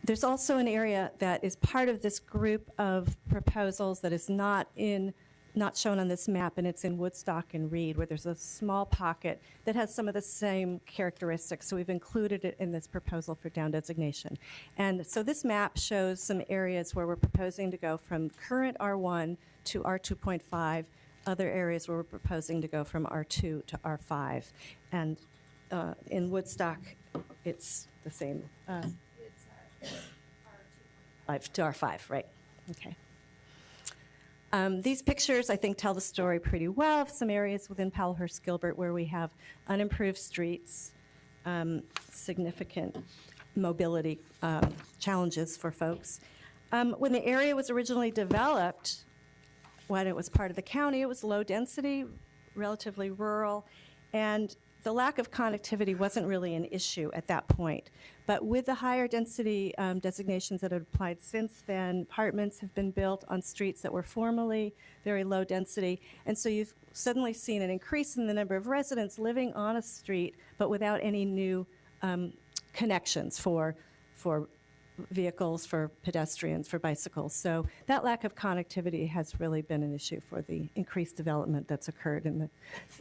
S: There's also an area that is part of this group of proposals that is not shown on this map, and it's in Woodstock and Reed, where there's a small pocket that has some of the same characteristics. So we've included it in this proposal for down designation. And so this map shows some areas where we're proposing to go from current R1 to R2.5, other areas where we're proposing to go from R2 to R5. And in Woodstock, it's the same. It's R2 to R5, right? Okay. These pictures, I think, tell the story pretty well of some areas within Powellhurst-Gilbert where we have unimproved streets, significant mobility challenges for folks. When the area was originally developed, when it was part of the county, it was low density, relatively rural, and the lack of connectivity wasn't really an issue at that point. But with the higher density designations that have applied since then, apartments have been built on streets that were formerly very low density. And so you've suddenly seen an increase in the number of residents living on a street, but without any new connections for vehicles, for pedestrians, for bicycles. So that lack of connectivity has really been an issue for the increased development that's occurred in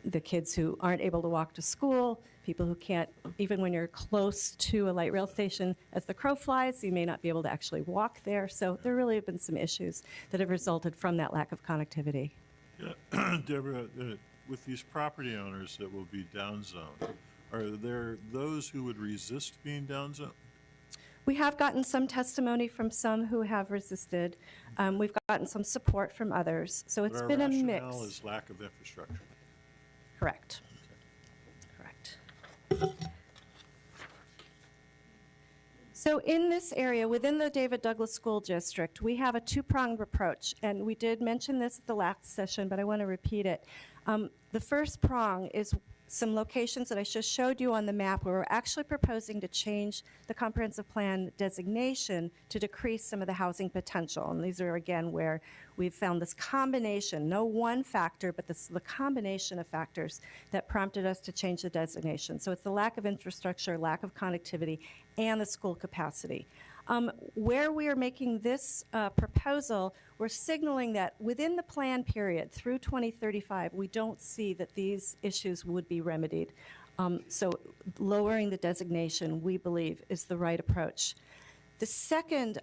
S: the kids who aren't able to walk to school, people who can't, even when you're close to a light rail station, as the crow flies, you may not be able to actually walk there. So there really have been some issues that have resulted from that lack of connectivity.
C: Yeah. Deborah, with these property owners that will be downzoned, are there those who would resist being downzoned?
S: We have gotten some testimony from some who have resisted. We've gotten some support from others. So it's been a mix.
C: Our rationale is lack of infrastructure.
S: Correct. Correct. So in this area, within the David Douglas School District, we have a two-pronged approach. And we did mention this at the last session, but I want to repeat it. The first prong is some locations that I just showed you on the map where we're actually proposing to change the comprehensive plan designation to decrease some of the housing potential. And these are, again, where we've found this combination, no one factor, but the combination of factors that prompted us to change the designation. So it's the lack of infrastructure, lack of connectivity, and the school capacity. Where we are making this proposal, we're signaling that within the plan period through 2035, we don't see that these issues would be remedied. So lowering the designation, we believe, is the right approach. The second,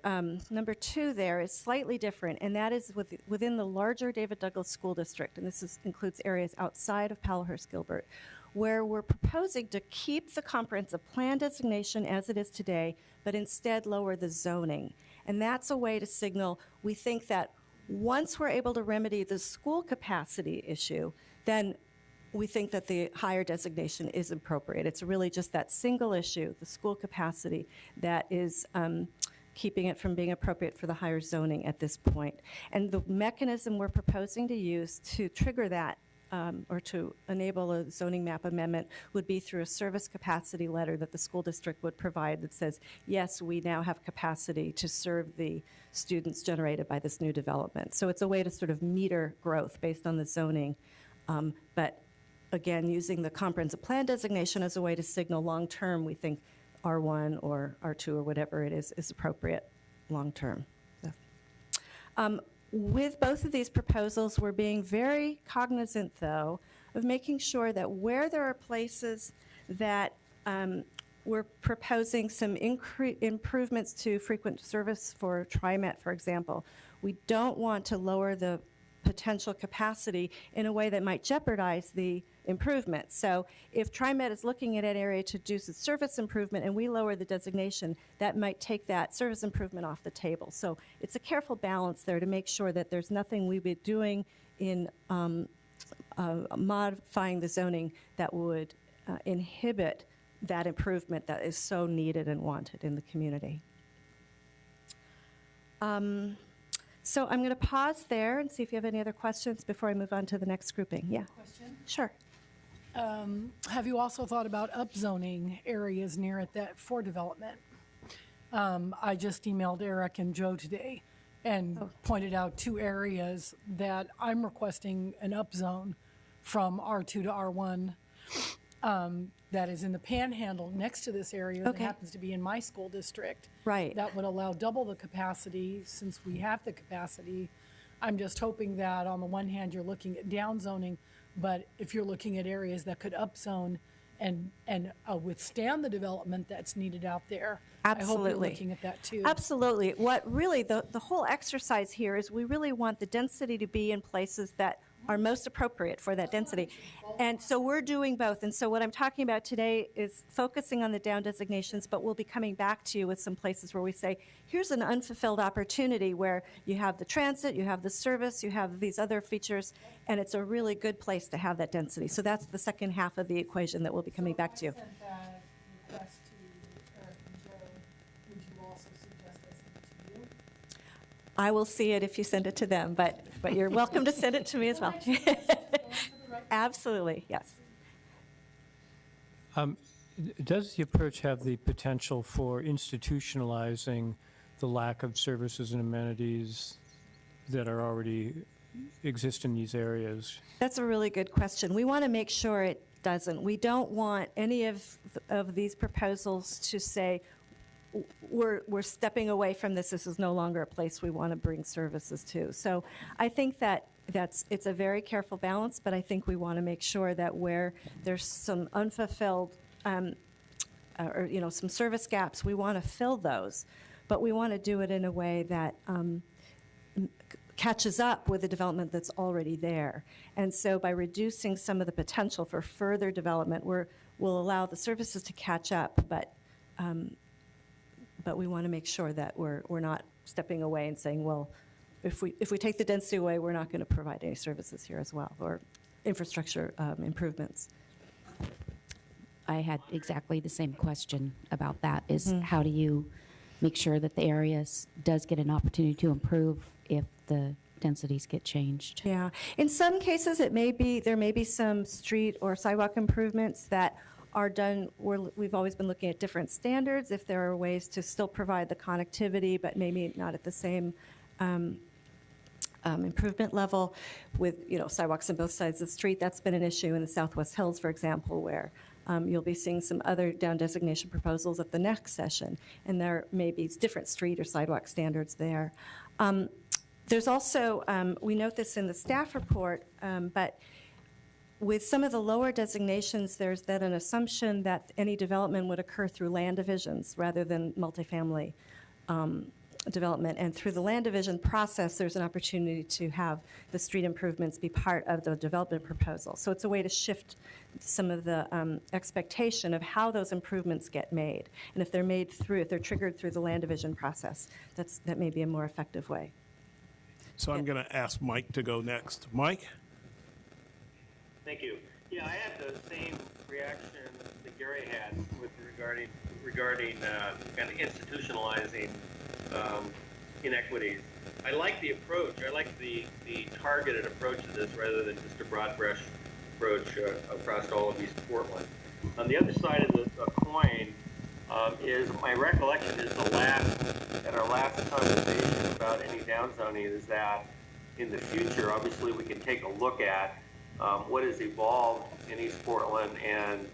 S: number two there, is slightly different, and that is within the larger David Douglas School District, and this includes areas outside of Powellhurst-Gilbert, where we're proposing to keep the comprehensive plan designation as it is today, but instead lower the zoning. And that's a way to signal we think that once we're able to remedy the school capacity issue, then we think that the higher designation is appropriate. It's really just that single issue, the school capacity, that is keeping it from being appropriate for the higher zoning at this point. And the mechanism we're proposing to use to trigger that or to enable a zoning map amendment would be through a service capacity letter that the school district would provide that says, yes, we now have capacity to serve the students generated by this new development. So it's a way to sort of meter growth based on the zoning, but again, using the comprehensive plan designation as a way to signal long-term, we think R1 or R2 or whatever it is appropriate long-term. So. With both of these proposals, we're being very cognizant, though, of making sure that where there are places that we're proposing some improvements to frequent service for TriMet, for example, we don't want to lower the potential capacity in a way that might jeopardize the improvement. So if TriMet is looking at an area to do some service improvement and we lower the designation, that might take that service improvement off the table. So it's a careful balance there to make sure that there's nothing we'd be doing in modifying the zoning that would inhibit that improvement that is so needed and wanted in the community. So I'm going to pause there and see if you have any other questions before I move on to the next grouping. Yeah.
G: Question?
S: Sure.
G: Have you also thought about upzoning areas near it that for development? I just emailed Eric and Joe today and pointed out 2 areas that I'm requesting an upzone from R2 to R1 that is in the Panhandle next to this area that happens to be in my school district.
S: Right.
G: That would allow double the capacity since we have the capacity. I'm just hoping that on the one hand you're looking at downzoning, but if you're looking at areas that could upzone and withstand the development that's needed out there,
S: Absolutely.
G: I hope you're looking at that too.
S: Absolutely. What really, the whole exercise here is we really want the density to be in places that are most appropriate for that density. And so we're doing both. And so what I'm talking about today is focusing on the down designations, but we'll be coming back to you with some places where we say, here's an unfulfilled opportunity where you have the transit, you have the service, you have these other features, and it's a really good place to have that density. So that's the second half of the equation that we'll be coming back to you. I will see it if you send it to them, but you're welcome to send it to me as well. Absolutely, yes.
D: Does the approach have the potential for institutionalizing the lack of services and amenities that are already exist in these areas?
S: That's a really good question. We want to make sure it doesn't. We don't want any of these proposals to say, we're stepping away from this. This is no longer a place we want to bring services to. So I think that it's a very careful balance, but I think we want to make sure that where there's some unfulfilled or some service gaps, we want to fill those, but we want to do it in a way that catches up with the development that's already there. And so by reducing some of the potential for further development, we'll allow the services to catch up, but we want to make sure that we're not stepping away and saying, well, if we take the density away, we're not going to provide any services here as well, or infrastructure improvements.
N: I had exactly the same question about that, is how do you make sure that the area does get an opportunity to improve if the densities get changed?
S: Yeah. In some cases, there may be some street or sidewalk improvements that are done where we've always been looking at different standards, if there are ways to still provide the connectivity, but maybe not at the same improvement level with sidewalks on both sides of the street. That's been an issue in the Southwest Hills, for example, where you'll be seeing some other down designation proposals at the next session, and there may be different street or sidewalk standards there. There's also, we note this in the staff report, but with some of the lower designations, there's then an assumption that any development would occur through land divisions rather than multifamily development. And through the land division process, there's an opportunity to have the street improvements be part of the development proposal. So it's a way to shift some of the expectation of how those improvements get made. And if they're triggered through the land division process, that may be a more effective way.
A: So I'm going to ask Mike to go next. Mike?
R: Thank you. Yeah, I had the same reaction that Gary had with regarding kind of institutionalizing inequities. I like the approach. I like the targeted approach to this rather than just a broad brush approach across all of East Portland. On the other side of the coin is my recollection is at our last conversation about any downzoning is that in the future, obviously, we can take a look at what has evolved in East Portland, and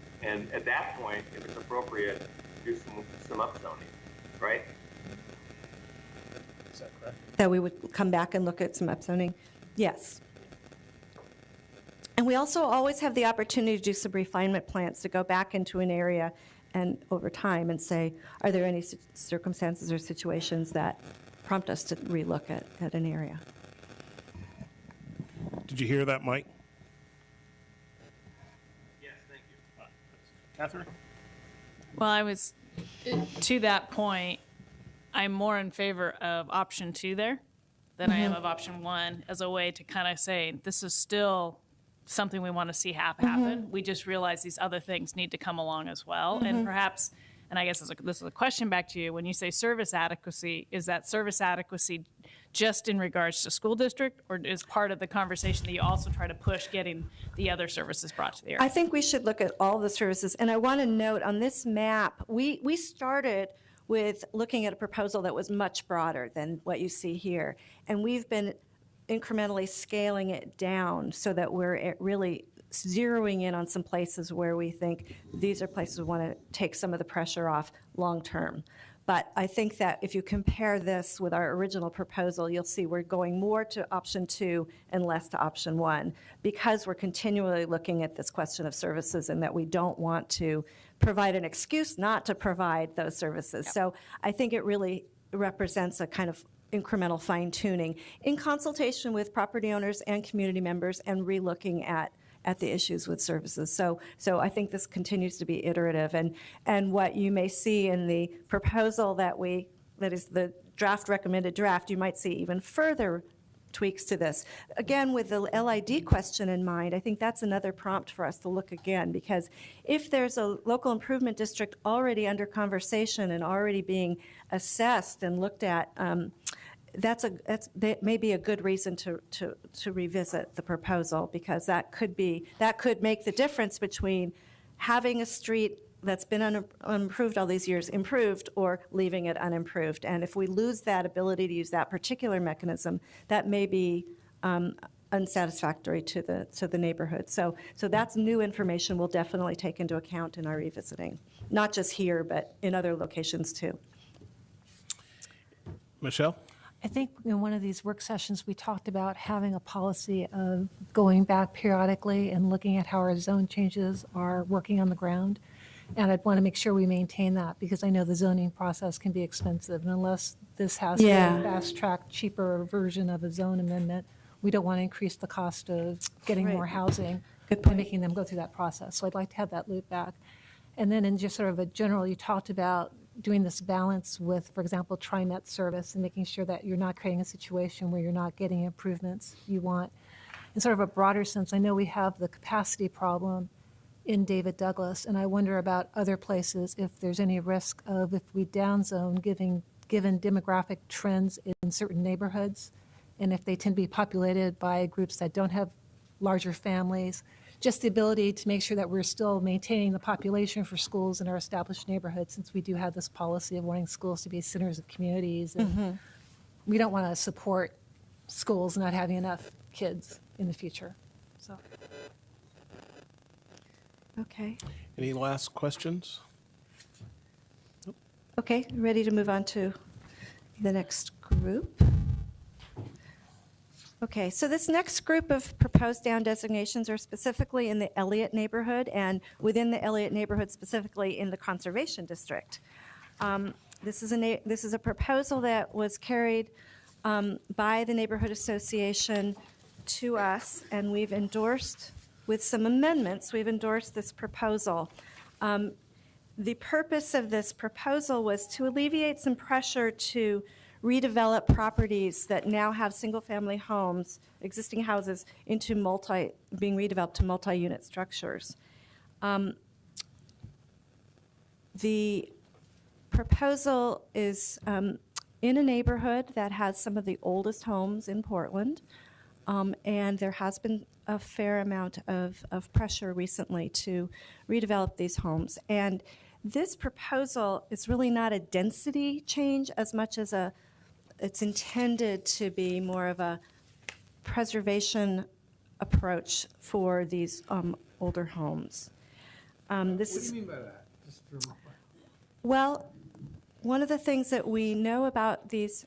R: at that point, if it's appropriate, do some upzoning, right?
A: Is that correct?
S: That we would come back and look at some upzoning? Yes. And we also always have the opportunity to do some refinement plans, to go back into an area and over time and say, are there any circumstances or situations that prompt us to relook at an area?
A: Did you hear that, Mike?
R: Yes, thank you.
A: Catherine?
J: Well, I was, to that point, I'm more in favor of option 2 there than I am of option 1 as a way to kind of say, this is still something we want to see happen. We just realize these other things need to come along as well. And perhaps, and I guess this is a question back to you, when you say service adequacy, is that service adequacy just in regards to school district, or is part of the conversation that you also try to push getting the other services brought to the area?
S: I think we should look at all the services. And I want to note on this map, we started with looking at a proposal that was much broader than what you see here. And we've been incrementally scaling it down so that we're really zeroing in on some places where we think these are places we want to take some of the pressure off long term. But I think that if you compare this with our original proposal, you'll see we're going more to option 2 and less to option 1 because we're continually looking at this question of services and that we don't want to provide an excuse not to provide those services. Yep. So I think it really represents a kind of incremental fine-tuning in consultation with property owners and community members and relooking at the issues with services. So I think this continues to be iterative. And what you may see in the proposal that is the recommended draft, you might see even further tweaks to this. Again, with the LID question in mind, I think that's another prompt for us to look again, because if there's a local improvement district already under conversation and already being assessed and looked at, that may be a good reason to revisit the proposal, because that could make the difference between having a street that's been unimproved all these years improved or leaving it unimproved. And if we lose that ability to use that particular mechanism, that may be unsatisfactory to the neighborhood. So that's new information we'll definitely take into account in our revisiting, not just here, but in other locations too.
A: Michelle?
K: I think in one of these work sessions, we talked about having a policy of going back periodically and looking at how our zone changes are working on the ground. And I'd want to make sure we maintain that, because I know the zoning process can be expensive. And unless this has a fast-track, cheaper version of a zone amendment, we don't want to increase the cost of getting more housing by making them go through that process. So I'd like to have that loop back. And then in just sort of a general, you talked about doing this balance with, for example, TriMet service and making sure that you're not creating a situation where you're not getting improvements you want. In sort of a broader sense, I know we have the capacity problem in David Douglas, and I wonder about other places if there's any risk of, if we downzone, given demographic trends in certain neighborhoods, and if they tend to be populated by groups that don't have larger families, just the ability to make sure that we're still maintaining the population for schools in our established neighborhoods, since we do have this policy of wanting schools to be centers of communities. And we don't want to support schools not having enough kids in the future. So.
S: Okay.
A: Any last questions?
S: Okay, ready to move on to the next group. Okay, so this next group of proposed down designations are specifically in the Elliott neighborhood, and within the Elliott neighborhood specifically in the Conservation District. This is a proposal that was carried by the Neighborhood Association to us, and we've endorsed, with some amendments, we've endorsed this proposal. The purpose of this proposal was to alleviate some pressure to redevelop properties that now have single-family homes, existing houses, into being redeveloped to multi-unit structures. The proposal is in a neighborhood that has some of the oldest homes in Portland, and there has been a fair amount of pressure recently to redevelop these homes. And this proposal is really not a density change as much as it's intended to be more of a preservation approach for these older homes.
Q: What do you mean by that?
S: Well, one of the things that we know about this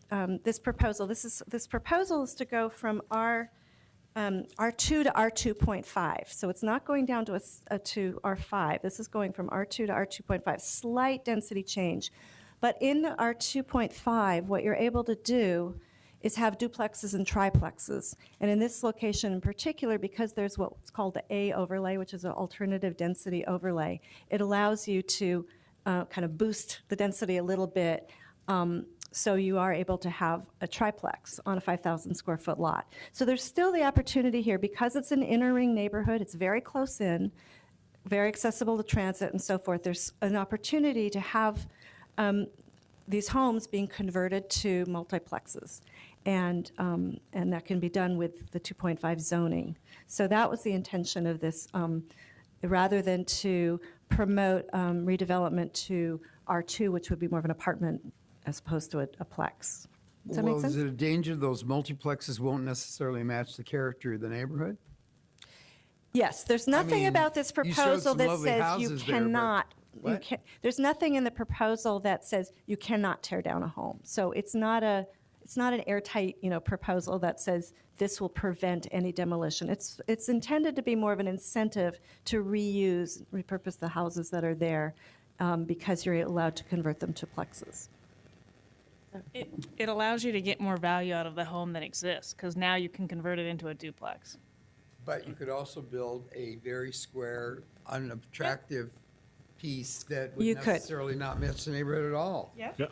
S: proposal is to go from R2 to R2.5. So it's not going down to R5. This is going from R2 to R2.5. Slight density change. But in R2.5, what you're able to do is have duplexes and triplexes. And in this location in particular, because there's what's called the A overlay, which is an alternative density overlay, it allows you to kind of boost the density a little bit, so you are able to have a triplex on a 5,000 square foot lot. So there's still the opportunity here, because it's an inner ring neighborhood, it's very close in, very accessible to transit and so forth. There's an opportunity to have these homes being converted to multiplexes, and that can be done with the 2.5 zoning. So that was the intention of this, rather than to promote redevelopment to R2, which would be more of an apartment as opposed to a plex. Does that
T: Well,
S: make sense?
T: is it a danger those multiplexes won't necessarily match the character of the neighborhood?
S: Yes, there's nothing
T: mean,
S: about this
T: you showed
S: proposal
T: some
S: that
T: lovely
S: says you
T: houses there, but-
S: cannot.
T: What?
S: There's nothing in the proposal that says you cannot tear down a home. So it's not an airtight, proposal that says this will prevent any demolition. It's intended to be more of an incentive to repurpose the houses that are there because you're allowed to convert them to plexes.
J: It allows you to get more value out of the home that exists, because now you can convert it into a duplex.
T: But you could also build a very square, unattractive piece that would
S: You could.
T: necessarily not match the neighborhood at all.
J: Yeah.
A: Yeah.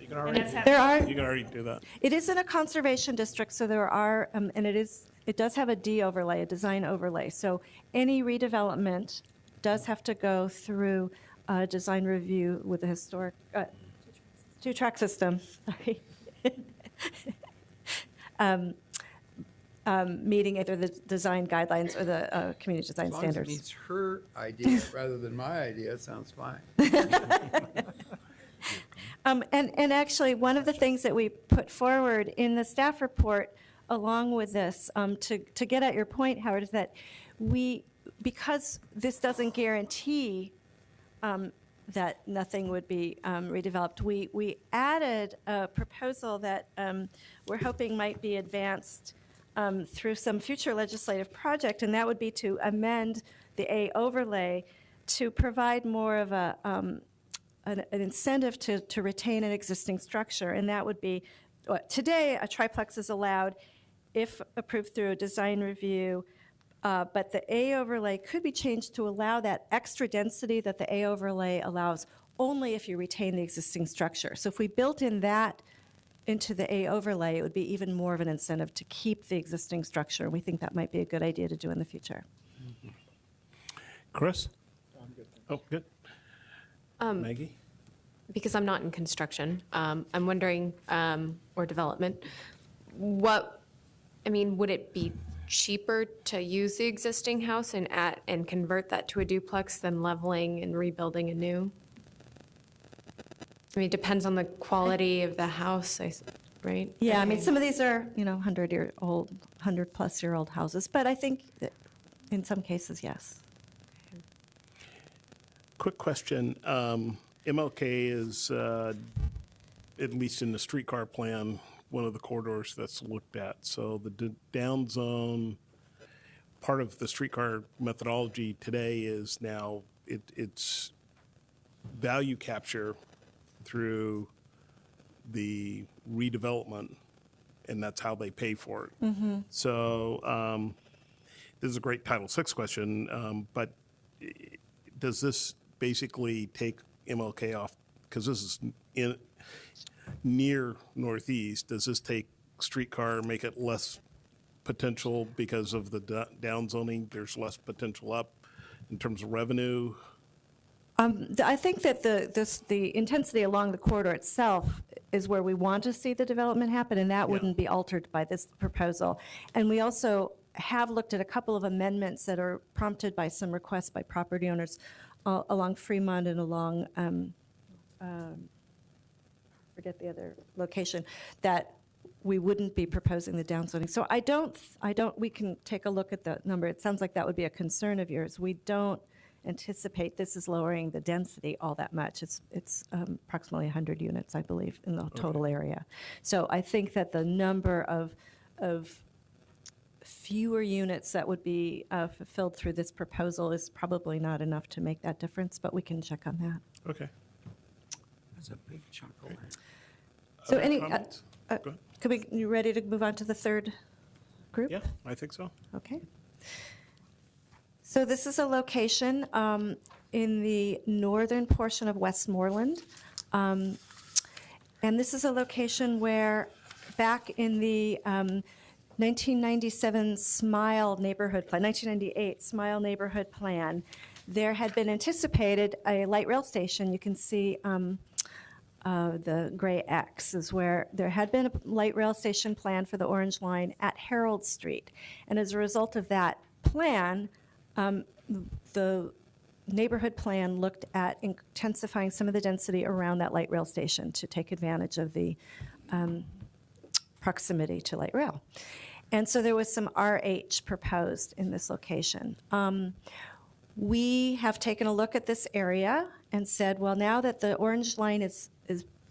A: You can
J: And that's
A: already, you can already do that.
S: It is in a conservation district, so there are, and it does have a D overlay, a design overlay. So any redevelopment does have to go through a design review with a historic, two-track system, sorry. Meeting either the design guidelines or the community design
T: As long
S: standards.
T: as it meets her idea rather than my idea, it sounds fine.
S: And actually, one of the things that we put forward in the staff report along with this, to get at your point, Howard, is that because this doesn't guarantee that nothing would be redeveloped, we added a proposal that we're hoping might be advanced through some future legislative project, and that would be to amend the A overlay to provide more of an incentive to retain an existing structure, and that would be, today, a triplex is allowed if approved through a design review, but the A overlay could be changed to allow that extra density that the A overlay allows only if you retain the existing structure. So if we built in that into the A overlay, it would be even more of an incentive to keep the existing structure. We think that might be a good idea to do in the future.
A: Chris? Oh, good. Maggie?
M: Because I'm not in construction, I'm wondering, or development, would it be cheaper to use the existing house and convert that to a duplex than leveling and rebuilding a new? It depends on the quality of the house, right?
S: Yeah, some of these are, 100-year-old, 100-plus-year-old houses, but I think that in some cases, yes.
A: Quick question. MLK is, at least in the streetcar plan, one of the corridors that's looked at. So the down zone, part of the streetcar methodology today is now it's value capture through the redevelopment, and that's how they pay for it.
S: Mhm.
A: So this is a great Title VI question, but does this basically take MLK off? Because this is near Northeast. Does this take streetcar, make it less potential because of the down zoning? There's less potential up in terms of revenue?
S: I think that the intensity along the corridor itself is where we want to see the development happen, and that wouldn't be altered by this proposal. And we also have looked at a couple of amendments that are prompted by some requests by property owners along Fremont and along, forget the other location, that we wouldn't be proposing the downzoning. So we can take a look at the number. It sounds like that would be a concern of yours. We don't anticipate this is lowering the density all that much. It's approximately 100 units, I believe, in the total area. So I think that the number of fewer units that would be fulfilled through this proposal is probably not enough to make that difference, but we can check on that.
A: Okay.
T: That's a big chunk of land.
S: So
A: Other
S: any,
A: comments? Go ahead.
S: you ready to move on to the third group?
A: Yeah, I think so.
S: Okay. So this is a location in the northern portion of Westmoreland. And this is a location where back in the 1997 SMILE neighborhood plan, 1998 SMILE neighborhood plan, there had been anticipated a light rail station. You can see the gray X is where there had been a light rail station plan for the Orange Line at Harold Street. And as a result of that plan, the neighborhood plan looked at intensifying some of the density around that light rail station to take advantage of the proximity to light rail. And so there was some RH proposed in this location. We have taken a look at this area and said, well, now that the orange line is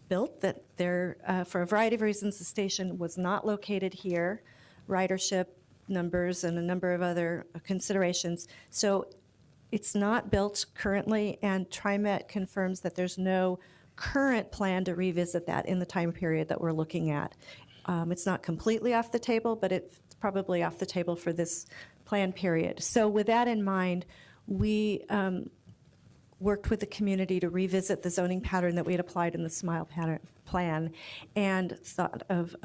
S: built, that there, for a variety of reasons, the station was not located here, ridership numbers and a number of other considerations. So it's not built currently, and TriMet confirms that there's no current plan to revisit that in the time period that we're looking at. It's not completely off the table, but it's probably off the table for this plan period. So with that in mind, we worked with the community to revisit the zoning pattern that we had applied in the SMILE plan and thought of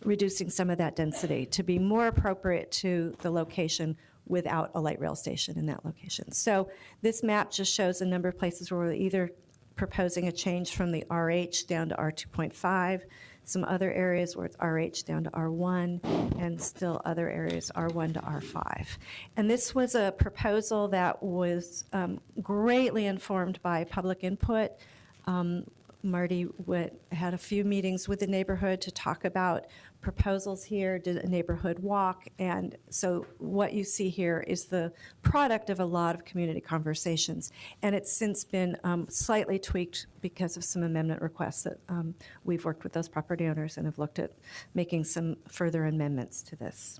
S: reducing some of that density to be more appropriate to the location without a light rail station in that location. So this map just shows a number of places where we're either proposing a change from the RH down to R2.5, some other areas where it's RH down to R1, and still other areas R1 to R5. And this was a proposal that was greatly informed by public input. Marty had a few meetings with the neighborhood to talk about proposals here, did a neighborhood walk, and so what you see here is the product of a lot of community conversations. And it's since been slightly tweaked because of some amendment requests that we've worked with those property owners and have looked at making some further amendments to this.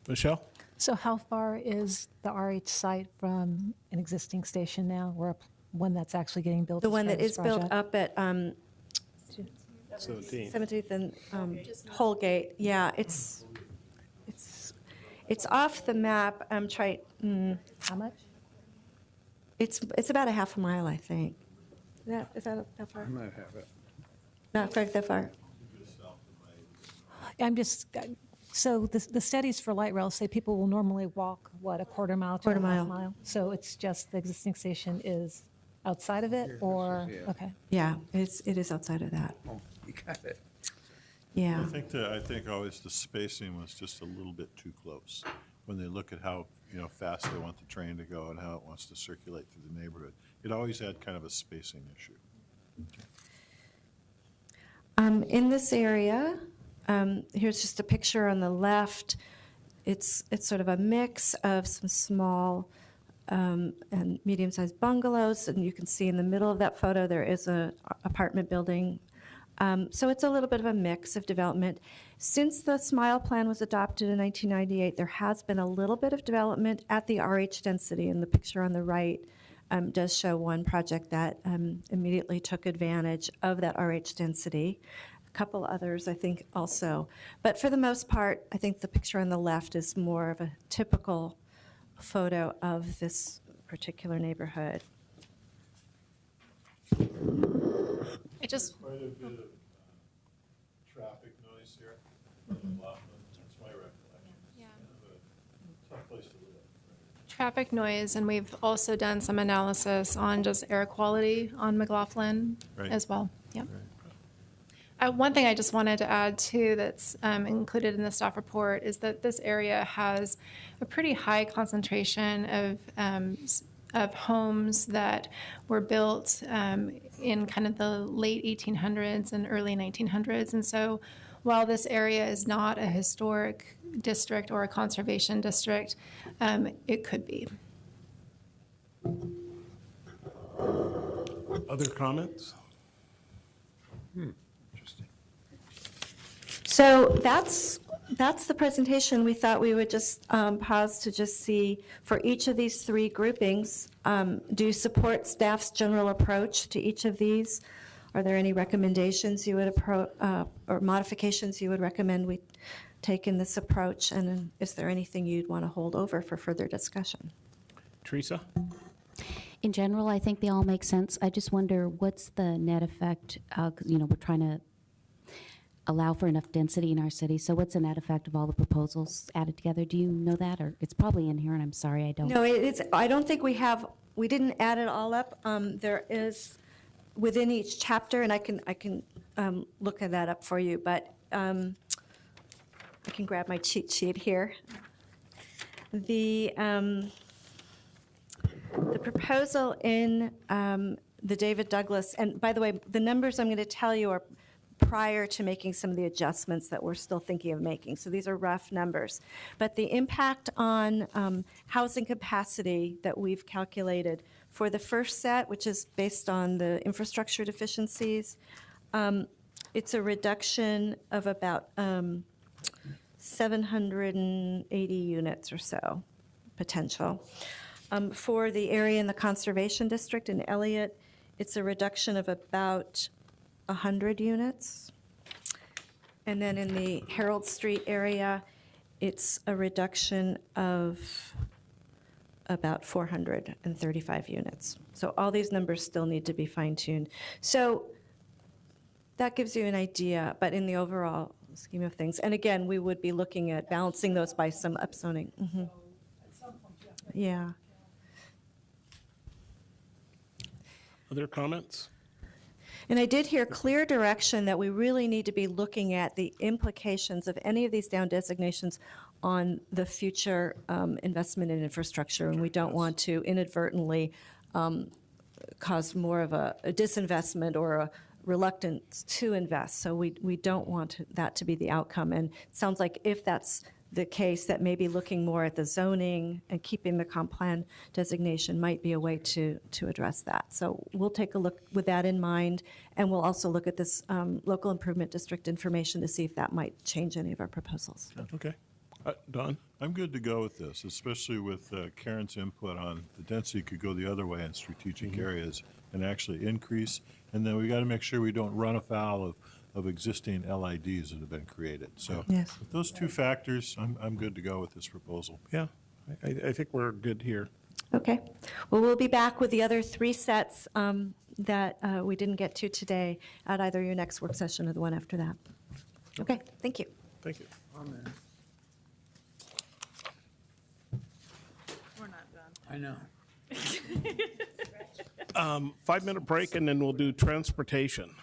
A: Michelle?
K: So how far is the RH site from an existing station now, or one that's actually getting built?
S: The one that is built up at
A: 17th
S: and Holgate. Yeah, it's off the map. I'm trying.
K: How much?
S: It's about a half a mile, I think. Is that far?
T: I might have it.
S: Not quite that far.
K: I'm just, so the studies for light rail say people will normally walk, what, a quarter mile to a half mile? So it's just the existing station is outside of it, or, okay.
S: Yeah, it is outside of that.
T: Oh, you got it.
S: Yeah.
C: I think always the spacing was just a little bit too close when they look at how fast they want the train to go and how it wants to circulate through the neighborhood. It always had kind of a spacing issue.
S: In this area, here's just a picture on the left. It's sort of a mix of some small and medium-sized bungalows, and you can see in the middle of that photo there is an apartment building. So it's a little bit of a mix of development. Since the SMILE plan was adopted in 1998, there has been a little bit of development at the RH density, and the picture on the right does show one project that immediately took advantage of that RH density. A couple others, I think, also. But for the most part, I think the picture on the left is more of a typical photo of this particular neighborhood.
E: I just,
C: Quite a bit of traffic noise here. That's my recollection.
E: Yeah.
C: Kind of a tough place to live.
E: traffic noise, and we've also done some analysis on just air quality on McLaughlin
C: Right.
E: as well. Yep. One thing I just wanted to add too that's included in the staff report is that this area has a pretty high concentration of homes that were built in kind of the late 1800s and early 1900s. And so while this area is not a historic district or a conservation district, it could be.
A: Other comments?
S: So that's the presentation. We thought we would just pause to just see for each of these three groupings, do you support staff's general approach to each of these? Are there any recommendations you would or modifications you would recommend we take in this approach? And is there anything you'd want to hold over for further discussion?
A: Teresa?
N: In general, I think they all make sense. I just wonder what's the net effect, 'cause, we're trying to allow for enough density in our city. So what's the net effect of all the proposals added together? Do you know that? Or it's probably in here and I'm sorry I don't.
S: No, I don't think we didn't add it all up. There is within each chapter, and I can look at that up for you, but I can grab my cheat sheet here. The proposal in the David Douglas, and by the way, the numbers I'm going to tell you are prior to making some of the adjustments that we're still thinking of making. So these are rough numbers. But the impact on housing capacity that we've calculated for the first set, which is based on the infrastructure deficiencies, it's a reduction of about 780 units or so potential. For the area in the Conservation District in Elliott, it's a reduction of about 100 units. And then in the Harold Street area, it's a reduction of about 435 units. So all these numbers still need to be fine-tuned. So that gives you an idea, but in the overall scheme of things, and again, we would be looking at balancing those by some upzoning. Yeah.
A: Other comments?
S: And I did hear clear direction that we really need to be looking at the implications of any of these down designations on the future investment in infrastructure, and we don't want to inadvertently cause more of a disinvestment or a reluctance to invest. So we don't want that to be the outcome. And it sounds like if that's the case, that maybe looking more at the zoning and keeping the comp plan designation might be a way to address that. So we'll take a look with that in mind, and we'll also look at this local improvement district information to see if that might change any of our proposals.
A: Okay. Don?
C: I'm good to go with this, especially with Karen's input on the density could go the other way in strategic areas and actually increase. And then we got to make sure we don't run afoul of existing LIDs that have been created. So
S: yes.
C: With those two factors, I'm good to go with this proposal.
A: Yeah, I think we're good here.
S: Okay. Well, we'll be back with the other three sets that we didn't get to today at either your next work session or the one after that. Okay, thank you.
A: Thank you.
T: Amen.
J: We're not done.
T: I know.
A: 5-minute break, and then we'll do transportation.